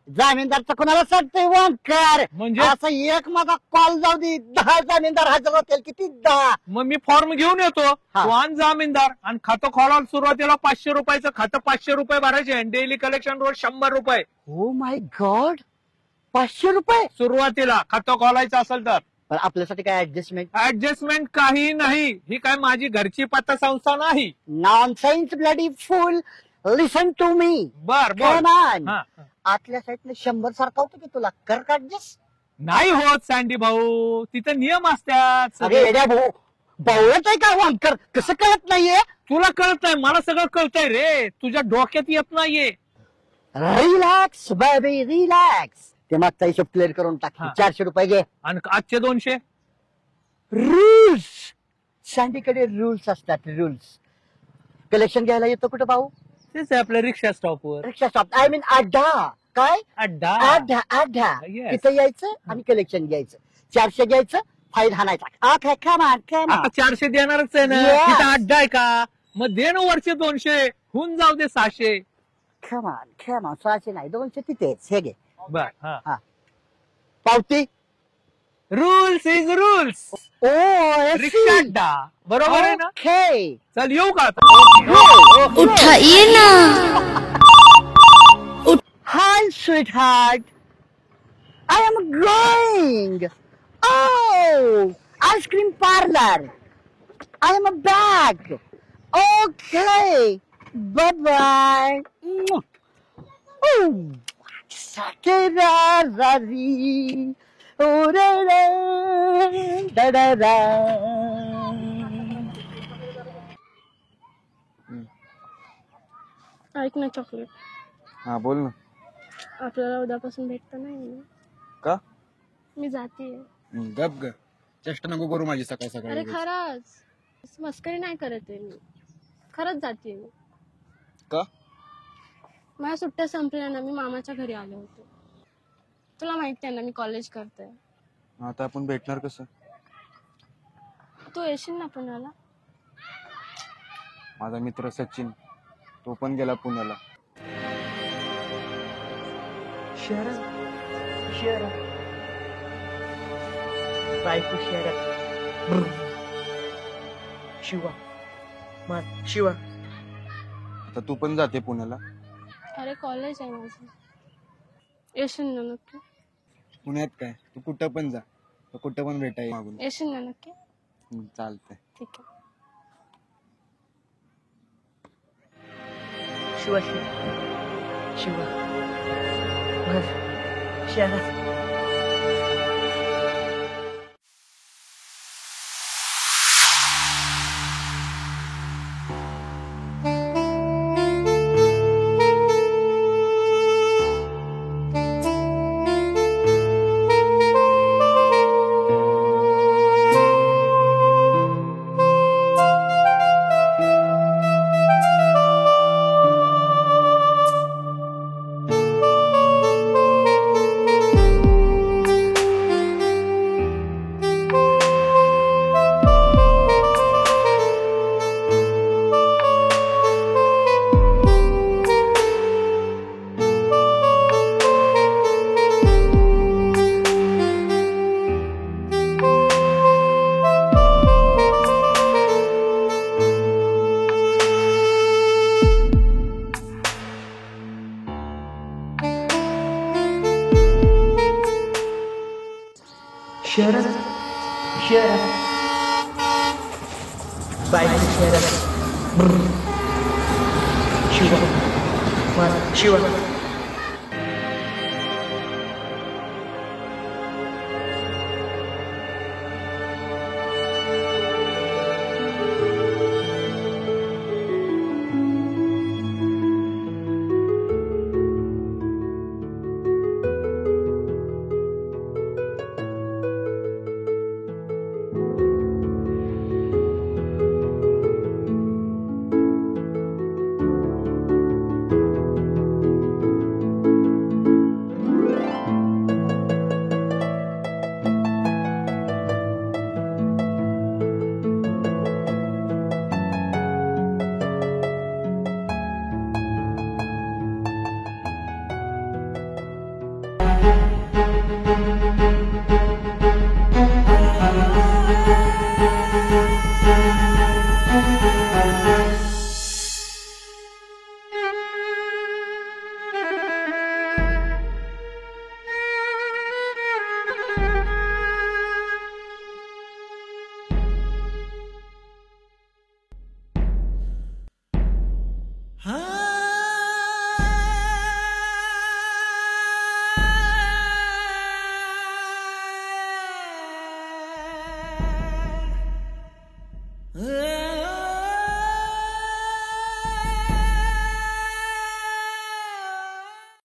जामीनदारचं कोणाला सांगतोय वांकर? म्हणजे असं एक माझा कॉल जाऊ दे 10 जामीनदार हजर होतील. किती 10? मग मी फॉर्म घेऊन येतो. तू आण जामीनदार आणि खातं खोलायला सुरुवातीला 500 रुपयाचं खातं 500 रुपये भरायचे. डेली कलेक्शन रोज 100 रुपये. ओ माय गॉड. 500 रुपये सुरुवातीला खातं खोलायचं असेल तर. पण आपल्यासाठी काय ऍडजस्टमेंट काही नाही. ही काय माझी घरची पतसंस्था नाही. Nonsense bloody fool. Listen to me. बर आतल्या साईडने 100 सारखा होतो की तुला कर ऍडजस्ट नाही होत सँडी भाऊ. तिथे नियम असतात. अरे भाऊ बावळत आहे का वांकर? कसं कळत नाहीये? तुला कळत नाही. मला सगळं कळतंय रे. तुझ्या डोक्यात येत नाहीये. Relax baby relax. ते मागचा हिशोब क्लिअर करून टाक. 400 रुपये घे आणि आजचे 200. रूल्स. सँडीकडे रूल्स असतात. रूल्स. कलेक्शन घ्यायला येतो कुठं भाऊ? तेच आहे आपल्या रिक्षा स्टॉपवर. रिक्षा स्टॉप आय मीन अड्डा. काय अड्डा? अड्डा. तिथं यायचं आणि कलेक्शन घ्यायचं. 400 घ्यायचं फाईन हाणायचा. आता 400 देणारच आहे ना. तिथं अड्डा आहे का? मग दे ना वरचे 200 होऊन जाऊ दे 600. खमान 600 नाही 200 तिथेच. हे घे. बर पावती. Rules is rules. ओ रिक्षा अड्डा बरोबर आहे ना? चल येऊ का? उठाइए ना. Hi sweetheart. I am going. Oh ice cream parlour. I am back. Okay bye bye. Sakerari, orara, dadara. ऐक ना चॉकलेट. हा बोल ना. आपल्याला उद्यापासून भेटता नाही ना? का? मी जाते. गप ग. चेष्टा नको करू माझी सकाळ अरे सकाळी. खरंच मस्करी नाही करत आहे मी. खरंच जाते मी. का? माझ्या सुट्ट्या संपल्या ना. मी मामाच्या घरी आले होते. तुला माहिती आहे ना मी कॉलेज करते. आता आपण भेटणार कसं? तू येशील ना पुण्याला? माझा मित्र सचिन तो पण गेला पुण्याला. शरद बायको शरद शिवा शिवा आता तू पण जाते पुण्याला? अरे कॉलेज आहे माझं. येशील ना नक्की? पुण्यात काय, तू कुठं पण जा, कुठं पण भेटाय मागून. येशील ना नक्की? चालतंय. ठीक आहे. शिवा शिवा शहरात बाय शहरात शिवा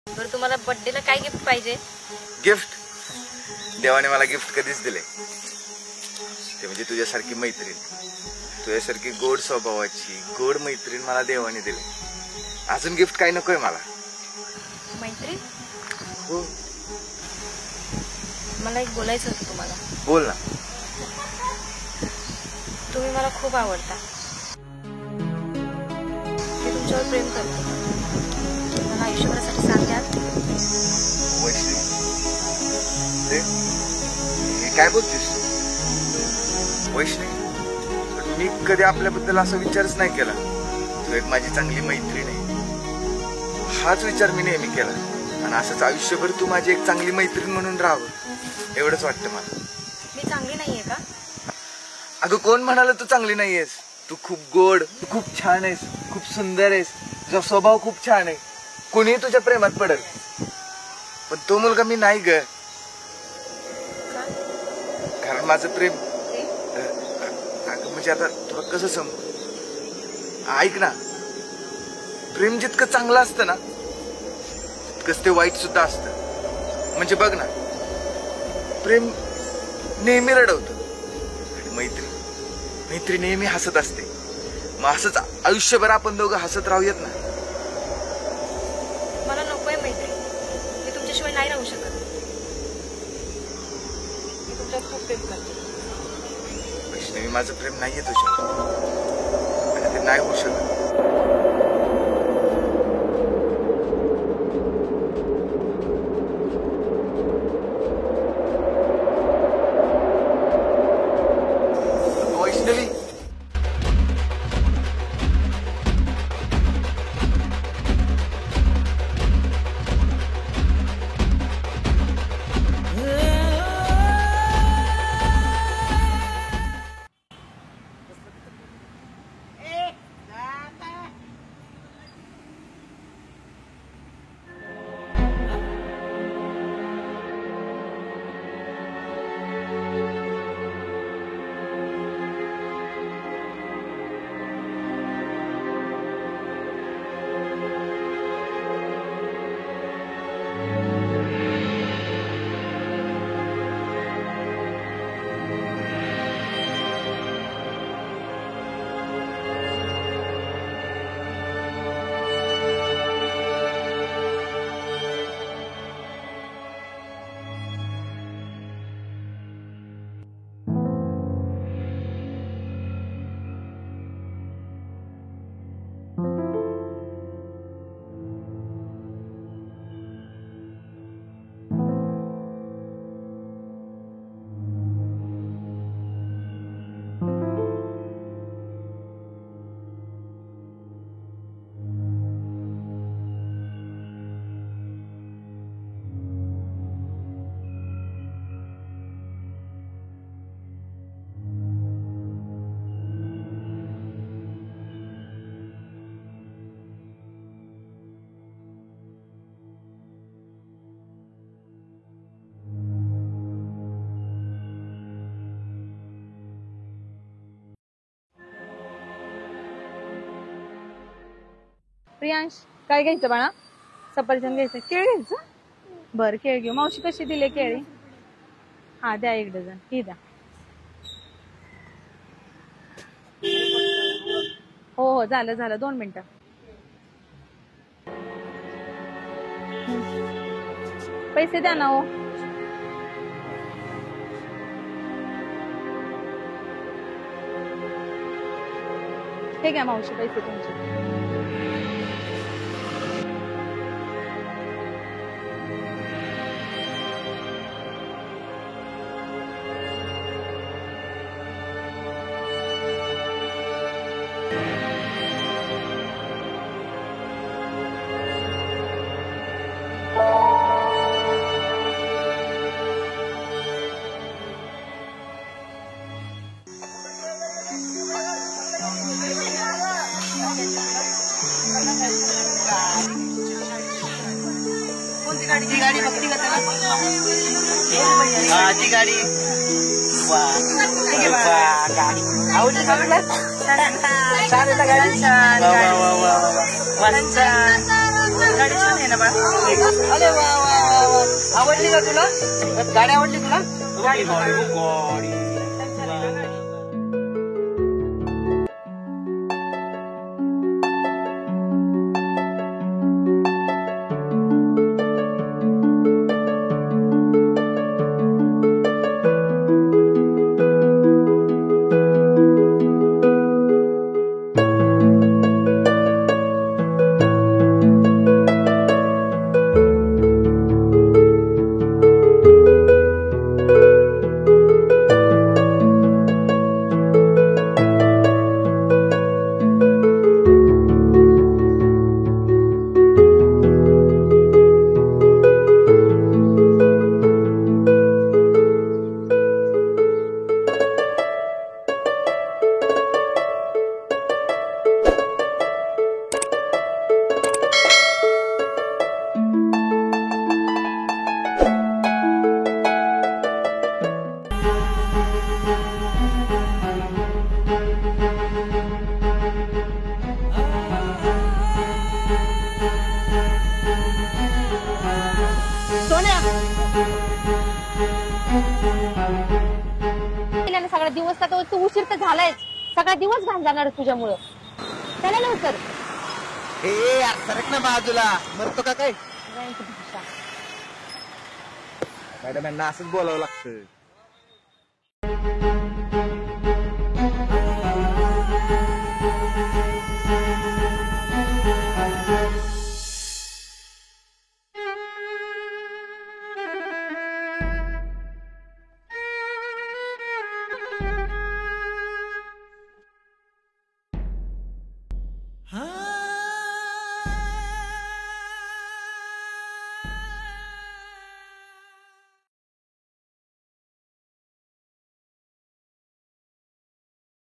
बरं तुम्हाला बर्थडेला काय गिफ्ट पाहिजे? गिफ्ट? देवाने मला गिफ्ट कधीच दिले ते म्हणजे तुझ्यासारखी मैत्रीण, तुझ्यासारखी गोड स्वभावाची गोड मैत्रीण मला देवाने दिले. अजून गिफ्ट काय नकोय मला. मैत्रीण? हो. मला एक बोलायचं होतं तुम्हाला. बोल ना. तुम्ही मला खूप आवडता. मी तुमच्यावर प्रेम करते. मला आयुष्यभरासाठी सांगाल? हे काय बोलतेस वैष्णवी? मी कधी आपल्याबद्दल असा विचारच नाही केला. तू एक माझी चांगली मैत्रीण आहे हाच विचार मी नेहमी केला, आणि असंच आयुष्यभर तू माझी एक चांगली मैत्रीण म्हणून राहावं एवढंच वाटतं मला. मी चांगली नाहीये का? अगं कोण म्हणाल तू चांगली नाहीयेस? तू खूप गोड, तू खूप छान आहेस, खूप सुंदर आहेस, तुझा स्वभाव खूप छान आहे, कोणीही तुझ्या प्रेमात पडेल. पण तो मुलगा मी नाही ग. कारण माझं प्रेम म्हणजे आता तुला कसं समजू? ऐक ना, प्रेम जितकं चांगलं असतं ना तितकंच ते वाईट सुद्धा असतं. म्हणजे बघ ना, प्रेम नेहमी रडवतं आणि मैत्री नेहमी हसत असते. मग असंच आयुष्यभर आपण दोघं हसत राहूयात ना. मला नकोय मैत्री. मी तुमच्याशिवाय नाही राहू शकत. मी तुमच्यावर खूप प्रेम करते. वैष्णवी, माझं प्रेम नाहीये तुझ्यावर आणि ते नाही होऊ शकत. प्रियांश काय घ्यायचं बाळा? सफरचंद घ्यायचं, केळ घ्यायचं? बरं केळ घेऊ. मावशी कशी दिले केळी? हा द्या 1 डझन. ही द्या. हो हो झालं झालं 2 मिनिटं. पैसे द्या ना हो. हे घ्या मावशी पैसे तुमचे. कोणती गाडी? ती गाडी बघती का त्याला? ती गाडी गाडी आवडली का तुला? छान आहे ना गाडी? छान गाडी छान आहे ना बा? अरे वा वा वा. आवडली का तुला? गाडी आवडली तुला? गाडी सगळा दिवस का तो उशीर तर झालाय. सगळा दिवस घाण जाणार तुझ्यामुळं. चला लवकर. ए यार सरक ना बाजूला. मरतो का काय? मॅडम यांना असंच बोलावं लागतं.